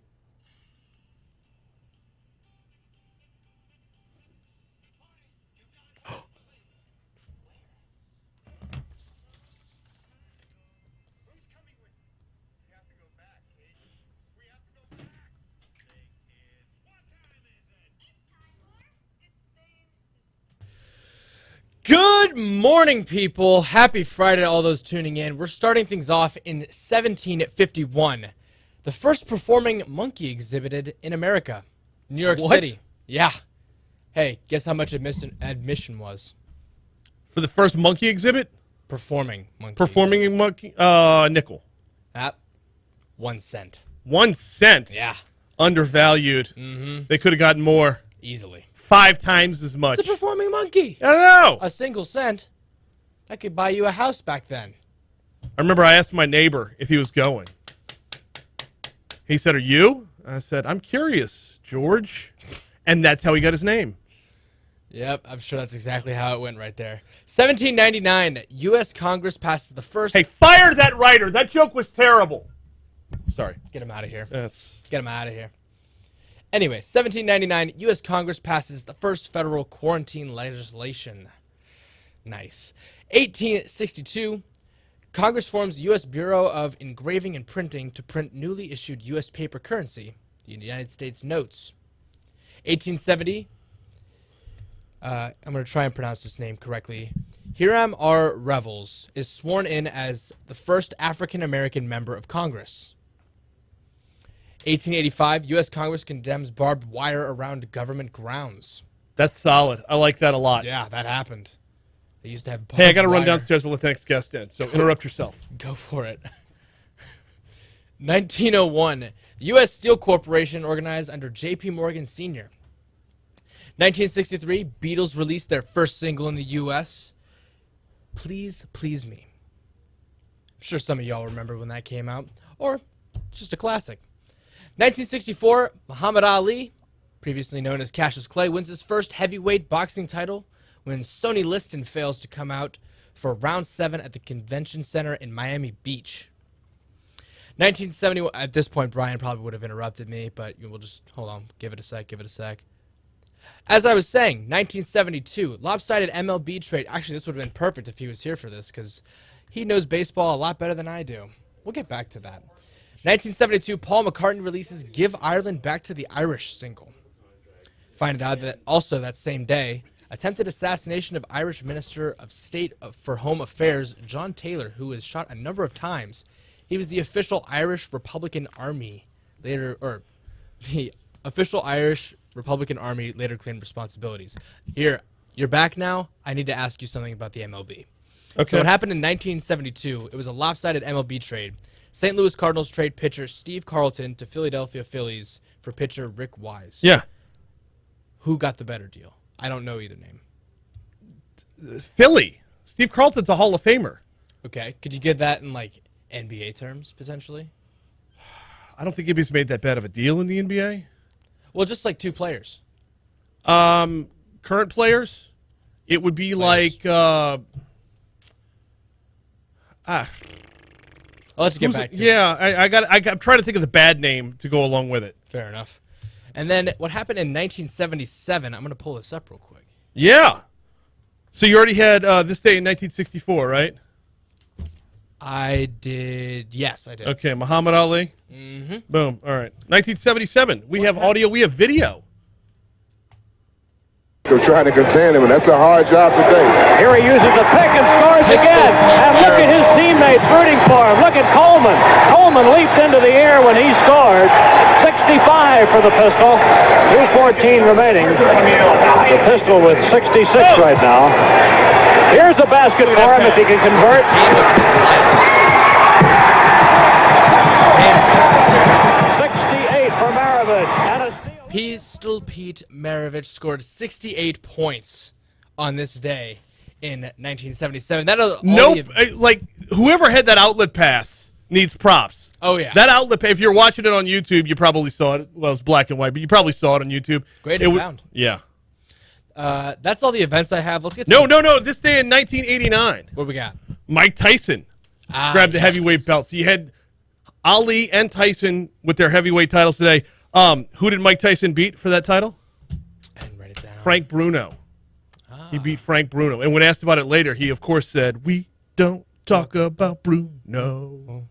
Good morning, people. Happy Friday to all those tuning in. We're starting things off in 1751. The first performing monkey exhibited in America. New York City. Yeah. Hey, guess how much admission was? For the first monkey exhibit? Performing monkeys. Performing monkey, nickel. 1 cent. 1 cent. Yeah. Undervalued. Mm-hmm. They could have gotten more. Easily. 5 times as much. It's a performing monkey. I don't know. A single cent. That could buy you a house back then. I remember I asked my neighbor if he was going. He said, "Are you?" I said, "I'm curious, George." And that's how he got his name. Yep, I'm sure that's exactly how it went right there. 1799, U.S. Congress passes the first... Hey, fire that writer. That joke was terrible. Sorry. Get him out of here. That's... Get him out of here. Anyway, 1799, U.S. Congress passes the first federal quarantine legislation. Nice. 1862, Congress forms the U.S. Bureau of Engraving and Printing to print newly issued U.S. paper currency, the United States notes. 1870, I'm going to try and pronounce this name correctly. Hiram R. Revels is sworn in as the first African-American member of Congress. 1885, U.S. Congress condemns barbed wire around government grounds. That's solid. I like that a lot. Yeah, that happened. They used to have barbed Hey, I got to run wire. downstairs and let the next guest in, so interrupt yourself. Go for it. 1901, the U.S. Steel Corporation organized under J.P. Morgan Sr. 1963, Beatles released their first single in the U.S., Please Please Me. I'm sure some of y'all remember when that came out, or it's just a classic. 1964, Muhammad Ali, previously known as Cassius Clay, wins his first heavyweight boxing title when Sonny Liston fails to come out for round 7 at the Convention Center in Miami Beach. 1971, at this point, Brian probably would have interrupted me, but we'll just, hold on, give it a sec. As I was saying, 1972, lopsided MLB trade. Actually, this would have been perfect if he was here for this, because he knows baseball a lot better than I do. We'll get back to that. 1972, Paul McCartney releases Give Ireland Back to the Irish single. Find out that also that same day, attempted assassination of Irish Minister of State for Home Affairs, John Taylor, who was shot a number of times. He was the official Irish Republican Army later, or the official Irish Republican Army later claimed responsibilities. Here, you're back now. I need to ask you something about the MLB. Okay. So what happened in 1972, it was a lopsided MLB trade. St. Louis Cardinals trade pitcher Steve Carlton to Philadelphia Phillies for pitcher Rick Wise. Yeah. Who got the better deal? I don't know either name. Philly. Steve Carlton's a Hall of Famer. Okay. Could you give that in, like, NBA terms, potentially? I don't think anybody's made that bad of a deal in the NBA. Well, just like 2 players. Current players, it would be like I'll let you get back to it. Yeah, I'm trying to think of the bad name to go along with it. Fair enough. And then what happened in 1977, I'm going to pull this up real quick. Yeah. So you already had this day in 1964, right? I did. Yes, I did. Okay, Muhammad Ali. Mm-hmm. Boom. All right. 1977. We have audio. We have video. They're trying to contain him, and that's a hard job today. Here he uses the pick and scores again. And look at his teammates rooting for him. Look at Coleman. Coleman leaped into the air when he scored. 65 for the pistol. 2:14 remaining. The pistol with 66 right now. Here's a basket for him if he can convert. 68 for Maravich. And a steal. Pistol Pete Maravich scored 68 points on this day in 1977. Like whoever had that outlet pass needs props. Oh yeah, that outlet pass. If you're watching it on YouTube, you probably saw it. Well, it's black and white, but you probably saw it on YouTube. Great inbound. Yeah. That's all the events I have. Let's get no. This day in 1989. What we got? Mike Tyson grabbed the heavyweight belt. So you had Ali and Tyson with their heavyweight titles today. Who did Mike Tyson beat for that title? I didn't write it down. Frank Bruno. He beat Frank Bruno. And when asked about it later, he, of course, said, "We don't talk about Bruno."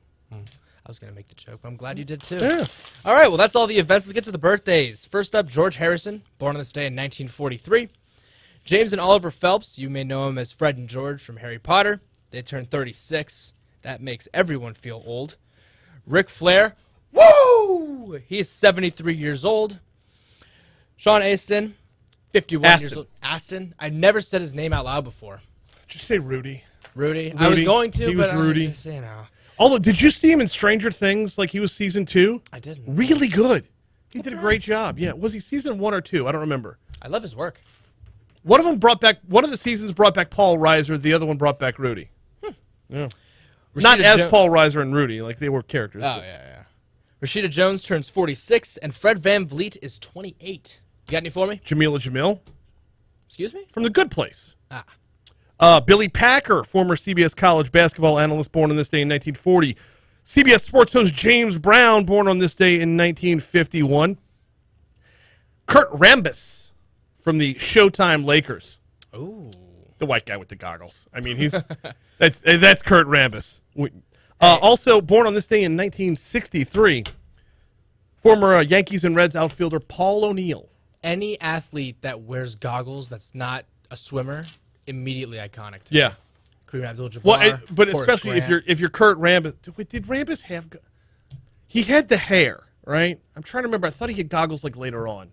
I was going to make the joke, but I'm glad you did too. Yeah. All right, well, that's all the events. Let's get to the birthdays. First up, George Harrison, born on this day in 1943. James and Oliver Phelps, you may know him as Fred and George from Harry Potter. They turned 36. That makes everyone feel old. Ric Flair, woo! He is 73 years old. Sean Astin, 51 years old. Astin? I never said his name out loud before. Just say Rudy. Rudy. I was going to, He but was Rudy. I just, you know. Although, did you see him in Stranger Things? Like he was season 2. I didn't. Really good. He did a great job. Yeah, was he season 1 or 2? I don't remember. I love his work. One of the seasons brought back Paul Reiser. The other one brought back Rudy. Yeah. Not Rashida as Paul Reiser and Rudy, like they were characters. Oh, yeah. Rashida Jones turns 46, and Fred Van Vliet is 28. You got any for me? Jamila Jamil. Excuse me? From The Good Place. Ah. Billy Packer, former CBS college basketball analyst, born on this day in 1940. CBS Sports host James Brown, born on this day in 1951. Kurt Rambis from the Showtime Lakers. Ooh. The white guy with the goggles. I mean, that's Kurt Rambis. Also born on this day in 1963, former Yankees and Reds outfielder Paul O'Neill. Any athlete that wears goggles that's not a swimmer, immediately iconic to me. Yeah. Kareem Abdul-Jabbar. Well, but Horace especially Grant. if you're Kurt Rambis. Did Rambis have? He had the hair, right? I'm trying to remember. I thought he had goggles like later on.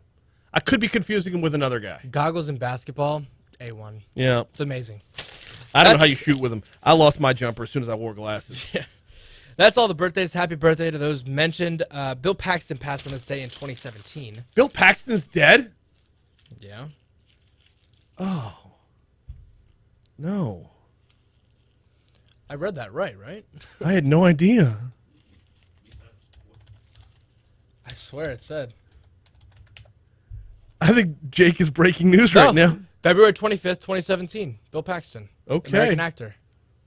I could be confusing him with another guy. Goggles in basketball, A1. Yeah, it's amazing. I don't know how you shoot with them. I lost my jumper as soon as I wore glasses. Yeah. That's all the birthdays. Happy birthday to those mentioned. Bill Paxton passed on this day in 2017. Bill Paxton's dead? Yeah. Oh. No. I read that right? I had no idea. I swear it said. I think Jake is breaking news right now. February 25th, 2017. Bill Paxton. Okay. American actor.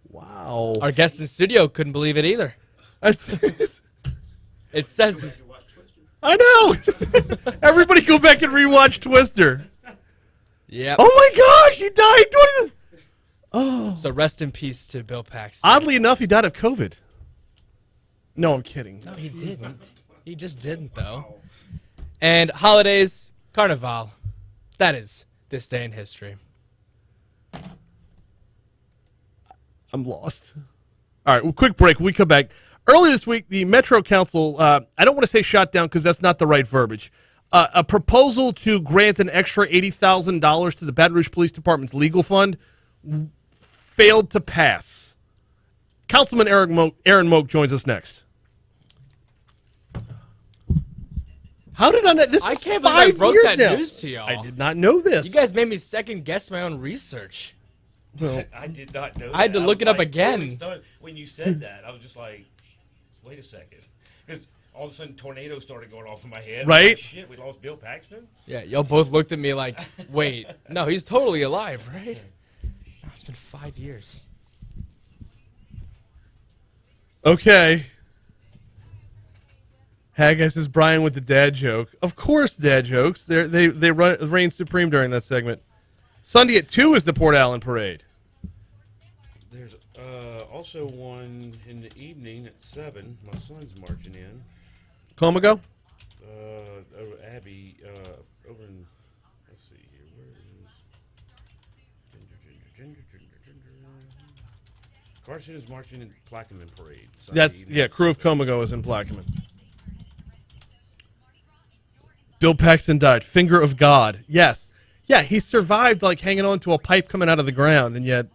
Wow. Our guest in studio couldn't believe it either. It says... I know. Everybody go back and rewatch Twister. Yeah. Oh my gosh, he died. Oh. So rest in peace to Bill Paxton. Oddly enough, he died of COVID. No, I'm kidding. No, he didn't. He just didn't, though. And holidays, Carnival. That is this day in history. I'm lost. All right, well, quick break. When we come back. Earlier this week, the Metro Council, I don't want to say shot down because that's not the right verbiage, a proposal to grant an extra $80,000 to the Baton Rouge Police Department's legal fund failed to pass. Councilman Aaron Moak joins us next. How did I know this? I is can't believe I 5 broke years that now. news to y'all. I did not know this. You guys made me second guess my own research. Well, I did not know. I had to that. look was it up like, again. totally stunned. When you said that, I was just like, wait a second. Because all of a sudden, tornadoes started going off in my head. Right? Like, shit, we lost Bill Paxton? Yeah, y'all both looked at me like, wait, no, he's totally alive, right? No, it's been 5 years. Okay. Haggai says Brian with the dad joke. Of course, dad jokes. They reign supreme during that segment. Sunday at 2 is the Port Allen Parade. There's also one in the evening at 7. My son's marching in. Comago? Abby, over in, let's see here, where is Ginger. Carson is marching in Plaquemine Parade. Crew of Comago is in Plaquemine. Bill Paxton died. Finger of God. Yes. Yeah, he survived like hanging on to a pipe coming out of the ground and yet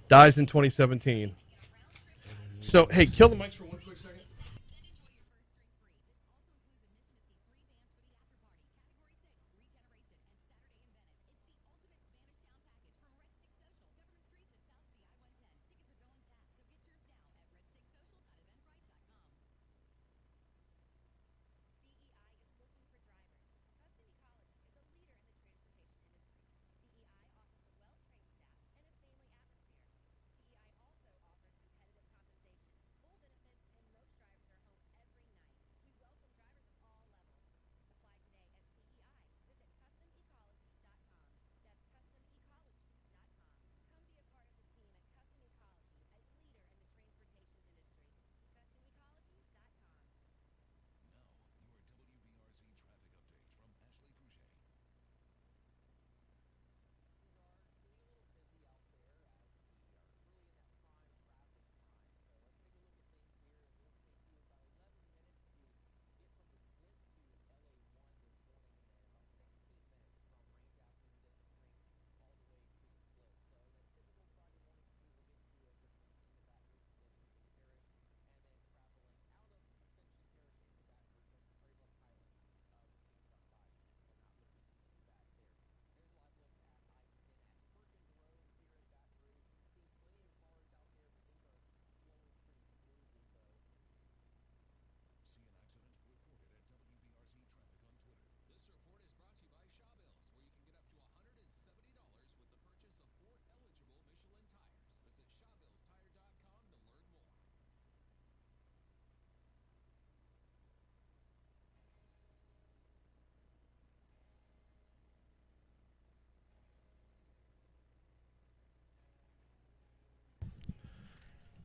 dies in 2017. So, hey, kill the mics for one quick second.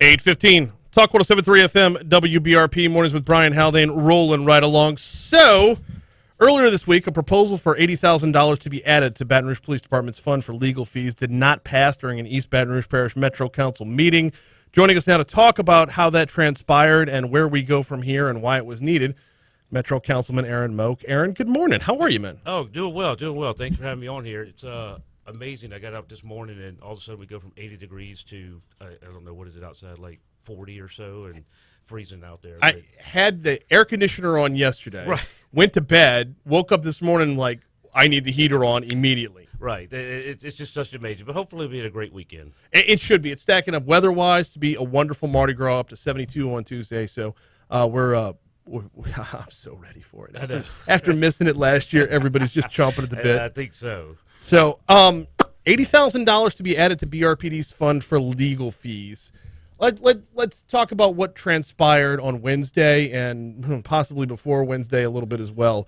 8:15. Talk 107.3 FM, WBRP, Mornings with Brian Haldane, rolling right along. So, earlier this week, a proposal for $80,000 to be added to Baton Rouge Police Department's fund for legal fees did not pass during an East Baton Rouge Parish Metro Council meeting. Joining us now to talk about how that transpired and where we go from here and why it was needed, Metro Councilman Aaron Moak. Aaron, good morning. How are you, man? Oh, doing well. Thanks for having me on here. It's amazing. I got up this morning, and all of a sudden we go from 80 degrees to, I don't know, what is it outside, like 40 or so, and freezing out there. I had the air conditioner on yesterday, Right. Went to bed, woke up this morning like, I need the heater on immediately. Right. It's just such amazing. But hopefully it'll be a great weekend. It should be. It's stacking up weather-wise to be a wonderful Mardi Gras, up to 72 on Tuesday. So I'm so ready for it. After missing it last year, everybody's just chomping at the bit. I think so. So $80,000 to be added to BRPD's fund for legal fees. Let's talk about what transpired on Wednesday and possibly before Wednesday a little bit as well.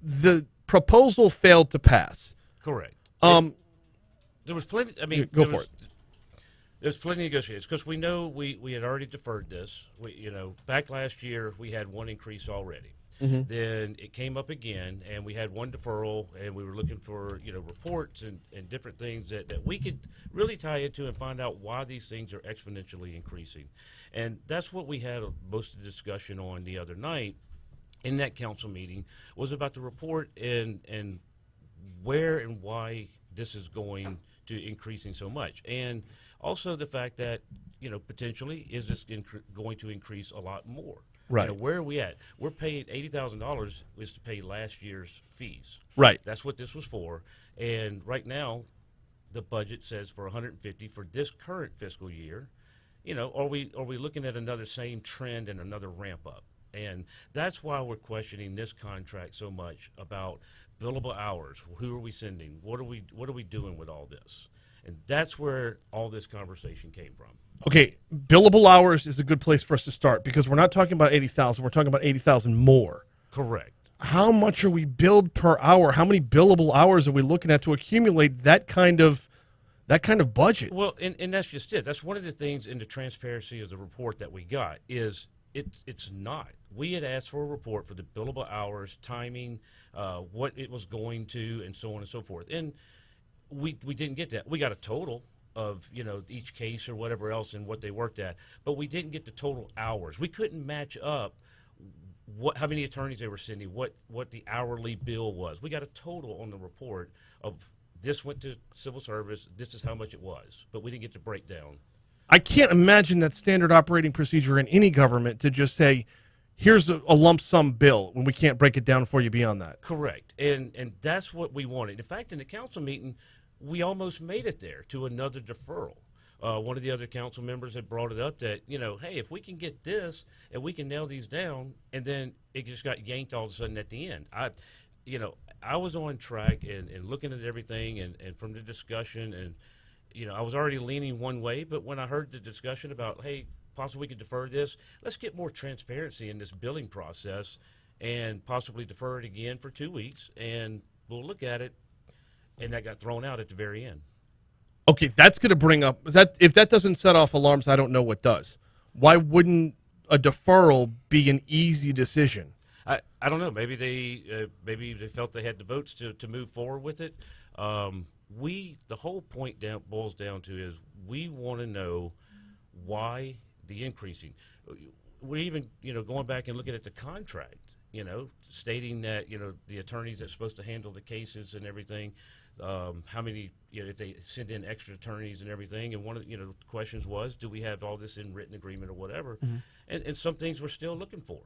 The proposal failed to pass. Correct. There was plenty. I mean, go for it. There's plenty of negotiations because we know we had already deferred this. Back last year we had one increase already. Mm-hmm. Then it came up again, and we had one deferral, and we were looking for reports and different things that we could really tie into and find out why these things are exponentially increasing. And that's what we had most of the discussion on the other night in that council meeting, was about the report and where and why this is going to increasing so much. And also the fact that, potentially, is this going to increase a lot more? Right. Where are we at? We're paying $80,000 is to pay last year's fees. Right. That's what this was for. And right now, the budget says for $150 for this current fiscal year. Are we looking at another same trend and another ramp up? And that's why we're questioning this contract so much about billable hours. Who are we sending? What are we doing with all this? And that's where all this conversation came from. Okay, billable hours is a good place for us to start because we're not talking about 80,000. We're talking about 80,000 more. Correct. How much are we billed per hour? How many billable hours are we looking at to accumulate that kind of budget? Well, and that's just it. That's one of the things in the transparency of the report that we got is it's not. We had asked for a report for the billable hours, timing, what it was going to, and so on and so forth. And we didn't get that. We got a total of each case or whatever else and what they worked at, but we didn't get the total hours. We couldn't match up how many attorneys they were sending, what the hourly bill was. We got a total on the report of this went to civil service, this is how much it was, but we didn't get the breakdown. I can't imagine that standard operating procedure in any government to just say, here's a lump sum bill when we can't break it down for you beyond that. Correct. And that's what we wanted. In fact, in the council meeting, we almost made it there to another deferral. One of the other council members had brought it up that, hey, if we can get this and we can nail these down, and then it just got yanked all of a sudden at the end. I was on track and looking at everything and from the discussion, and, I was already leaning one way, but when I heard the discussion about, hey, possibly we could defer this, let's get more transparency in this billing process and possibly defer it again for 2 weeks, and we'll look at it. And that got thrown out at the very end. Okay, that's going to bring up if that doesn't set off alarms, I don't know what does. Why wouldn't a deferral be an easy decision? I don't know. Maybe they felt they had the votes to move forward with it. The whole point boils down to is we want to know why the increasing. We're even going back and looking at the contract. Stating that the attorneys that's supposed to handle the cases and everything. How many, if they send in extra attorneys and everything, and one of the questions was, do we have all this in written agreement or whatever? Mm-hmm. And some things we're still looking for.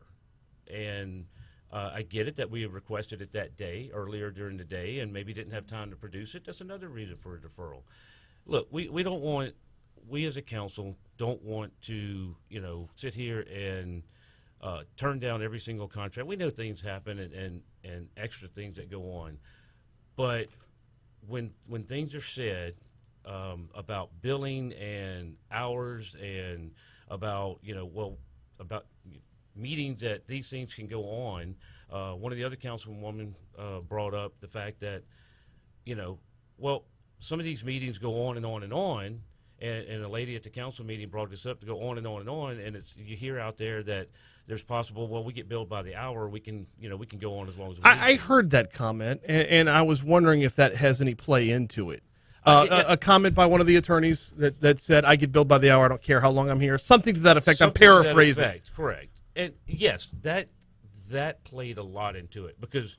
And I get it that we had requested it that day, earlier during the day, and maybe didn't have time to produce it. That's another reason for a deferral. Look, we as a council don't want to, sit here and turn down every single contract. We know things happen and extra things that go on. But when things are said about billing and hours and about about meetings that these things can go on, one of the other councilwomen brought up the fact that some of these meetings go on and on and on, And a lady at the council meeting brought this up to go on and on and on, and you hear out there that there's possible, well, we get billed by the hour, we can go on as long as we need I to. heard that comment, and I was wondering if that has any play into it. A comment by one of the attorneys that said, I get billed by the hour, I don't care how long I'm here. Something to that effect. I'm paraphrasing. Correct. And yes, that played a lot into it, because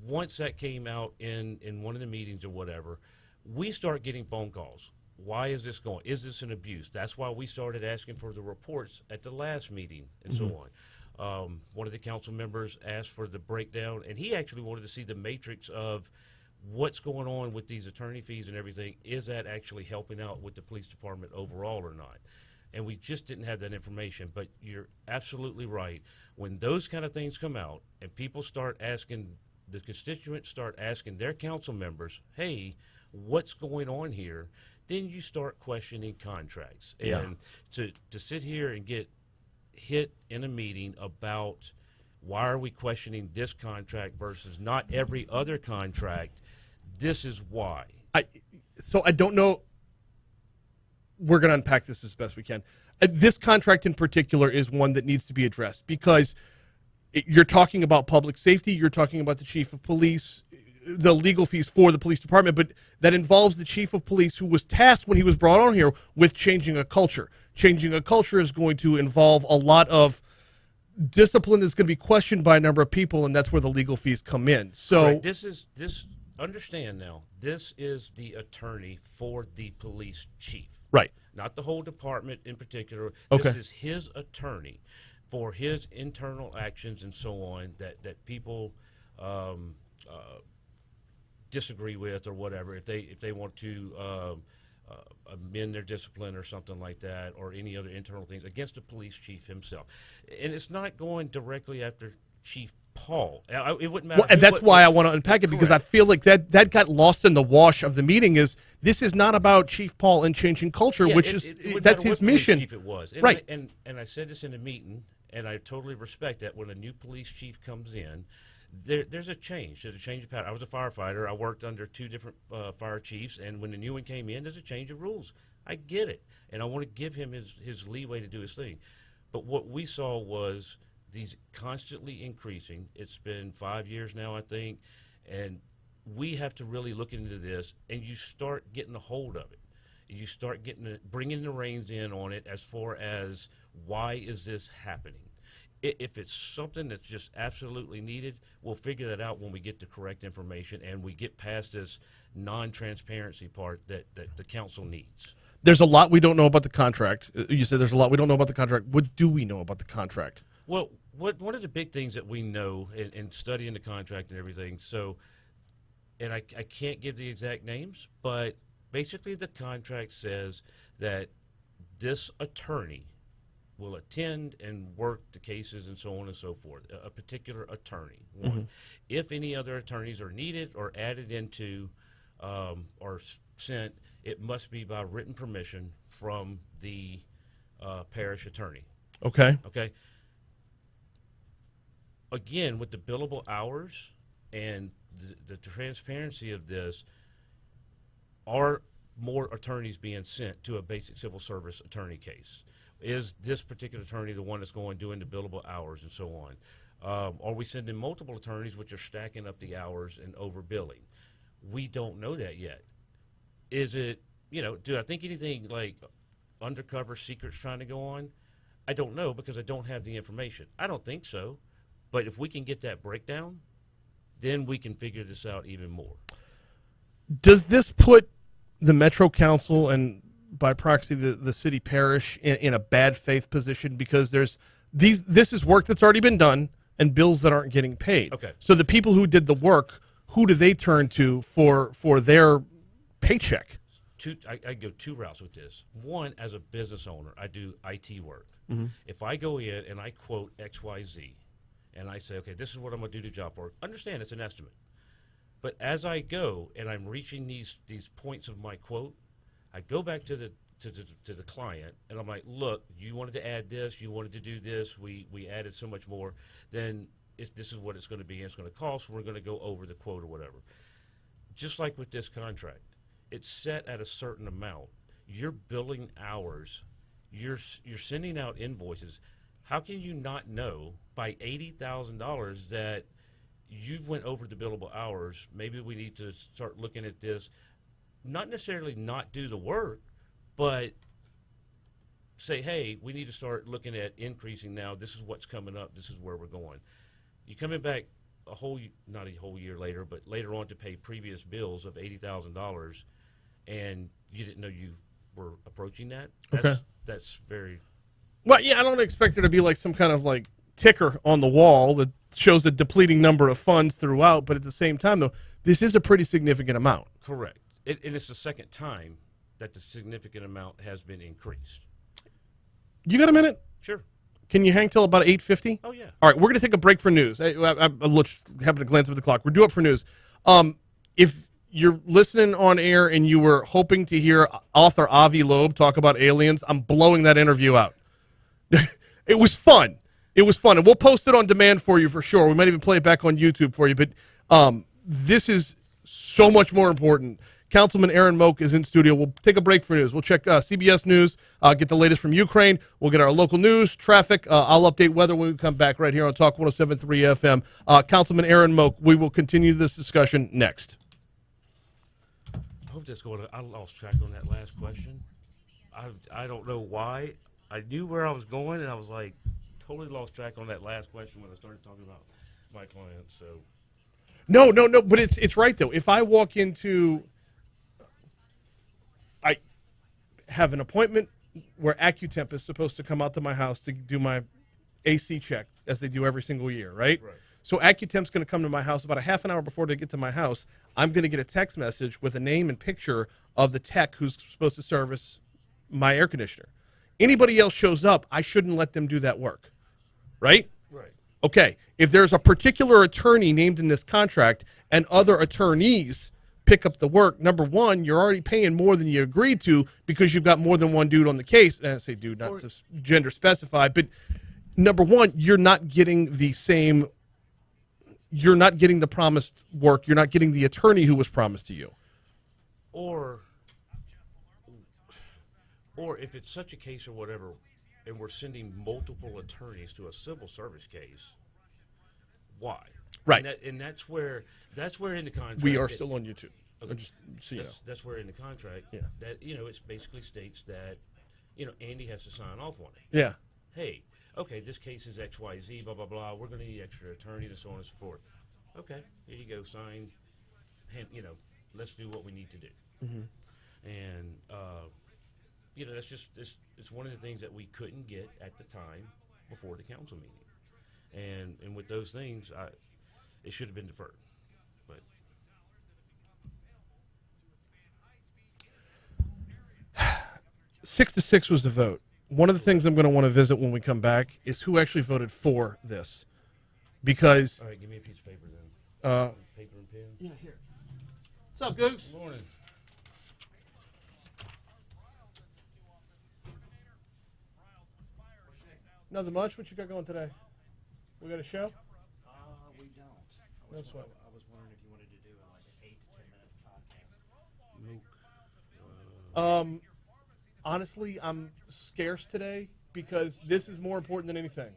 once that came out in one of the meetings or whatever, we start getting phone calls. Why is this going? Is this an abuse? That's why we started asking for the reports at the last meeting and so on. One of the council members asked for the breakdown, and he actually wanted to see the matrix of what's going on with these attorney fees and everything. Is that actually helping out with the police department overall or not? And we just didn't have that information. But you're absolutely right. When those kind of things come out and people start asking, the constituents start asking their council members, hey, what's going on here? Then you start questioning contracts. And to sit here and get hit in a meeting about why are we questioning this contract versus not every other contract, this is why. So I don't know. We're going to unpack this as best we can. This contract in particular is one that needs to be addressed, because you're talking about public safety, you're talking about the chief of police, the legal fees for the police department, but that involves the chief of police, who was tasked when he was brought on here with changing a culture. Changing a culture is going to involve a lot of discipline that's going to be questioned by a number of people, and that's where the legal fees come in. So this understand now, this is the attorney for the police chief. Right. Not the whole department in particular. Okay. This is his attorney for his internal actions and so on that people disagree with or whatever. If they want to amend their discipline or something like that, or any other internal things against the police chief himself. And it's not going directly after Chief Paul. It wouldn't matter. Well, and that's why I want to unpack it, because I feel like that got lost in the wash of the meeting. Is this is not about Chief Paul and changing culture, which that's his mission. Chief it was. And right. And I said this in a meeting, and I totally respect that. When a new police chief comes in, there's a change. There's a change of pattern. I was a firefighter. I worked under two different fire chiefs, and when the new one came in, there's a change of rules. I get it, and I want to give him his leeway to do his thing. But what we saw was these constantly increasing. It's been 5 years now, I think, and we have to really look into this, and you start getting a hold of it. You start bringing the reins in on it as far as why is this happening. If it's something that's just absolutely needed, we'll figure that out when we get the correct information and we get past this non-transparency part that the council needs. There's a lot we don't know about the contract. You said there's a lot we don't know about the contract. What do we know about the contract? Well, one of the big things that we know in studying the contract and everything, so, and I can't give the exact names, but basically the contract says that this attorney will attend and work the cases and so on and so forth, a particular attorney. One. If any other attorneys are needed or added into or sent, it must be by written permission from the parish attorney. Okay. Okay. Again, with the billable hours and the transparency of this, are more attorneys being sent to a basic civil service attorney case? Is this particular attorney the one that's going doing the billable hours and so on? Are we sending multiple attorneys which are stacking up the hours and overbilling? We don't know that yet. Is it, do I think anything like undercover secrets trying to go on? I don't know, because I don't have the information. I don't think so. But if we can get that breakdown, then we can figure this out even more. Does this put the Metro Council and by proxy the city parish in a bad faith position, because this is work that's already been done and bills that aren't getting paid? Okay. So the people who did the work, who do they turn to for their paycheck? I go two routes with this. One, as a business owner, I do IT work. Mm-hmm. If I go in and I quote XYZ and I say, okay, this is what I'm going to do the job for, understand it's an estimate. But as I go and I'm reaching these points of my quote, I go back to the client and I'm like, look, you wanted to add this, you wanted to do this, we added so much more, then this is what it's going to be, and it's going to cost, we're going to go over the quote or whatever. Just like with this contract, it's set at a certain amount. You're billing hours. You're sending out invoices. How can you not know by $80,000 that you've went over the billable hours? Maybe we need to start looking at this. Not necessarily not do the work, but say, hey, we need to start looking at increasing now. This is what's coming up. This is where we're going. You're coming back not a whole year later, but later on to pay previous bills of $80,000, and you didn't know you were approaching that. That's very. Well, yeah, I don't expect there to be like some kind of like ticker on the wall that shows the depleting number of funds throughout, but at the same time, though, this is a pretty significant amount. Correct. And it's the second time that the significant amount has been increased. You got a minute? Sure. Can you hang till about 8:50? Oh, yeah. All right, we're going to take a break for news. I happened to glance at the clock. We're due up for news. If you're listening on air and you were hoping to hear author Avi Loeb talk about aliens, I'm blowing that interview out. It was fun. It was fun. And we'll post it on demand for you for sure. We might even play it back on YouTube for you. But this is so much more important. Councilman Aaron Moak is in studio. We'll take a break for news. We'll check CBS News, get the latest from Ukraine. We'll get our local news, traffic. I'll update weather when we come back right here on Talk 107.3 FM. Councilman Aaron Moak, we will continue this discussion next. I hope that's going to. I lost track on that last question. I don't know why. I knew where I was going, and I was like totally lost track on that last question when I started talking about my client. So No, but it's right though. If I walk into, I have an appointment where AccuTemp is supposed to come out to my house to do my AC check, as they do every single year, right? Right. So AccuTemp's going to come to my house about a half an hour before they get to my house. I'm going to get a text message with a name and picture of the tech who's supposed to service my air conditioner. Anybody else shows up, I shouldn't let them do that work, right? Right. Okay, if there's a particular attorney named in this contract and other attorneys pick up the work, number one, you're already paying more than you agreed to because you've got more than one dude on the case. And I say dude, not to gender specified, but number one, you're not getting the same, you're not getting the promised work. You're not getting the attorney who was promised to you. Or if it's such a case or whatever, and we're sending multiple attorneys to a civil service case, why? Right. And that's where in the contract We are still on YouTube. Okay. Just so you know. That's where in the contract that it basically states that Andy has to sign off on it. Yeah. Hey, okay, this case is XYZ, blah blah blah. We're going to need extra attorneys and so on and so forth. Okay, here you go, sign. Let's do what we need to do. Mm-hmm. And that's just it's one of the things that we couldn't get at the time before the council meeting, and with those things, it should have been deferred, but 6-6 was the vote. One of the things I'm going to want to visit when we come back is who actually voted for this, because. All right, give me a piece of paper then. Paper and pen. Yeah, here. What's up, Googs? Good morning. Nothing much. What you got going today? We got a show? We don't. That's what. I was wondering if you wanted to do like an 8 to 10 minute podcast. Honestly, I'm scarce today because this is more important than anything.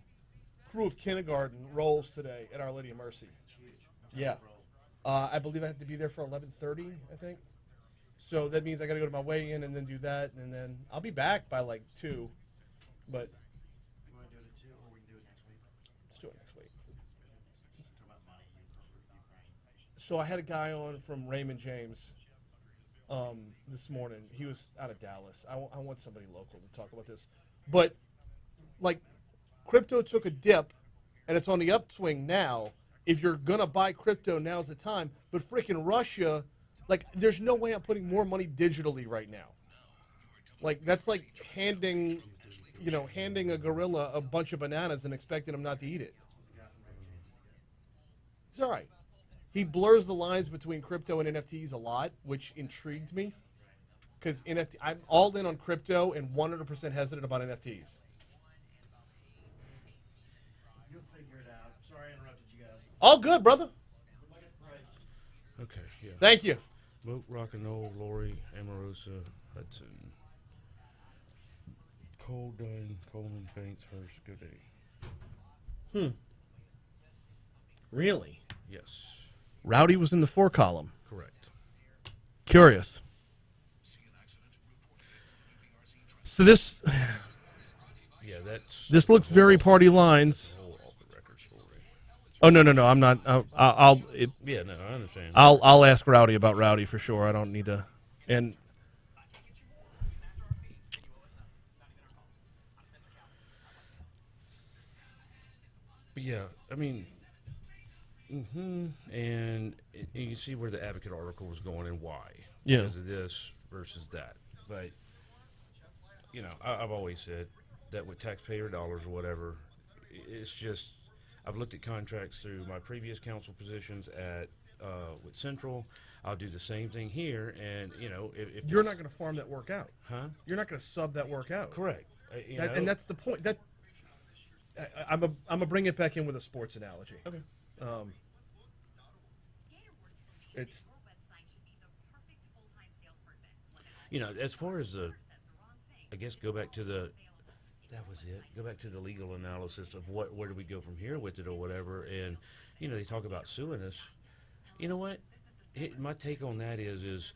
Crew of Kindergarten rolls today at Our Lady of Mercy. Yeah. I believe I have to be there for 11:30, I think. So that means I got to go to my weigh-in and then do that, and then I'll be back by like 2. But You want to do it at 2, or we can do it next week? let's do it next week. Talk about money, Ukraine. So I had a guy on from Raymond James this morning. He was out of Dallas. I want somebody local to talk about this. But, like, crypto took a dip, and it's on the upswing now. If you're going to buy crypto, now's the time. But freaking Russia, like, there's no way I'm putting more money digitally right now. Like, that's like handing a gorilla a bunch of bananas and expecting him not to eat it. It's all right. He blurs the lines between crypto and NFTs a lot, which intrigued me. Because I'm all in on crypto and 100% hesitant about NFTs. You'll figure it out. Sorry I interrupted you guys. All good, brother. Okay, yeah. Thank you. Moak, Rock and Roll, Lori, Amorosa, Hudson. Haldane, Coleman, Banks, Hurst, Goodey. Really? Yes. Rowdy was in the 4 column. Correct. Curious. So this Yeah, that's. this looks very party lines. Oh no! I'm not. I'll. Yeah, no, I understand. I'll ask Rowdy about Rowdy for sure. I don't need to. And But yeah, I mean, and you can see where the Advocate article was going and why. Yeah. Because of this versus that. But, you know, I've always said that with taxpayer dollars or whatever, it's just, I've looked at contracts through my previous council positions at with Central. I'll do the same thing here, and, you know, if you're not going to farm that work out. Huh? You're not going to sub that work out. Correct. And that's the point. That I'm gonna bring it back in with a sports analogy. Okay. It's you know, as far as the, I guess go back to the, that was it. Go back to the legal analysis of where do we go from here with it or whatever. And you know, they talk about suing us. You know what? My take on that is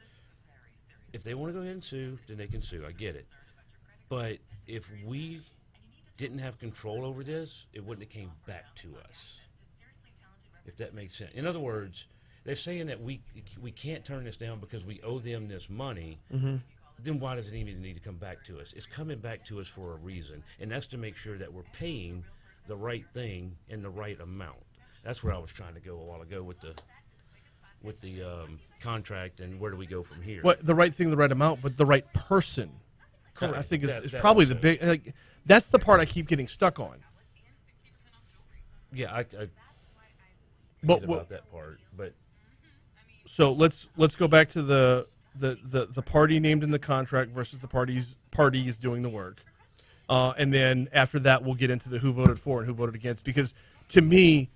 if they want to go ahead and sue, then they can sue. I get it. But if we didn't have control over this, it wouldn't have came back to us. If that makes sense. In other words, they're saying that we can't turn this down because we owe them this money. Mm-hmm. Then why does it even need to come back to us? It's coming back to us for a reason, and that's to make sure that we're paying the right thing in the right amount. That's where I was trying to go a while ago with the contract and where do we go from here? What the right thing, the right amount, but the right person. Correct. I think is That probably also. the big. Like, that's the part I keep getting stuck on. Yeah, I But forget about that part. But so let's go back to the party named in the contract versus the parties doing the work, and then after that we'll get into the who voted for and who voted against. Because to me,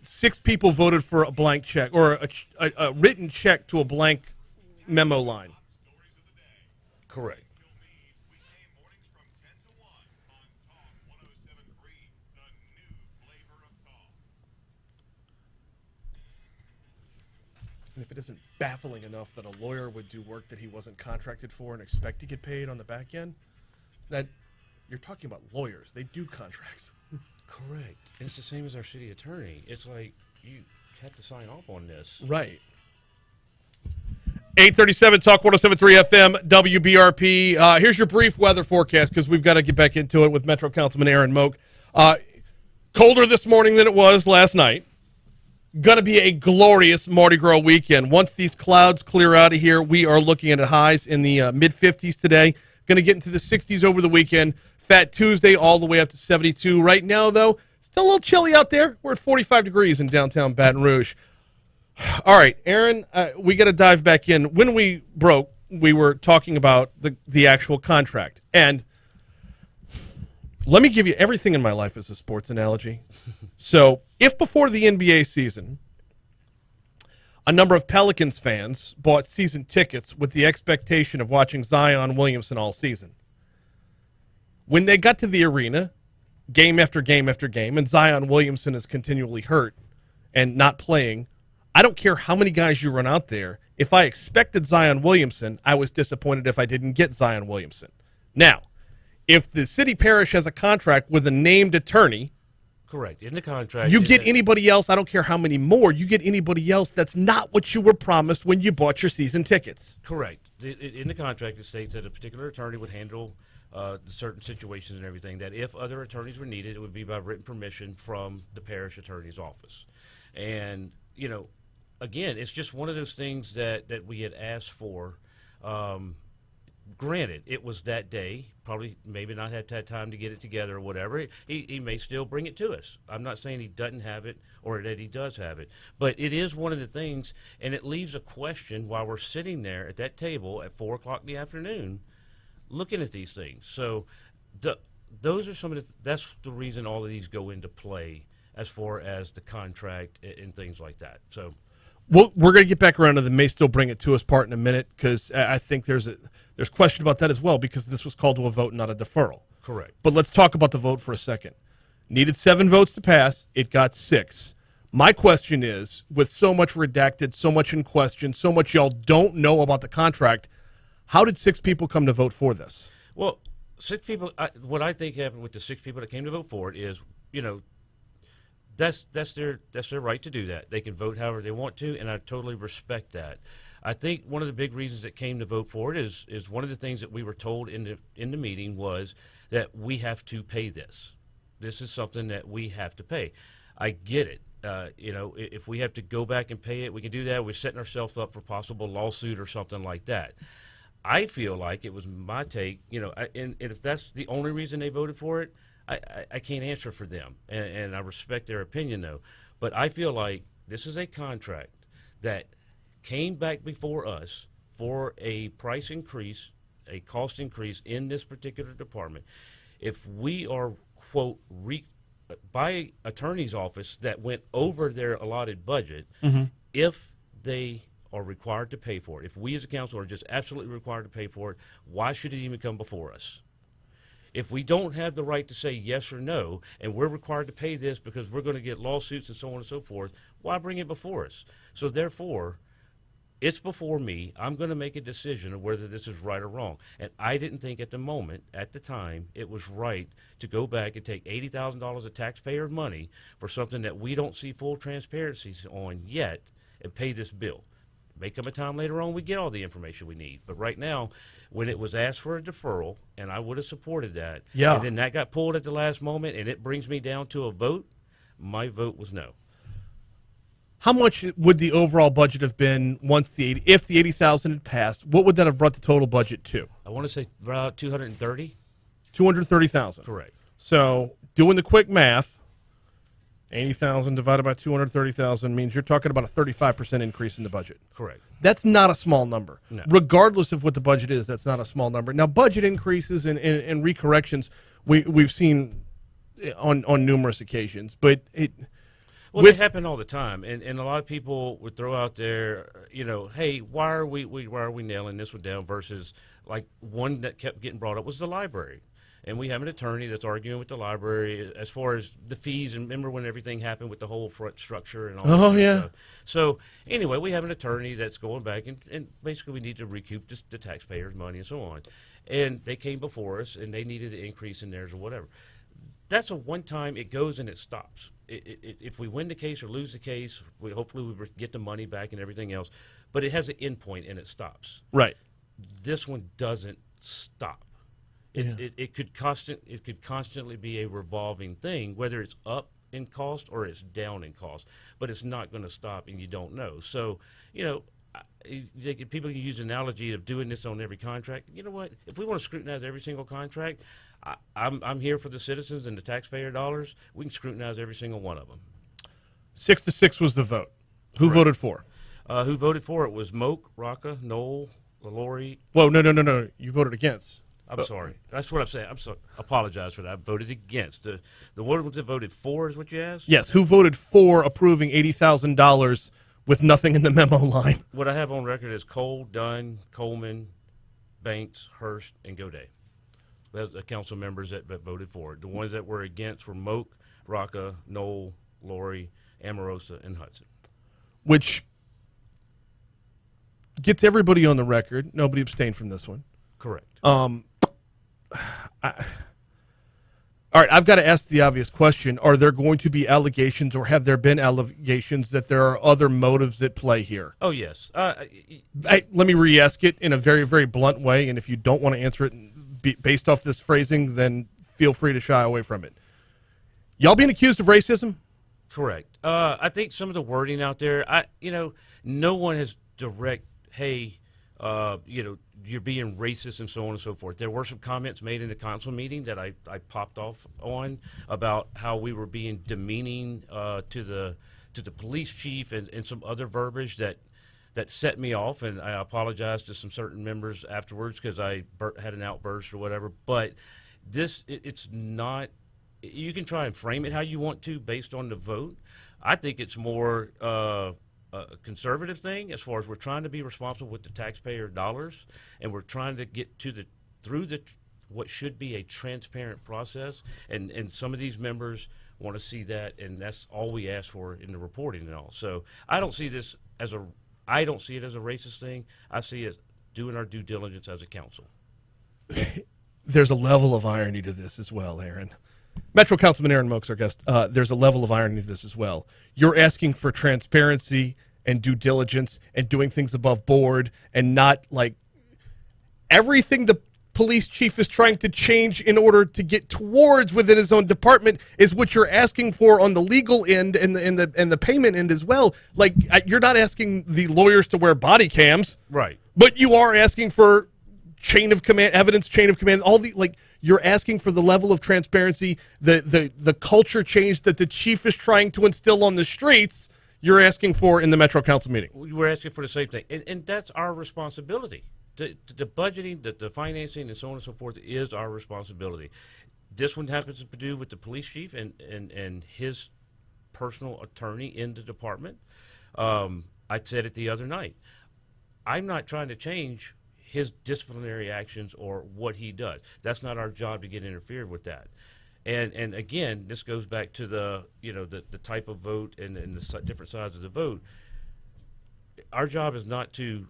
6 people voted for a blank check or a written check to a blank memo line. correct. And if it isn't baffling enough that a lawyer would do work that he wasn't contracted for and expect to get paid on the back end, that you're talking about lawyers. They do contracts. Correct. And it's the same as our city attorney. It's like you have to sign off on this. Right. 837 Talk 107.3 FM WBRP. Here's your brief weather forecast because we've got to get back into it with Metro Councilman Aaron Moak. Colder this morning than it was last night. Going to be a glorious Mardi Gras weekend. Once these clouds clear out of here, we are looking at highs in the mid-50s today. Going to get into the 60s over the weekend. Fat Tuesday all the way up to 72. Right now, though, still a little chilly out there. We're at 45 degrees in downtown Baton Rouge. All right, Aaron, we got to dive back in. When we broke, we were talking about the actual contract. And let me give you everything in my life as a sports analogy. So if before the NBA season, a number of Pelicans fans bought season tickets with the expectation of watching Zion Williamson all season, when they got to the arena, game after game after game, and Zion Williamson is continually hurt and not playing, I don't care how many guys you run out there. If I expected Zion Williamson, I was disappointed if I didn't get Zion Williamson. Now, if the city parish has a contract with a named attorney, correct, in the contract, you get anybody else, I don't care how many more, you get anybody else that's not what you were promised when you bought your season tickets. Correct. In the contract, it states that a particular attorney would handle certain situations and everything, that if other attorneys were needed, it would be by written permission from the parish attorney's office. And, you know, again, it's just one of those things that we had asked for. Granted, it was that day, probably maybe not had time to get it together or whatever. He may still bring it to us. I'm not saying he doesn't have it or that he does have it. But it is one of the things, and it leaves a question while we're sitting there at that table at 4 o'clock in the afternoon looking at these things. So those are some of that's the reason all of these go into play as far as the contract and things like that. So, Well, we're going to get back around to the may still bring it to us part in a minute, because I think there's question about that as well, because this was called to a vote, not a deferral. Correct. But let's talk about the vote for a second. Needed 7 votes to pass. It got 6. My question is, with so much redacted, so much in question, so much y'all don't know about the contract, how did 6 people come to vote for this? Well, 6 people. What I think happened with the 6 people that came to vote for it is, that's their right to do that. They can vote however they want to, and I totally respect that. I think one of the big reasons that came to vote for it is one of the things that we were told in the meeting was that we have to pay this. This is something that we have to pay. I get it. If we have to go back and pay it, we can do that. We're setting ourselves up for possible lawsuit or something like that. I feel like it was my take, and if that's the only reason they voted for it, I can't answer for them, and I respect their opinion, though. But I feel like this is a contract that came back before us for a price increase, a cost increase in this particular department. If we are, quote, by attorney's office that went over their allotted budget, if they are required to pay for it, if we as a council are just absolutely required to pay for it, why should it even come before us? If we don't have the right to say yes or no, and we're required to pay this because we're going to get lawsuits and so on and so forth, why bring it before us? So therefore, it's before me. I'm going to make a decision of whether this is right or wrong. And I didn't think at the time, it was right to go back and take $80,000 of taxpayer money for something that we don't see full transparency on yet and pay this bill. May come a time later on we get all the information we need. But right now, when it was asked for a deferral, and I would have supported that, and then that got pulled at the last moment, and it brings me down to a vote, my vote was no. How much would the overall budget have been if the 80,000 had passed? What would that have brought the total budget to? I want to say about 230. 230,000. Correct. So doing the quick math, 80,000 divided by 230,000 means you're talking about a 35% increase in the budget. Correct. That's not a small number. No. Regardless of what the budget is, that's not a small number. Now, budget increases and recorrections we've seen on numerous occasions, but it. Well, they happen all the time, and a lot of people would throw out there, hey, why are we nailing this one down? Versus like one that kept getting brought up was the library. And we have an attorney that's arguing with the library as far as the fees. And remember when everything happened with the whole front structure and all that kind of stuff. So anyway, we have an attorney that's going back, and basically we need to recoup the taxpayers' money and so on. And they came before us, and they needed an increase in theirs or whatever. That's a one-time, it goes and it stops. If we win the case or lose the case, hopefully we get the money back and everything else. But it has an end point and it stops. Right. This one doesn't stop. It could constantly be a revolving thing, whether it's up in cost or it's down in cost. But it's not going to stop, and you don't know. So, people can use the analogy of doing this on every contract. You know what? If we want to scrutinize every single contract, I'm here for the citizens and the taxpayer dollars. We can scrutinize every single one of them. 6-6 was the vote. Who voted for? Who voted for it was Moak, Rocca, Noel, Laurie. Whoa, no. You voted against. I'm sorry. That's what I'm saying. I'm sorry. Apologize for that. I voted against. The ones that voted for is what you asked? Yes. Who voted for approving $80,000 with nothing in the memo line? What I have on record is Cole, Dunn, Coleman, Banks, Hurst, and Goday. That's the council members that voted for it. The ones that were against were Moak, Rocca, Noel, Laurie, Amorosa, and Hudson. Which gets everybody on the record. Nobody abstained from this one. Correct. All right, I've got to ask the obvious question. Are there going to be allegations, or have there been allegations that there are other motives at play here? Oh, yes. Let me re-ask it in a very, very blunt way, and if you don't want to answer it based off this phrasing, then feel free to shy away from it. Y'all being accused of racism? Correct. I think some of the wording out there, no one has direct, hey, you're being racist and so on and so forth. There were some comments made in the council meeting that I popped off on about how we were being demeaning to the police chief and some other verbiage that set me off, and I apologize to some certain members afterwards because I had an outburst or whatever. But it's not. You can try and frame it how you want to based on the vote. I think it's more a conservative thing as far as we're trying to be responsible with the taxpayer dollars, and we're trying to get to what should be a transparent process, and some of these members want to see that, and that's all we ask for in the reporting and all. So I don't see it as a racist thing. I see it doing our due diligence as a council. There's a level of irony to this as well, Aaron. Metro Councilman Aaron Moak's our guest. There's a level of irony to this as well. You're asking for transparency and due diligence and doing things above board, and not like everything the police chief is trying to change in order to get towards within his own department is what you're asking for on the legal end and the payment end as well. Like, you're not asking the lawyers to wear body cams, right? But you are asking for chain of command, all the, like, you're asking for the level of transparency, the culture change that the chief is trying to instill on the streets. You're asking for in the Metro Council meeting. We're asking for the same thing, and that's our responsibility. The budgeting, the financing, and so on and so forth is our responsibility. This one happens to do with the police chief and his personal attorney in the department. I said it the other night. I'm not trying to change his disciplinary actions or what he does. That's not our job to get interfered with that. And again, this goes back to the type of vote and the different sides of the vote. Our job is not to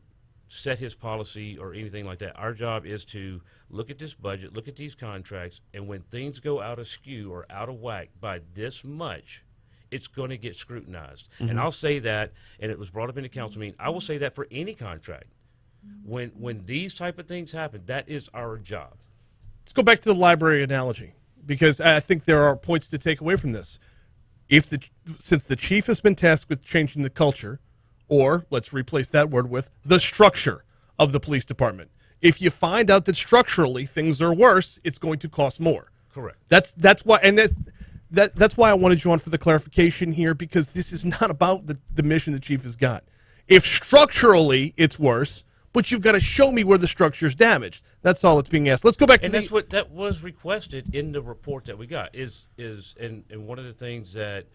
set his policy or anything like that. Our job is to look at this budget, look at these contracts, and when things go out of skew or out of whack by this much, it's going to get scrutinized. Mm-hmm. And I'll say that, and it was brought up in the council meeting, I will say that for any contract. When these type of things happen, that is our job. Let's go back to the library analogy, because I think there are points to take away from this. Since the chief has been tasked with changing the culture, or let's replace that word with the structure of the police department. If you find out that structurally things are worse, it's going to cost more. Correct. That's why, and that's why I wanted you on for the clarification here, because this is not about the mission the chief has got. If structurally it's worse, but you've got to show me where the structure's damaged. That's all that's being asked. Let's go back to that's what that was requested in the report that we got. And one of the things that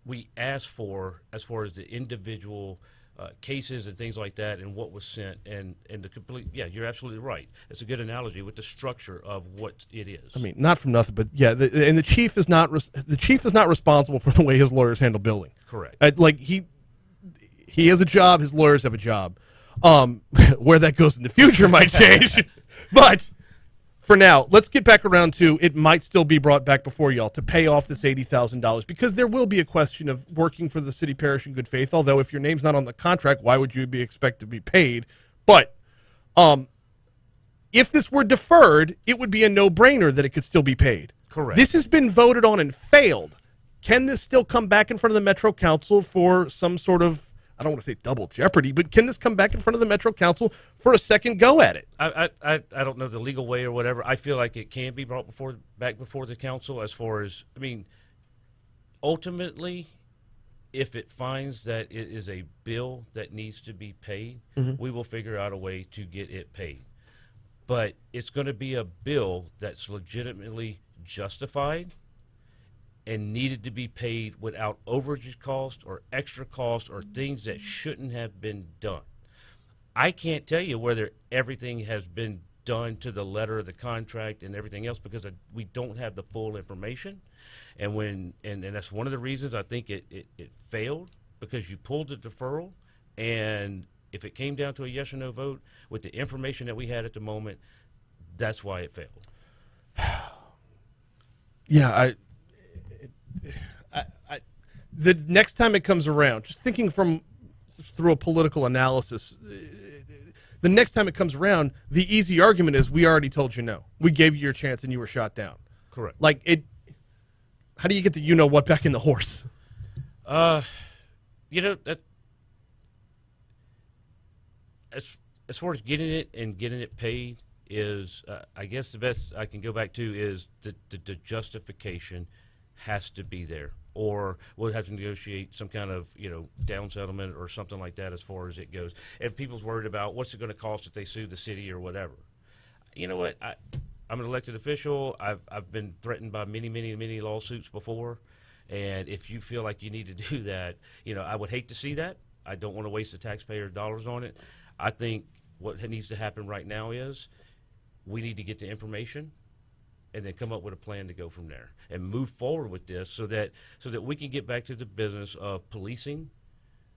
we asked for as far as the individual cases and things like that, and what was sent, and the complete. Yeah, you're absolutely right. It's a good analogy with the structure of what it is. I mean, not from nothing, but yeah, the chief is not responsible for the way his lawyers handle billing. Correct. Like he has a job, his lawyers have a job. Where that goes in the future might change, but for now, let's get back around to it might still be brought back before y'all to pay off this $80,000, because there will be a question of working for the city parish in good faith. Although if your name's not on the contract, why would you be expected to be paid? But if this were deferred, it would be a no-brainer that it could still be paid. Correct. This has been voted on and failed. Can this still come back in front of the Metro Council for some sort of, I don't want to say double jeopardy, but can this come back in front of the Metro Council for a second go at it? I don't know the legal way or whatever. I feel like it can be brought back before the council, as far as, I mean, ultimately, if it finds that it is a bill that needs to be paid, we will figure out a way to get it paid. But it's going to be a bill that's legitimately justified and needed to be paid without overage cost or extra cost or things that shouldn't have been done. I can't tell you whether everything has been done to the letter of the contract and everything else, because we don't have the full information. And that's one of the reasons I think it failed, because you pulled the deferral, and if it came down to a yes or no vote with the information that we had at the moment, that's why it failed. Yeah, the next time it comes around, just thinking through a political analysis, the next time it comes around, the easy argument is we already told you no. We gave you your chance and you were shot down. Correct. Like, how do you get the you-know-what back in the horse? That as far as getting it paid is, I guess the best I can go back to is the justification has to be there, or we'll have to negotiate some kind of down settlement or something like that as far as it goes. And people's worried about what's it going to cost if they sue the city or whatever. You know what? I'm an elected official. I've been threatened by many lawsuits before, And if you feel like you need to do that, I would hate to see that. I don't want to waste the taxpayer dollars on it. I think what needs to happen right now is we need to get the information and then come up with a plan to go from there and move forward with this so that we can get back to the business of policing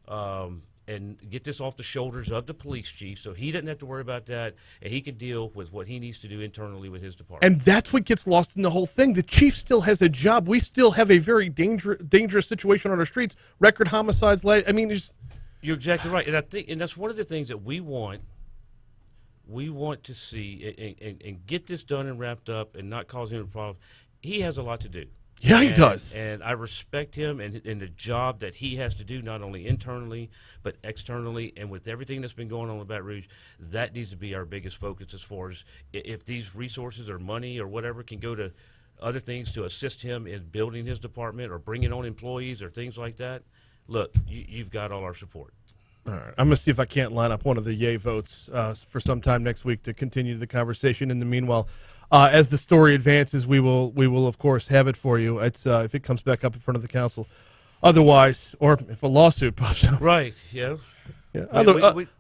and get this off the shoulders of the police chief so he doesn't have to worry about that and he can deal with what he needs to do internally with his department. And that's what gets lost in the whole thing. The chief still has a job. We still have a very dangerous situation on our streets. Record homicides. You're exactly right. And that's one of the things that we want to see and get this done and wrapped up and not cause him a problem. He has a lot to do. Yeah, he does. And I respect him and the job that he has to do, not only internally, but externally. And with everything that's been going on with Baton Rouge, that needs to be our biggest focus as far as if these resources or money or whatever can go to other things to assist him in building his department or bringing on employees or things like that. Look, you've got all our support. All right. I'm going to see if I can't line up one of the yay votes for some time next week to continue the conversation. In the meanwhile, as the story advances, we will of course have it for you. It's if it comes back up in front of the council. Otherwise, or if a lawsuit pops up. Right. Yeah. Yeah.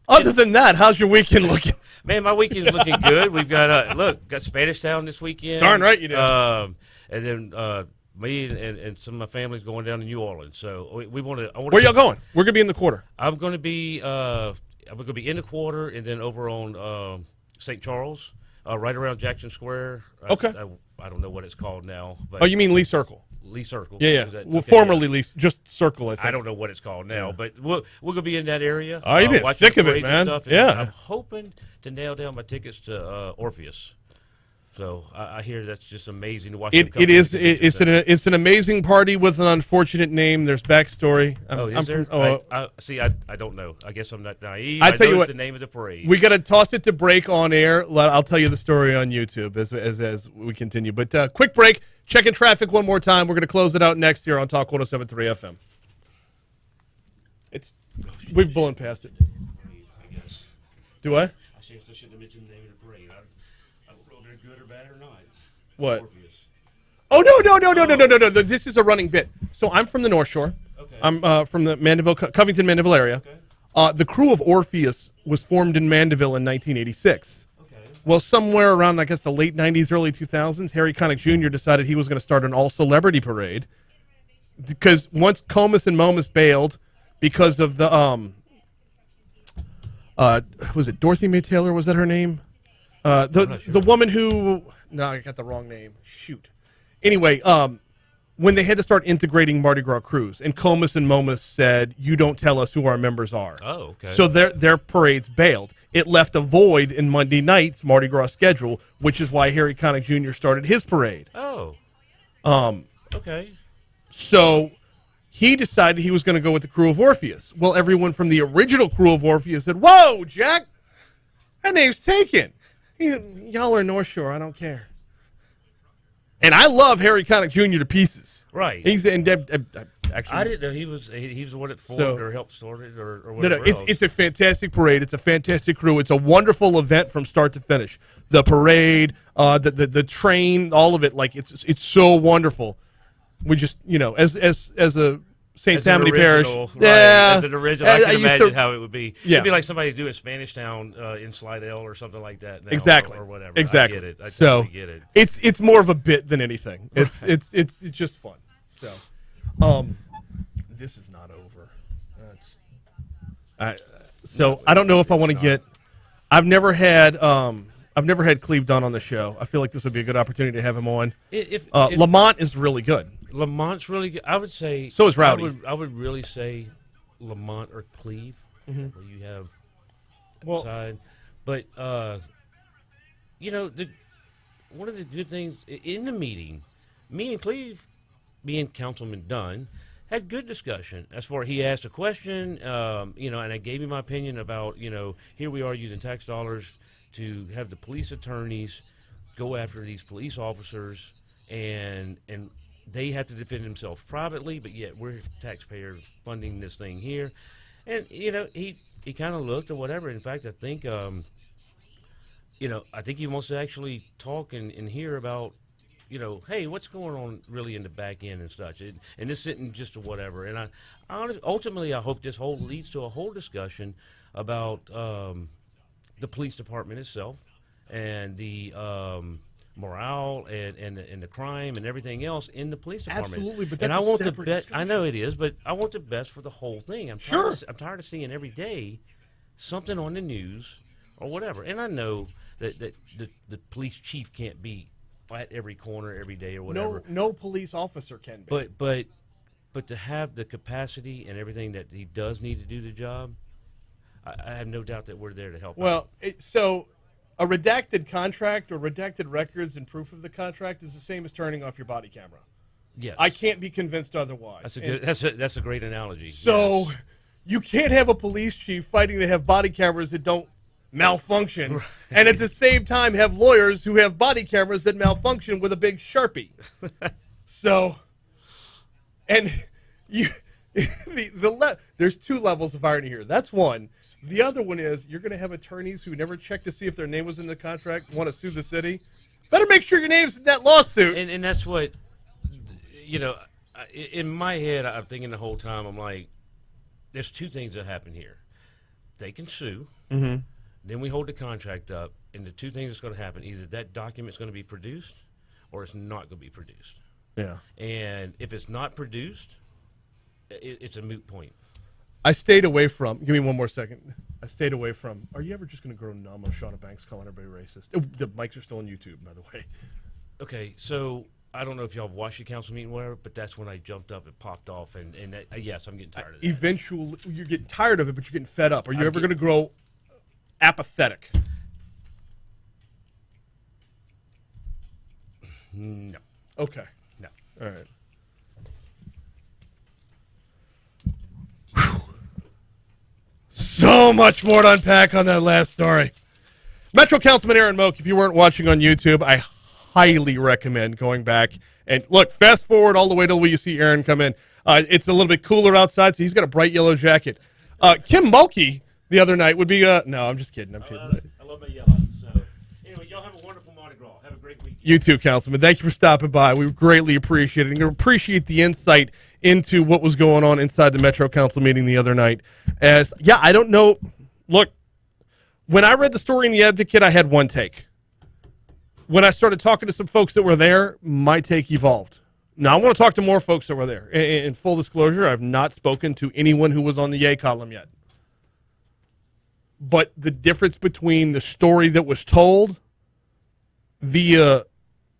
Other than that, how's your weekend looking? Man, my weekend's looking good. We've got got Spanish Town this weekend. Darn right you do. And then me and some of my family's going down to New Orleans. So we want to. Where y'all going? We're gonna be in the quarter. I'm going to be in the quarter and then over on St. Charles, right around Jackson Square. Okay. I don't know what it's called now. But Oh, you mean Lee Circle? Lee Circle. Yeah. Is that- Well, okay, formerly yeah. Lee, just Circle. I think. I don't know what it's called now, but we're gonna be in that area. Oh, you be watching thick the of it, parades and man. stuff, and Yeah. I'm hoping to nail down my tickets to Orpheus. So I hear that's just amazing to watch. them come It to is. the convention It's an amazing party with an unfortunate name. There's backstory. Is there? I don't know. I guess I'm not naive. I tell you noticed what, the name of the parade. We got to toss it to break on air. I'll tell you the story on YouTube as we continue. But quick break. Checking traffic one more time. We're going to close it out next here on Talk 107.3 FM. We've blown past it. I guess. Do I? I shouldn't have mentioned the name of the parade. I don't know if they're good or bad or not. What? Oh no! This is a running bit. So I'm from the North Shore. Okay. I'm from the Covington, Mandeville area. Okay. The crew of Orpheus was formed in Mandeville in 1986. Okay. Well, somewhere around, I guess, the late 90s, early 2000s, Harry Connick Jr. decided he was going to start an all-celebrity parade because once Comus and Momus bailed because of the was it Dorothy May Taylor? Was that her name? The woman who I got the wrong name. Shoot. Anyway, when they had to start integrating Mardi Gras crews, and Comus and Momus said, "You don't tell us who our members are." Oh, okay. So their parades bailed. It left a void in Monday night's Mardi Gras schedule, which is why Harry Connick Jr. started his parade. Oh. Okay. So he decided he was going to go with the crew of Orpheus. Well, everyone from the original crew of Orpheus said, "Whoa, Jack, that name's taken. Y'all are North Shore. I don't care." And I love Harry Connick Jr. to pieces. Right. He's actually. I didn't know he was the one that formed or helped start it or No, whatever. it's a fantastic parade. It's a fantastic crew. It's a wonderful event from start to finish. The parade, the train, all of it. Like it's so wonderful. We just as a St. Tammany Parish. Right. Yeah, As an original, I can imagine how it would be. Yeah. It'd be like somebody doing Spanish Town in Slidell or something like that. Now, Exactly. Or whatever. Exactly. I get it. I so totally get it. It's more of a bit than anything. It's just fun. So, this is not over. I don't know if I want to get. I've never had Cleve Dunn on the show. I feel like this would be a good opportunity to have him on. If Lamont is really good. Lamont's really good. I would say. So is Rowdy. I would really say Lamont or Cleve. Mhm. Where you have Well- side, but one of the good things in the meeting, me and Cleve, being Councilman Dunn, had good discussion as far he asked a question, and I gave him my opinion about, here we are using tax dollars to have the police attorneys go after these police officers, and they have to defend themselves privately, but yet we're taxpayer funding this thing here. And, he kind of looked or whatever. In fact, I think, I think he wants to actually talk and hear about hey, what's going on really in the back end and such, and this isn't just a whatever. And ultimately, I hope this whole leads to a whole discussion about the police department itself and the morale and the crime and everything else in the police department. Absolutely, but and that's I a want the separate best. I discussion. know it is, but I want the best for the whole thing. I'm tired of seeing every day something on the news or whatever. And I know that the police chief can't be at every corner every day or whatever. No police officer can be. But to have the capacity and everything that he does need to do the job, I have no doubt that we're there to help. Well, so a redacted contract or redacted records and proof of the contract is the same as turning off your body camera. Yes. I can't be convinced otherwise. That's a great analogy. So yes. You can't have a police chief fighting to have body cameras that don't malfunction, right, and at the same time have lawyers who have body cameras that malfunction with a big Sharpie. So, and there's two levels of irony here. That's one. The other one is you're going to have attorneys who never check to see if their name was in the contract want to sue the city. Better make sure your name's in that lawsuit. And that's what, in my head, I'm thinking the whole time, I'm like, there's two things that happen here. They can sue. Mm-hmm. Then we hold the contract up, and the two things that's going to happen, either that document's going to be produced or it's not going to be produced. Yeah. And if it's not produced, it's a moot point. I stayed away from, give me one more second. I stayed away from, are you ever just going to grow numb of Shauna Banks calling everybody racist? Oh, the mics are still on YouTube, by the way. Okay, so I don't know if y'all have watched the council meeting or whatever, but that's when I jumped up and popped off, and yes, I'm getting tired of that. Eventually, you're getting tired of it, but you're getting fed up. Are you ever going to grow apathetic? No. Okay. No. All right. So much more to unpack on that last story. Metro Councilman Aaron Moak, if you weren't watching on YouTube, I highly recommend going back and look, fast forward all the way till you see Aaron come in. It's a little bit cooler outside, so he's got a bright yellow jacket. Kim Mulkey the other night would be, no, I'm just kidding. I'm kidding. I love my yellow. So, anyway, y'all have a wonderful Mardi Gras. Have a great week. You too, Councilman. Thank you for stopping by. We greatly appreciate it. And appreciate the insight into what was going on inside the Metro Council meeting the other night. I don't know. Look, when I read the story in The Advocate, I had one take. When I started talking to some folks that were there, my take evolved. Now, I want to talk to more folks that were there. In full disclosure, I've not spoken to anyone who was on the yay column yet. But the difference between the story that was told via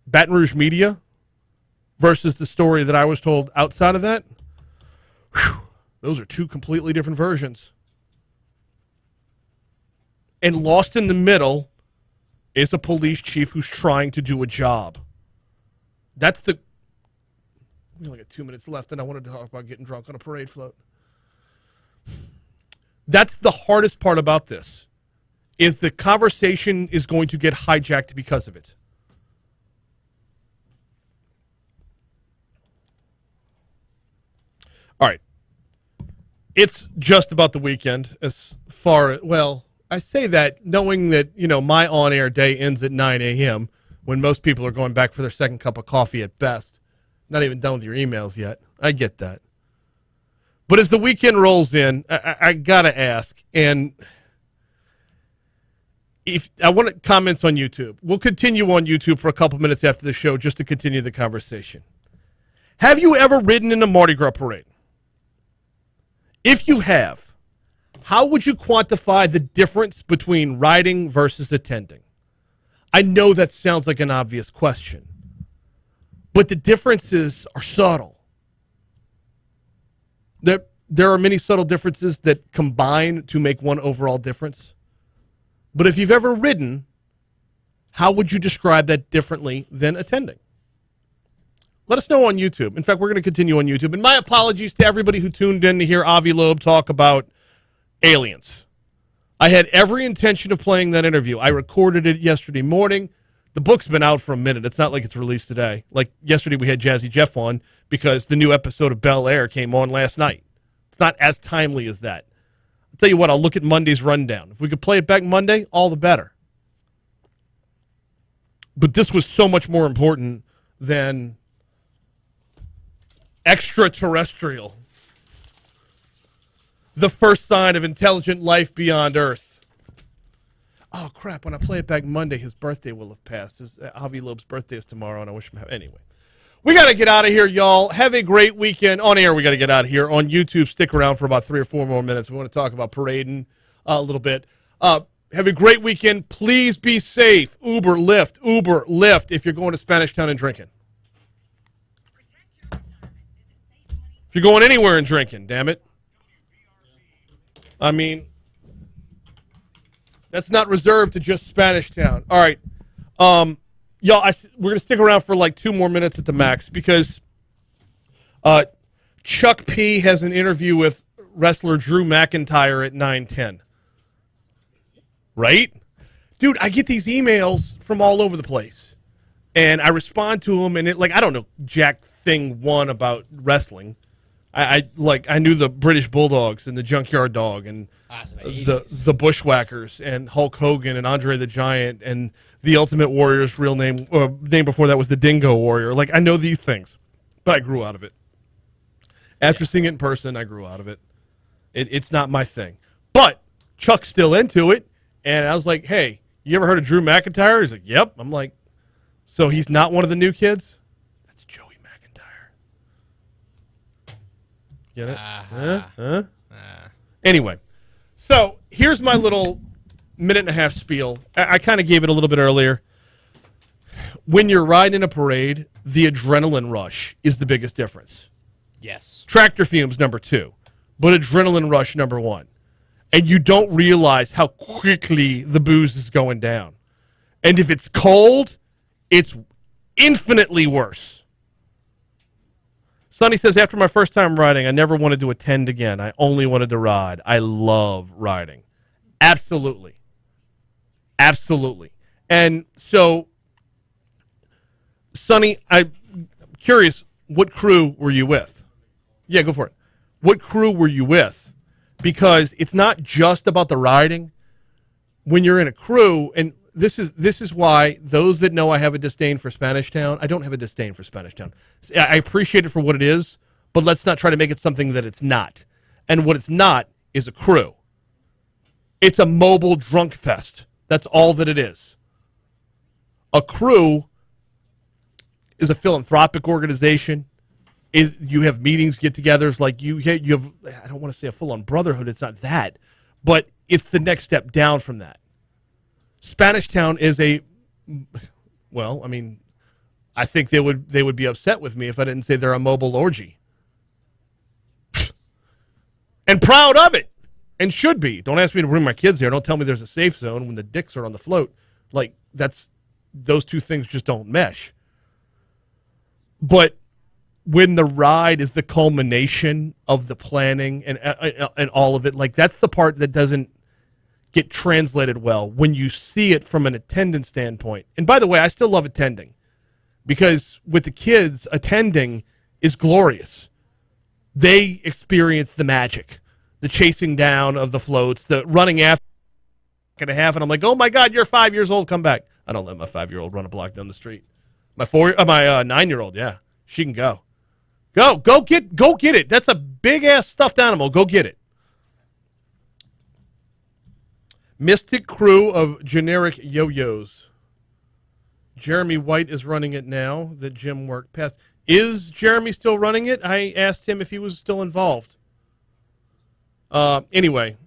Baton Rouge media versus the story that I was told outside of that, those are two completely different versions. And lost in the middle is a police chief who's trying to do a job. That's the... We only got 2 minutes left, and I wanted to talk about getting drunk on a parade float. That's the hardest part about this, is the conversation is going to get hijacked because of it. All right. It's just about the weekend as far, well, I say that knowing that, my on-air day ends at 9 a.m. when most people are going back for their second cup of coffee at best. Not even done with your emails yet. I get that. But as the weekend rolls in, I got to ask, and if I want comments on YouTube. We'll continue on YouTube for a couple minutes after the show just to continue the conversation. Have you ever ridden in a Mardi Gras parade? If you have, how would you quantify the difference between riding versus attending? I know that sounds like an obvious question, but the differences are subtle. There are many subtle differences that combine to make one overall difference. But if you've ever ridden, how would you describe that differently than attending? Let us know on YouTube. In fact, we're going to continue on YouTube. And my apologies to everybody who tuned in to hear Avi Loeb talk about aliens. I had every intention of playing that interview. I recorded it yesterday morning. The book's been out for a minute. It's not like it's released today. Like yesterday we had Jazzy Jeff on because the new episode of Bel Air came on last night. It's not as timely as that. I'll tell you what, I'll look at Monday's rundown. If we could play it back Monday, all the better. But this was so much more important than extraterrestrial. The first sign of intelligent life beyond Earth. Oh, crap. When I play it back Monday, his birthday will have passed. Avi Loeb's birthday is tomorrow, and I wish him happy. Anyway. We got to get out of here, y'all. Have a great weekend. On air, we got to get out of here. On YouTube, stick around for about 3 or 4 more minutes. We want to talk about parading a little bit. Have a great weekend. Please be safe. Uber, Lyft if you're going to Spanish Town and drinking. If you're going anywhere and drinking, damn it. I mean, that's not reserved to just Spanish Town. All right. Y'all, we're going to stick around for like 2 more minutes at the max because Chuck P has an interview with wrestler Drew McIntyre at 9:10. Right? Dude, I get these emails from all over the place. And I respond to them, and I don't know jack thing one about wrestling. I knew the British Bulldogs and the Junkyard Dog and the Bushwhackers and Hulk Hogan and Andre the Giant and the Ultimate Warrior's real name before that was the Dingo Warrior. I know these things, but I grew out of it. After seeing it in person, I grew out of it. It's not my thing. But Chuck's still into it, and I was like, hey, you ever heard of Drew McIntyre? He's like, yep. I'm like, so he's not one of the new kids? That's Joey McIntyre. Get it? Huh? Anyway, so here's my little minute-and-a-half spiel. I kind of gave it a little bit earlier. When you're riding in a parade, the adrenaline rush is the biggest difference. Yes. Tractor fumes, number 2. But adrenaline rush, number 1. And you don't realize how quickly the booze is going down. And if it's cold, it's infinitely worse. Sonny says, after my first time riding, I never wanted to attend again. I only wanted to ride. I love riding. Absolutely. Absolutely. And so, Sonny, I'm curious, what crew were you with? Yeah, go for it. What crew were you with? Because it's not just about the riding. When you're in a crew, and this is why those that know I have a disdain for Spanish Town, I don't have a disdain for Spanish Town. I appreciate it for what it is, but let's not try to make it something that it's not. And what it's not is a crew. It's a mobile drunk fest. That's all that it is. A crew is a philanthropic organization. You have meetings, get-togethers, like you have. I don't want to say a full-on brotherhood. It's not that, but it's the next step down from that. Spanish Town is I think they would be upset with me if I didn't say they're a mobile orgy, and proud of it, and should be. Don't ask me to bring my kids here. Don't tell me there's a safe zone when the dicks are on the float. Those two things just don't mesh. But when the ride is the culmination of the planning and all of it, that's the part that doesn't get translated well when you see it from an attendance standpoint. And by the way, I still love attending because with the kids, attending is glorious. They experience the magic, the chasing down of the floats, the running after and a half, and I'm like, oh my God, you're 5 years old, come back. I don't let my 5-year-old run a block down the street. My 9-year-old, yeah, she can go. Go get it. That's a big ass stuffed animal. Go get it. Mystic crew of generic yo-yos. Jeremy White is running it now that Jim worked past. Is Jeremy still running it? I asked him if he was still involved. Anyway,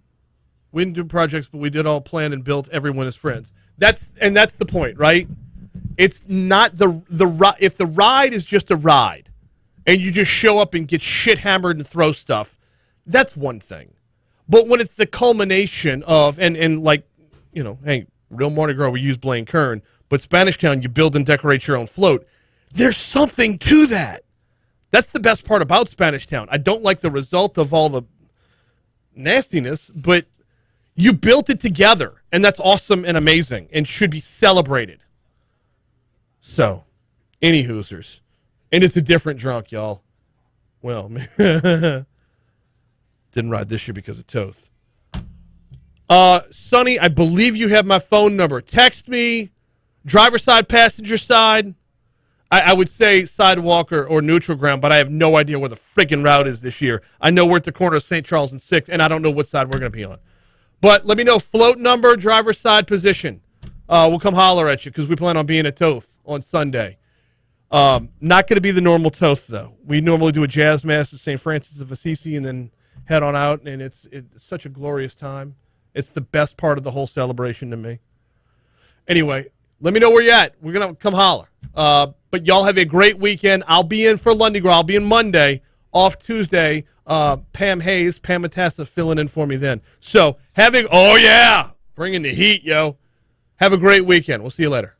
we didn't do projects, but we did all plan and built. Everyone is friends. That's the point, right? It's not if the ride is just a ride, and you just show up and get shit hammered and throw stuff, that's one thing. But when it's the culmination of, hey, real Mardi Gras, we use Blaine Kern, but Spanish Town, you build and decorate your own float. There's something to that. That's the best part about Spanish Town. I don't like the result of all the nastiness, but you built it together, and that's awesome and amazing and should be celebrated. So, any Hoosers. And it's a different drunk, y'all. Well, didn't ride this year because of Toth. Sonny, I believe you have my phone number. Text me, driver's side, passenger side. I would say sidewalk or neutral ground, but I have no idea where the freaking route is this year. I know we're at the corner of St. Charles and 6th, and I don't know what side we're going to be on. But let me know float number, driver's side position. We'll come holler at you because we plan on being at Toth on Sunday. Not going to be the normal Toth, though. We normally do a jazz mass at St. Francis of Assisi and then head on out, and it's such a glorious time. It's the best part of the whole celebration to me. Anyway, let me know where you're at. We're going to come holler. But y'all have a great weekend. I'll be in for Lundy Gras. I'll be in Monday, off Tuesday. Pam Matassa filling in for me then. So, bringing the heat, yo. Have a great weekend. We'll see you later.